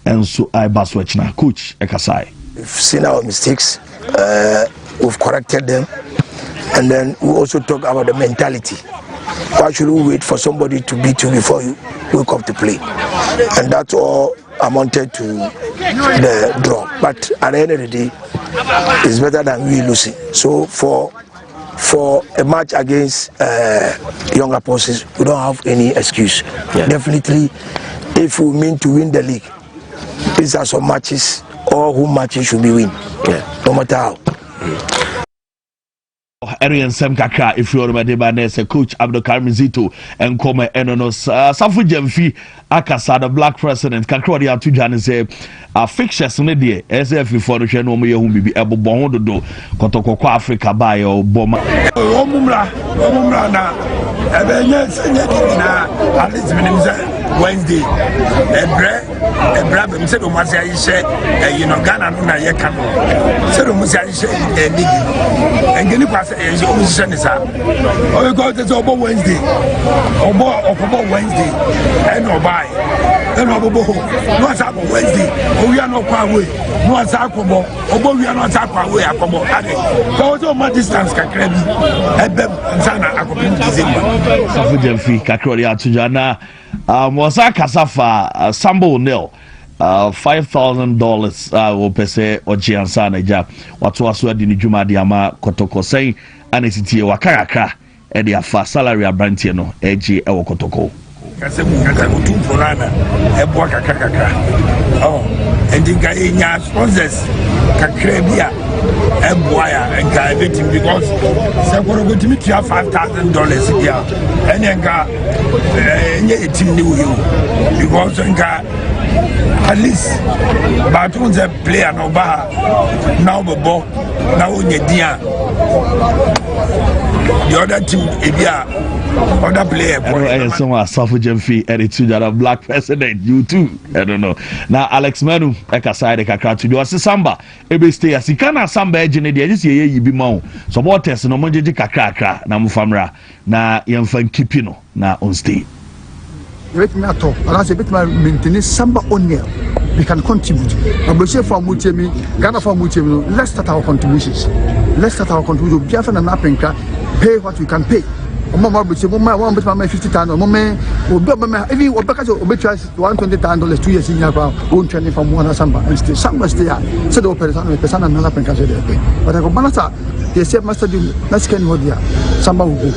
enso baso china coach ekasai. We've seen our mistakes, we've corrected them, and then we also talk about the mentality. Why should we wait for somebody to beat you before you wake up to play? And that's all amounted to the draw. But at the end of the day, it's better than we losing. So for a match against younger forces, we don't have any excuse. Definitely, if we mean to win the league, these are some matches, all home matches should be win. No matter how. Arian Sam Kaka, if you're my name, Coach Abdul Karim Zito, and come and no Safu Jemfi Akasa, the black president, Kakodi to Jan say a fixtures on the day, SF for the channel, me who be able to do Kotoko Africa by or Boma. Omumra na ebenye senye na at least Wednesday ebra be say do masi ayise you know Ghana no na ye kan say do masi ayise league engeni kwase ye opposition is up o go to obo Wednesday obo Wednesday and obai then obo no asa Wednesday o wi na kwa we no asa akobo obo wi na asa kwa we akobo ade so much distance kakra bi ebem nsana akobo December Safu Jemfi Kakodi Atujana Mosa Kasafa Sambo nil $5,000 will pese Ojiansa Naja what was where the Juma Diama Kotoko saying and it's here Wakaka and their fast salary abrantiano AG Ewo Kotoko. Kasamu Forana Ebwaka Kakaka. Oh, and the guy in your sponsors Kakrebia Ebwaya and everything because Sakura go to meet you $5,000 here and then got a team new you because at least but on the player no bar now the ball now on your dear the other team other player someone Safu Jemfi attitude that a black president you too I don't know now Alex Manu ekasai de kakra to do samba ebe stay as kana samba ejene de just ye yi bi ma supporters no monje kakra na mfamra na yemfa kipino na on stay wait me at all and I say bit my maintain samba on here we can contribute abose for Wontumi Ghana for Wontumi let's start our contributions biafa na napenka pay what we can pay Mama be say mama one bet my 50,000 mama obi even obeka say obi try $120,000 2 years in here won training from one samba and stay samba stay say the person another penka say dey but I go balance they say master do let's can hold here samba will go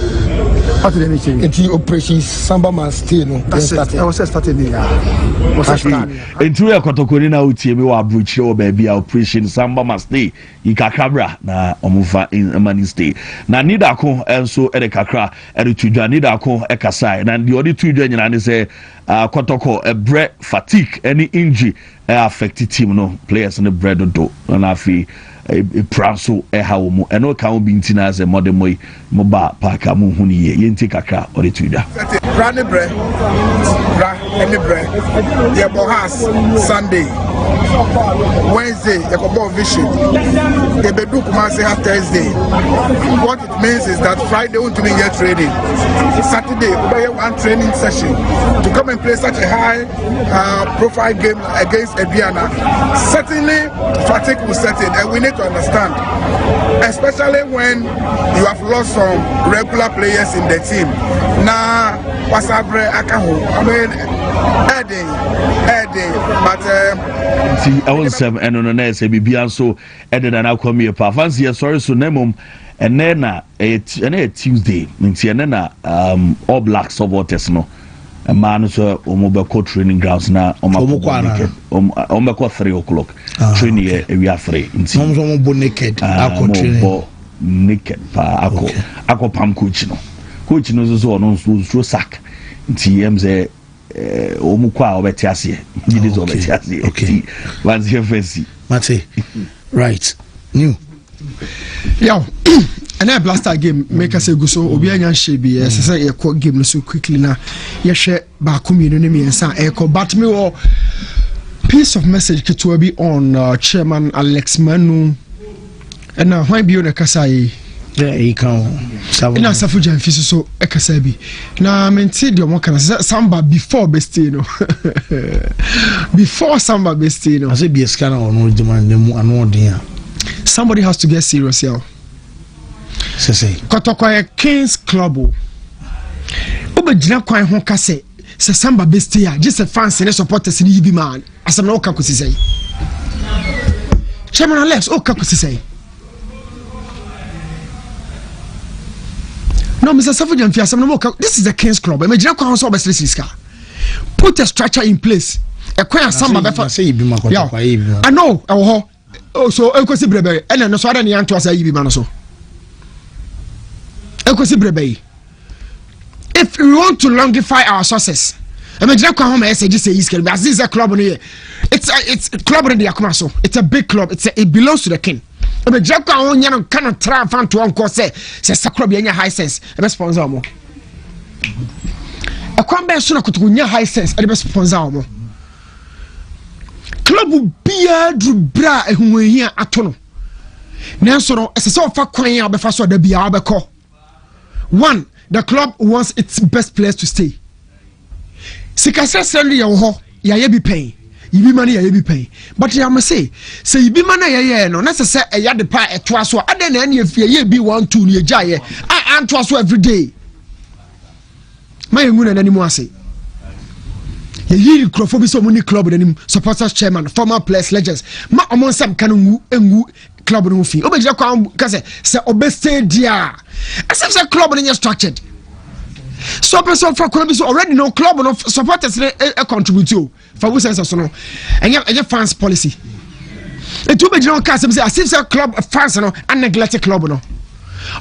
what do they say the operation samba must stay no that's it I was starting there into a kotokori na utie me wa abrochi o baby operation samba must stay ikakabra na omufa in mani stay na nida ko enso e de kakra e de tudwa nida ko e kasai na the other tudwa nyina ne say kotoko e bre fatigue any injury affect team no players in the bread do na afi pranso hawo mu eno ka wo binti na ze modemoi mo ba paka mu hu ni ye yenti kakra o de tudwa brand bread any bread the bohas Sunday Wednesday the football vision the bedu kumase have Thursday what it means is that Friday won't be here training Saturday we have one training session to come and play such a high profile game against Ebiana. Certainly fatigue will set in and we need to understand, especially when you have lost some regular players in the team. Now Wasabre Akaho I mean Eddie but see I will say and on the say bibia so Eddie and I come here pa fancy sorry so nemum and then Tuesday nti and then all black supporters no a man so omobeko training grounds na omako 3 o'clock training we are free nti ombo naked akọ training naked pa akọ pam coach no so no so sack nti emze omukwa obeti ase gidi obeti ase okay once you fancy mate right new yo and I blaster game make us go so obi anya shebi say e ko game no so quickly na ye hwe ba community me ensa e ko but me wo piece of message to be on chairman Alex Manu and now why be on kasai he can na Safu Jemfi so e kasa bi na menti de mo kana samba before bestino before samba bestino I say be scanner or no demand them anu somebody has to get serious here. Say Kotoko Kings Club. obegyina kwan ho ka se Samba bestia just a fans and supporters ni bi man asam na oka kusi say Chairman Alex oka kusi say no Mr. Safujan fi asam na oka this is the Kings Club e magyina kwan so obesle siska put a structure in place e kwan Samba befa say bi makota kwa yi bi I know e ho so ekosi brebe ene no so ada ne yanto asa yi bi man so ekosi brebe if we want to longify our sources, imagine how many say is can be as this a club on here. It's a club in the Akumaso. It's a big club. It belongs to the king. Imagine how on you cannot try fan to uncle say club in high sense. A best sponsor mo. A kwambe suna kutukunya high sense. A best sponsor mo. Club will be a drubra who here atono. Nansoro as a sort of kwanya be faso de bia abeko. One. The club wants its best players to stay. Sikasa sending your ho, ya be paying. You be money, ya be paying. But you must say you be money, ya no necessary a yard pie at twice or other than any of ye be 1 2 near jay. I am twice every day. My moon and anymore say. Ye Crawford so many club and supporters chairman, former players legends. Ma among some can club no fee. Obeja kwa kase se obeste dia. As if club no structured. So person for club so already no club no supporters contribute for we sense so no. Enye fans policy. It obeja no kase say as if club fans no and neglect club no.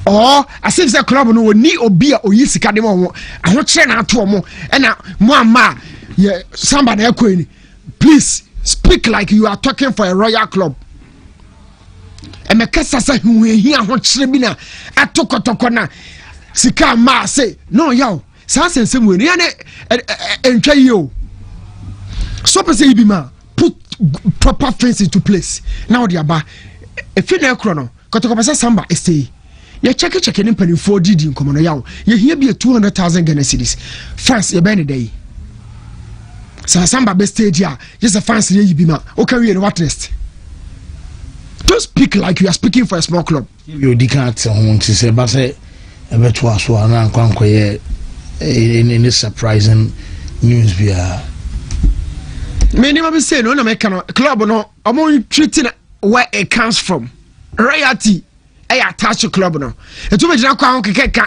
Or as if club no ni obi a oyisika dem ho. Aho kire na ato mo. E na mo ama yeah somebody ekweni. Please speak like you are talking for a royal club. And me kasa sa hia ho kire bi na atokotoko na sika ma say no yaw sa sense mu ni ane entwa yo so pe say bi ma put proper fence into place now the aba e fi na ekro no kotoko pesa Samba stay ye check ni pani for didi nkomo no yaw ye hia bi 200,000 Ghana cedis France ye ben dey sa Samba be stay dia just a France ye bi ma o can we no what next. Don't speak like you are speaking for a small club. You can't say, but say, a bit was one uncle in this surprising news. Many of us say, no, American club, no, I'm only treating where it comes from. Royalty, I attach a club, no. And too much now,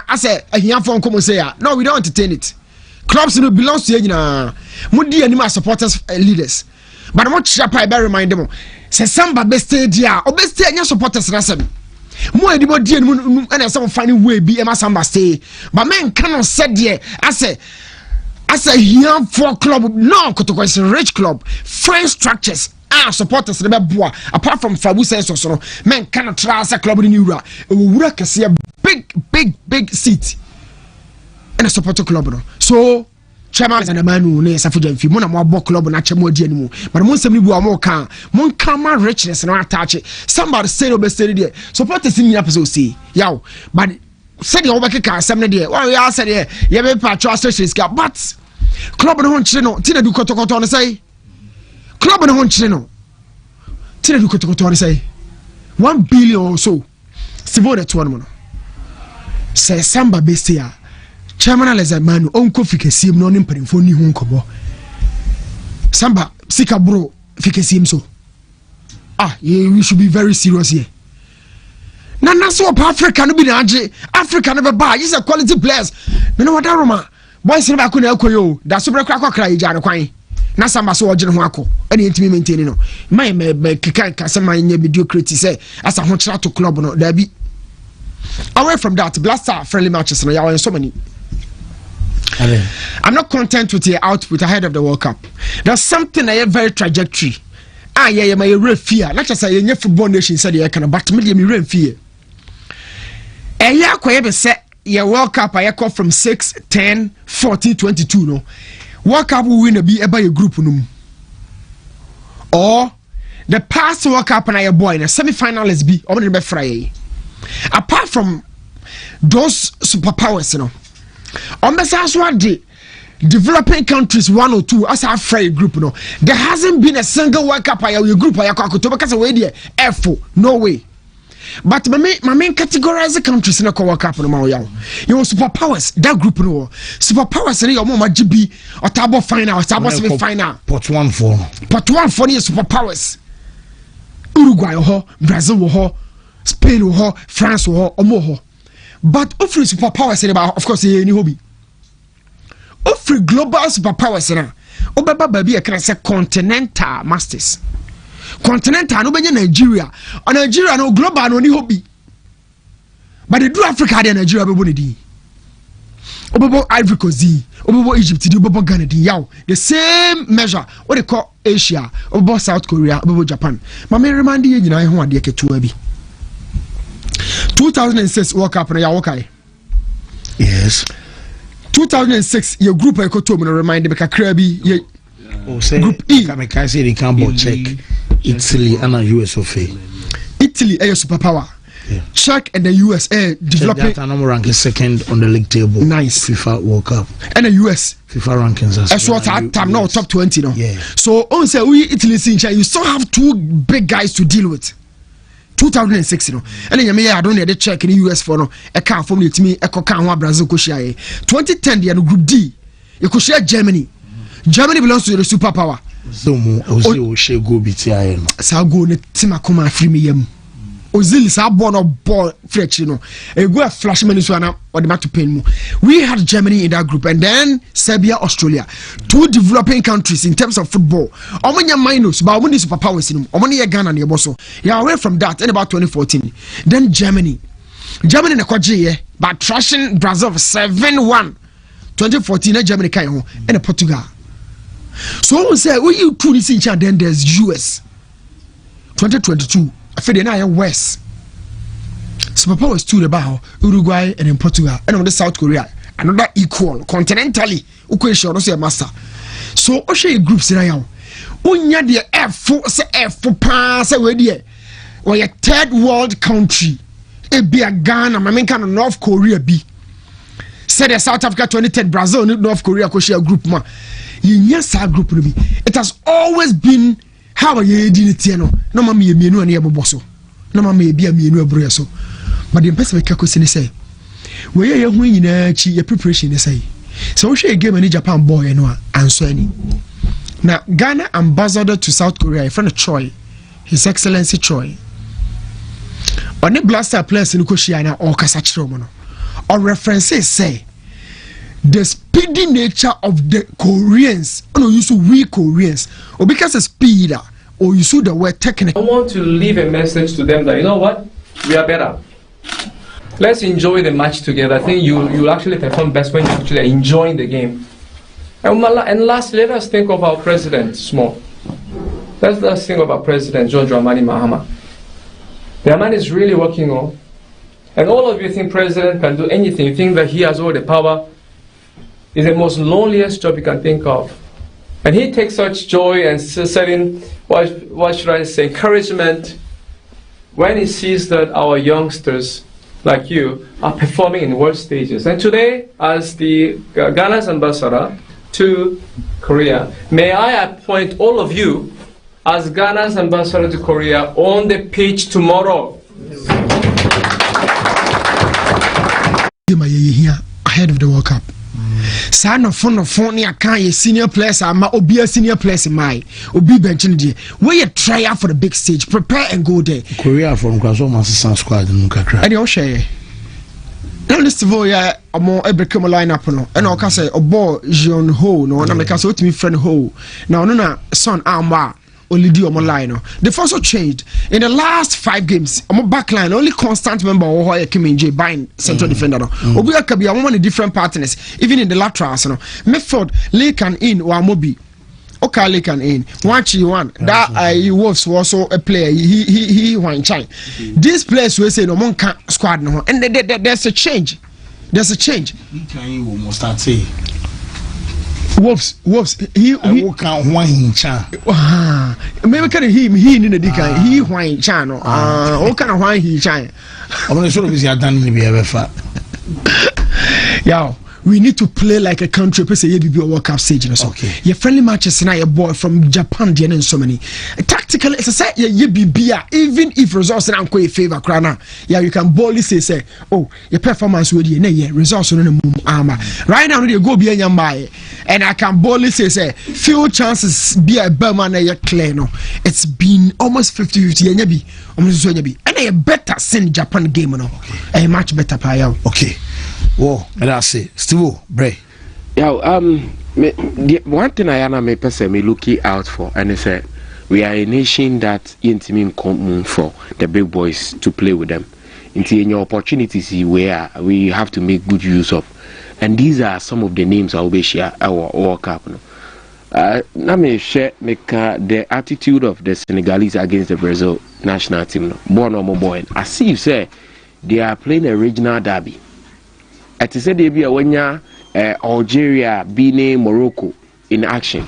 I say, a young phone come say, no, we don't entertain it. Clubs no belongs to you, Mudi and supporters, leaders. But I'm not sure I better remind them. Say Samba best dia or best your supporters rasem. More anybody and some funny way be Emma Samba stay. But men cannot say there as a young for club no kotoko is a rich club. French structures supporters never boa apart from Fabu sense or so. Men cannot try as a club in Europe. We work as a big seat and a supporter club. So chairman and a man who is a Fujan Fimona more club and a chemo genu, but most of you are more calm, mon calm richness and attach it. Somebody say over steady. Supporters in the episode see, yow, but said the overkick car, some day. Well, I said, yeah, you have a patch of stations, but club and one channel, Tina do Cotocoton say, club and one channel, Tina do Cotocoton say, 1 billion or so, Sivoda tournament. Say Samba bestia. Chairman Alexander onko fikesim no nimpanimfo ni hu nkobo Samba sika bro fikesim so yeah, we should be very serious here. Na so Africa no be na age Africa never buy is a quality players me no wada roma boys ne ba ko na akoyo da so brekwa akokra ija no kwan na Samba so ogene ho akọ ene ntimi maintain no my me kika kasema nya mediocrity say asa ho kira to club no da bi away from that blaster friendly matches no ya so many. I'm not content with the output ahead of the World Cup. There's something I have very trajectory. Yeah, my real fear. Not just a football nation said you can, but me real fear. Yeah, I said your World Cup I call from 6, 10, 14, 22. No, World Cup will win be by a group no. Or the past World Cup and I boy in a semi-final is be on the Friday. Apart from those superpowers, you know. On the south day, developing countries 1 or 2 as a free group, no. There hasn't been a single World Cup by your group. I could because away there, no way. but my main categorize the countries in a World Cup no ma yaw you superpowers that group no superpowers ni your mama GB or tabo final or tabo semi final pot 1 for ni superpowers Uruguay ho Brazil ho Spain ho France ho omo ho but offering superpowers in about of course any hobby offering global superpowers na obeba baby e can say continental masters continental no benya Nigeria or Nigeria no global no ni hobby but they do Africa dey Nigeria be boni di obebo Ivory Coast obebo Egypt di obebo Ghana di yaw the same measure what they call Asia obebo South Korea obebo Japan ma me remind you nyina ho ade ketua bi 2006 World Cup na ya wokai yes 2006 your group I go to me remind me kakra bi group E can say they can both check Italy and US of Italy a superpower Czech and the US developing that number ranking second on the league table nice FIFA World Cup and the US FIFA rankings as well at time now top 20 now so on say we Italy you still have two big guys to deal with 2006 and then I don't need to check in the US for no a car from the me a cocan Brazil 2010 the group D you could share Germany belongs to the superpower so Ozil share go BTI sa go ne timakoma free me yam Ozil sa born or ball fresh you know a go flash money so na or the matter pain mu we had Germany in that group and then Serbia Australia two developing countries in terms of football omonya minus but omo superpowers in omo ne Ghana ne boso yeah away from that in about 2014 then Germany na kwaje but trashing Brazil 7-1 2014 Germany kai ho and Portugal so we say we you two this in then there's US 2022 after na West superpowers to the bow Uruguay and in Portugal and on the South Korea another equal continentally ukwesha no say master so o share groups na yaw unya de F4 pa say we de we third world country e bia Ghana mamenka no North Korea bi said South Africa 2010 Brazil North Korea ko share group ma yes group no bi it has always been how ye dinity no no ma me mienu na ye boboso no ma me bia mienu abro so but the person make question say we ye hu nyina chi ye preparation say so we share game in Japan boy no answer any na Ghana ambassador to South Korea in front of Choi His Excellency Choi on the blaster players in Koshia na or kasa chiro mo no or references say the speedy nature of the Koreans, no, you see we Koreans, or because of speed, or you see the word technical. I want to leave a message to them that you know what, we are better. Let's enjoy the match together. I think you actually perform best when you're actually enjoying the game. And lastly, let us think of our president small. Let's think of our president, John Dramani Mahama. The man is really working on, and all of you think president can do anything. You think that he has all the power. It's the most loneliest job you can think of. And he takes such joy and certain, what should I say, encouragement when he sees that our youngsters, like you, are performing in world stages. And today, as the Ghana's ambassador to Korea, may I appoint all of you as Ghana's ambassador to Korea on the pitch tomorrow. Ahead of the World Cup. Son of phone near can senior players are obi a senior players in my obi bench in the where you try out for the big stage, prepare and go there. Korea from Kwasoma squad in Mukakra. And you share. Now this voya a more every come line up no and I'll say a ball Jean Ho no and I make us to me friend Ho. Now no son Armba only do on line. They've also changed in the last 5 games. On my back line, only constant member of Hoya Kiminje buying central defender. Obuya Kabi are one of different partners, even in the laterals. Medford, Lake and in or Mobi. Okay, Lake and in. One that Wolves was also a player. He won chine. These players will say no one can squad no, and there's a change. There's a change. Can you almost start saying? Wolves. He can't whine chan. Maybe can he in the dick. He whine chan. What kind of whine he chan? I'm going to show you that done in the BFF. Yeah, we need to play like a country. Pe say ye be World Cup stage so. Okay. Your friendly matches na your boy from Japan there and so many. Tactically it's say ye be even if results na go in favor krana. Yeah, you can boldly say oh, your performance with you na yeah results no mum ama. Right now they go be anyamba and I can boldly say few chances be a Berman na clear no. It's been almost 50-50 nya bi. Almost so nya bi. And a better send Japan game no. A much better player. Okay. Whoa, and I say, Steve, Bray. Yeah, one thing I am me person me looking out for, and it's we are a nation that intimate common for the big boys to play with them. Into any opportunities where we have to make good use of, and these are some of the names I will be share our World Cup. Let me share the attitude of the Senegalese against the Brazil national team. Born or boy, I see you say they are playing a regional derby. At the same time, when Algeria, Benin, Morocco in action,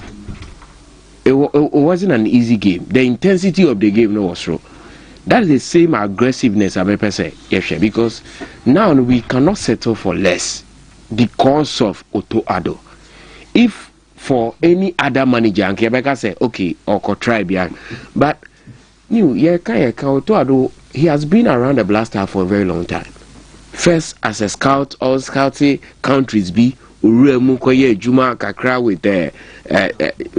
it wasn't an easy game. The intensity of the game was wrong. That is the same aggressiveness I may say, yes, because now we cannot settle for less because of Otto Addo. If for any other manager, and Quebec say, okay, or could try behind, but Otto Addo, he has been around the Black Star for a very long time. First as a scout or scouting countries be Mukoye Juma Kakra with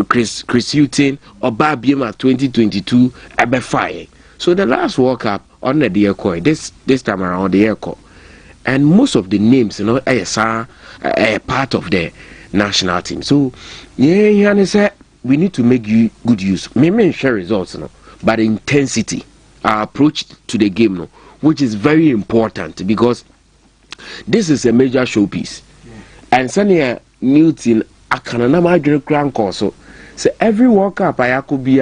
Chris Hutton or Babiema 2022 Fire. So the last World Cup on the Echo, this time around the Echo. And most of the names, are part of the national team. So yeah, said we need to make good use. Maybe share results, but the intensity, our approach to the game, which is very important because this is a major showpiece. And Sanya Newton Akanana Madrid Grand Corso. So every World Cup I could be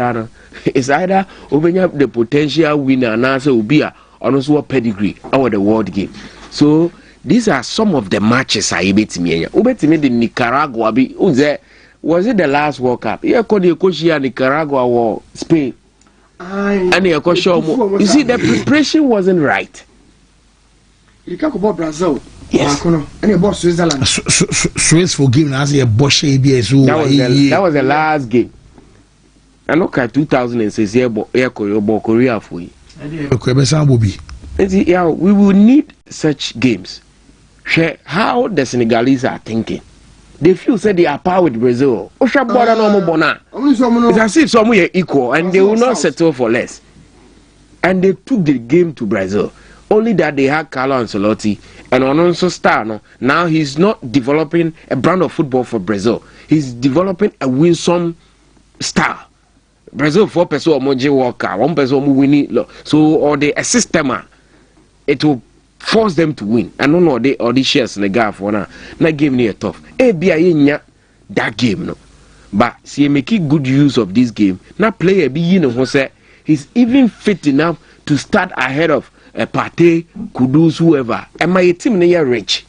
is either opening up the potential winner and answer Ubia or also a pedigree or the world game. So these are some of the matches I bet me. Ubet me the Nicaragua was it the last World Cup? Yeah, could you coach here Nicaragua or Spain? And you see, the preparation wasn't right. You can't go about Brazil. Yes. And you bought Switzerland. Swiss for giving us a Bosch ABS. That was the last game. I look at 2006 Korea for you. Yeah, we will need such games. Share how the Senegalese are thinking. They feel say they are power with Brazil. It's as if some are equal and they will not settle for less. And they took the game to Brazil. Only that they had Carlo Ancelotti and Alonso Star. Now he's not developing a brand of football for Brazil. He's developing a winsome star. Brazil 4 person Moji Walker, 1 person winning. So or a system, it will force them to win. I don't know the shares in the gap for now. That game near tough. That game no. But see making good use of this game. Now player be he's even fit enough to start ahead of a Partey, Kudus, whoever. And my team near rich.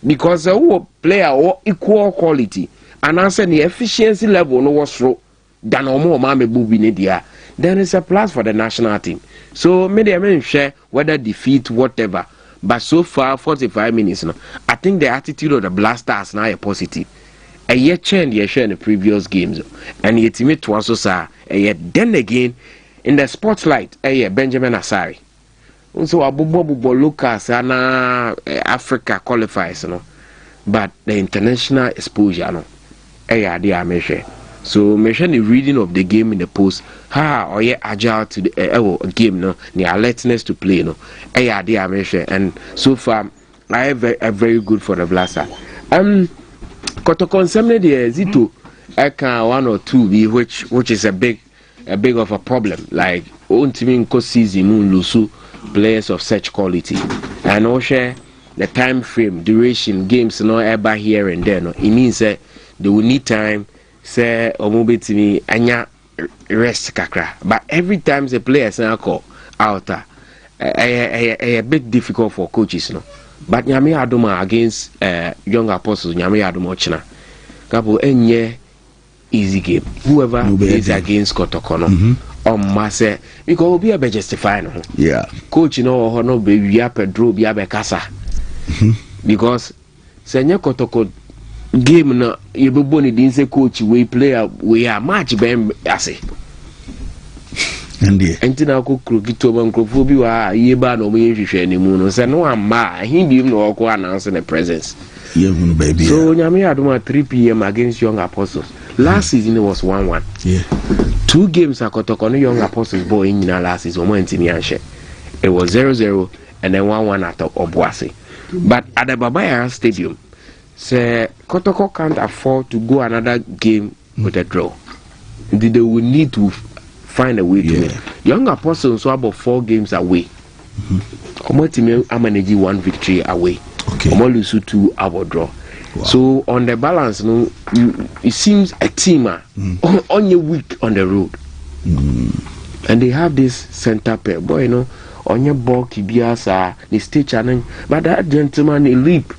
Because a player or equal quality and answer the efficiency level no was low than or more mame bubi nedia. Then it's a plus for the national team. So maybe I mean share whether defeat whatever. But so far 45 minutes I think the attitude of the Blasters now is positive. A year change in the previous games and yet me to also say then again in the spotlight Benjamin Asari. So Abubo Lucas and Africa qualifies but the international exposure so mention the reading of the game in the post or agile to the game the alertness to play and so far I have a very good for the Blaster. Koto concerning the Zito eka 1 or 2 which is a big of a problem like Wontumi season lusu players of such quality and also the time frame duration games ever here and there it means that they will need time say omobetimi anya rest kakra but every time the players call out a bit difficult for coaches but nyame adoma against young apostles nyame adoma china kapo enye easy game whoever is against Kotokono mase because obi be justify no coach no be Pedro be kasa because Senya Kotoko game na yeboboni din say coach we player we are match ben ase. Enti na ko krokito ban krofo bi wa yeba na o yehwehwe ne mu no say no amma he bi no ko announce the presence. Yeah, baby. So Nyame aduma 3 p.m. against Young Apostles. Last season it was 1-1. Yeah. 2 games Akotoko no Young Apostles boy in last season omo ntimi anhye. It was 0-0 and then 1-1 at Obuasi. But at the Babaya Stadium, say Kotoko can't afford to go another game with a draw. They will need to find a way to win. Young Apostles so about 4 games away. Omo ntimi manage 1 victory away. Okay. Omo lose 2 our draw. Wow. So on the balance, no, it seems a team on your week on the road, and they have this center pair. Boy, you know, on your ball, Kibiasa, the stage challenge. But that gentleman, he leap.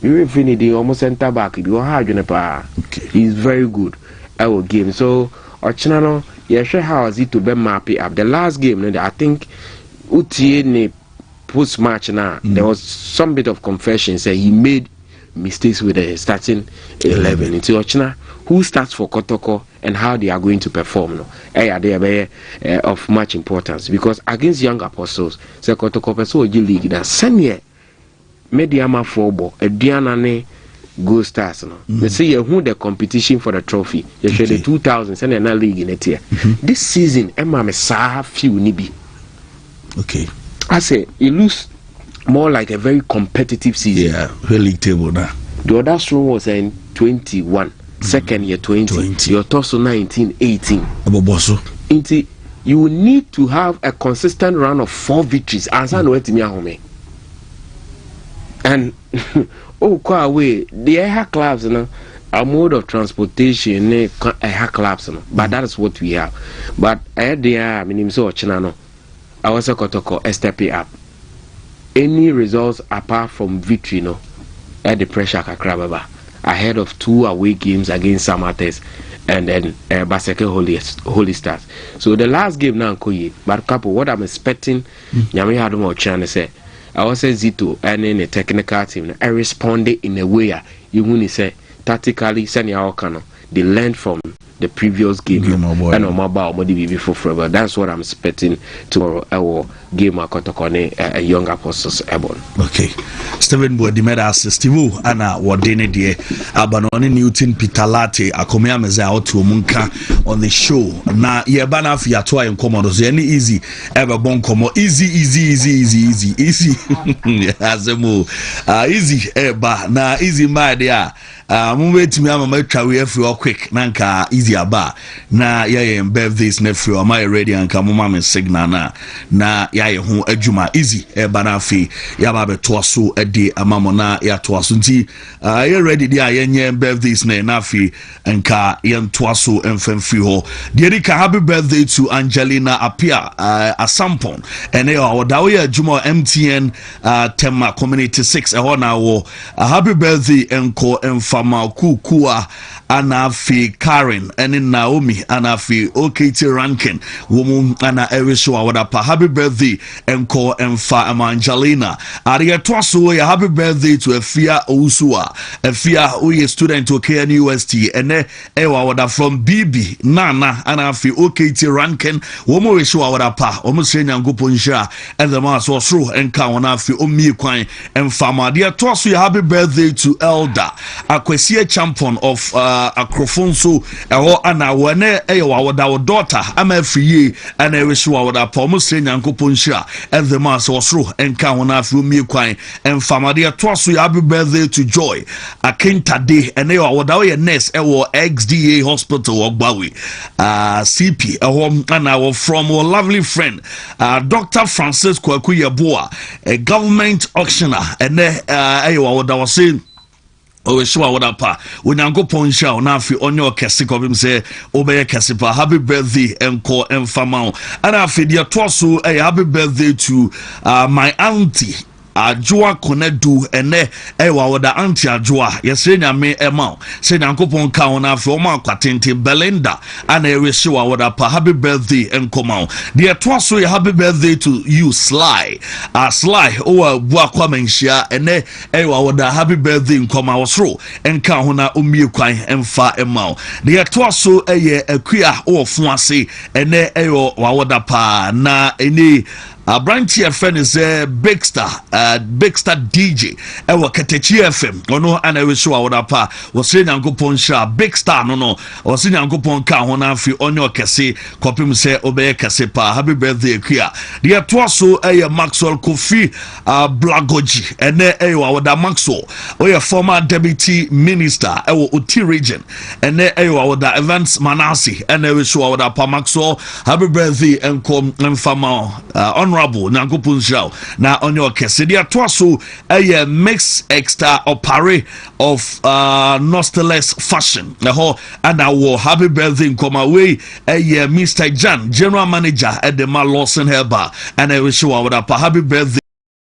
You infinity almost center back. You hard, you know, he's very good. Our game. So Ochinano, yeah, sure how is it to be mappy up the last game? I think Utie post match now. There was some bit of confession. Say he made mistakes with the starting 11. It's Ochina who starts for Kotoko and how they are going to perform. No, they are of much importance because against Young Apostles, say Kotoko Peso league that same year Mediama football a Diana Go Stars. No, they say who the competition for the trophy. You share the 2000 send another league in it here. This season, Emma Mesa few nibi. Okay, I say you lose. More like a very competitive season. Yeah, league table now. The other room was in 21, second year 20. Your torso 19, 18. You will need to have a consistent run of 4 victories. And quite away, the air clubs, you know, a mode of transportation, air clubs, you know, but that is what we have. But I mean, so Chinano, I was a Kotoko, step up. Any results apart from victory, no, at the pressure kakrababa ahead of 2 away games against Samates and then Baseke Holy Stars. So the last game now, Koye, but couple what I'm expecting, Nyame had more chance say. I was say Zito and in a technical team, I responded in a way you want to say tactically, send your cano. They learned from the previous game and on mobile before forever. That's what I'm expecting tomorrow. Our game Kotokone a Young Apostles Ebon. Okay. Steven Bodimeda Steve Anna Wadene de Abanoni Newton Pitalate Akomea Meza to Munka on the show. Na Yabana Fiatwa and Commodos any easy ever bon como easy Azemo easy eba na easy my dear. Mumweti mi ama matwa we afi quick nanka easy aba na yaye birthdays na free am I ready anka mama me signal na yaye ho adwuma easy eba na afi ya ba beto so ade amamo na ya to so nti ya ready dia yenye birthdays na afi anka yento so emfamfiri ho de ka happy birthday to Angelina Apia Asampon ene oda we adwuma MTN Tema Community 6 ho na wo happy birthday enko Fama Kukua Anafi Karen and in Naomi Anafi OKT Rankin woman Anna Eriswa Wadapa happy birthday Enko Emfa Evangelina Aria Twaso happy birthday to Efia Usua Efia Uye student to KNUST and Ewa Wada from BB Nana Anafi OKT Rankin woman Riswa Wadapa almost Nyanguponsha and the mass was through and Kawanafi Umi Kwine and Fama Dia Twaso happy birthday to Elder Akwesie champion of Akrofonso eho ana wane ewa wada daughter ama free and eriswa wada pomose nyankoponsha and the mass osro enka wona afi mi kwan enfamade atoso happy birthday to Joy Akintade and ewa wada we nurse ewo XDA hospital Ogbawe CP eho ana from our lovely friend Dr. Francis Kwakuyeboa a government auctioneer and ewa wada was saying Sure what up when I go ponsha na fi onyo kese ko bim say obeye kese pa happy birthday enko enfamao and afi dia toso happy birthday to my auntie adwoa konedu ene ewa woda anti adwoa yesre nyame ema se nyankopon ka wona afi o ma kwatente Belinda ana ewehye wa woda pa happy birthday enkoma de to so happy birthday to you Sly Sly o bua kwa menhia ene ewa woda happy birthday nkoma wosro enka ho na omie kwan emfa ema de to so eye akua o fun ase ene eyo wa woda pa na eni Branch FM is a Big Star DJ. Ewa Ketechi FM. Ono ana wish wa wadapa. Wasi nyankopon sha Big Star no. Wasi nyankopon ka hona fi onyo kese kopim se obeye kese pa. Happy birthday kia. Dia twaso eye Maxwell Kofi Blagoji. Ene ewa wada Maxwell. Oye former deputy minister ewa Oti region. Ene ewa wada Evans Manasi. Ene wish wa wadapa Maxwell. Happy birthday enkom enfama Honorable Nyankopon Shao na onyo kese dia twaso a mix extra opare of nostalgic fashion na ho ana wo happy birthday nkoma we Mr. Jan general manager at the Lawson Herba and I wish you happy birthday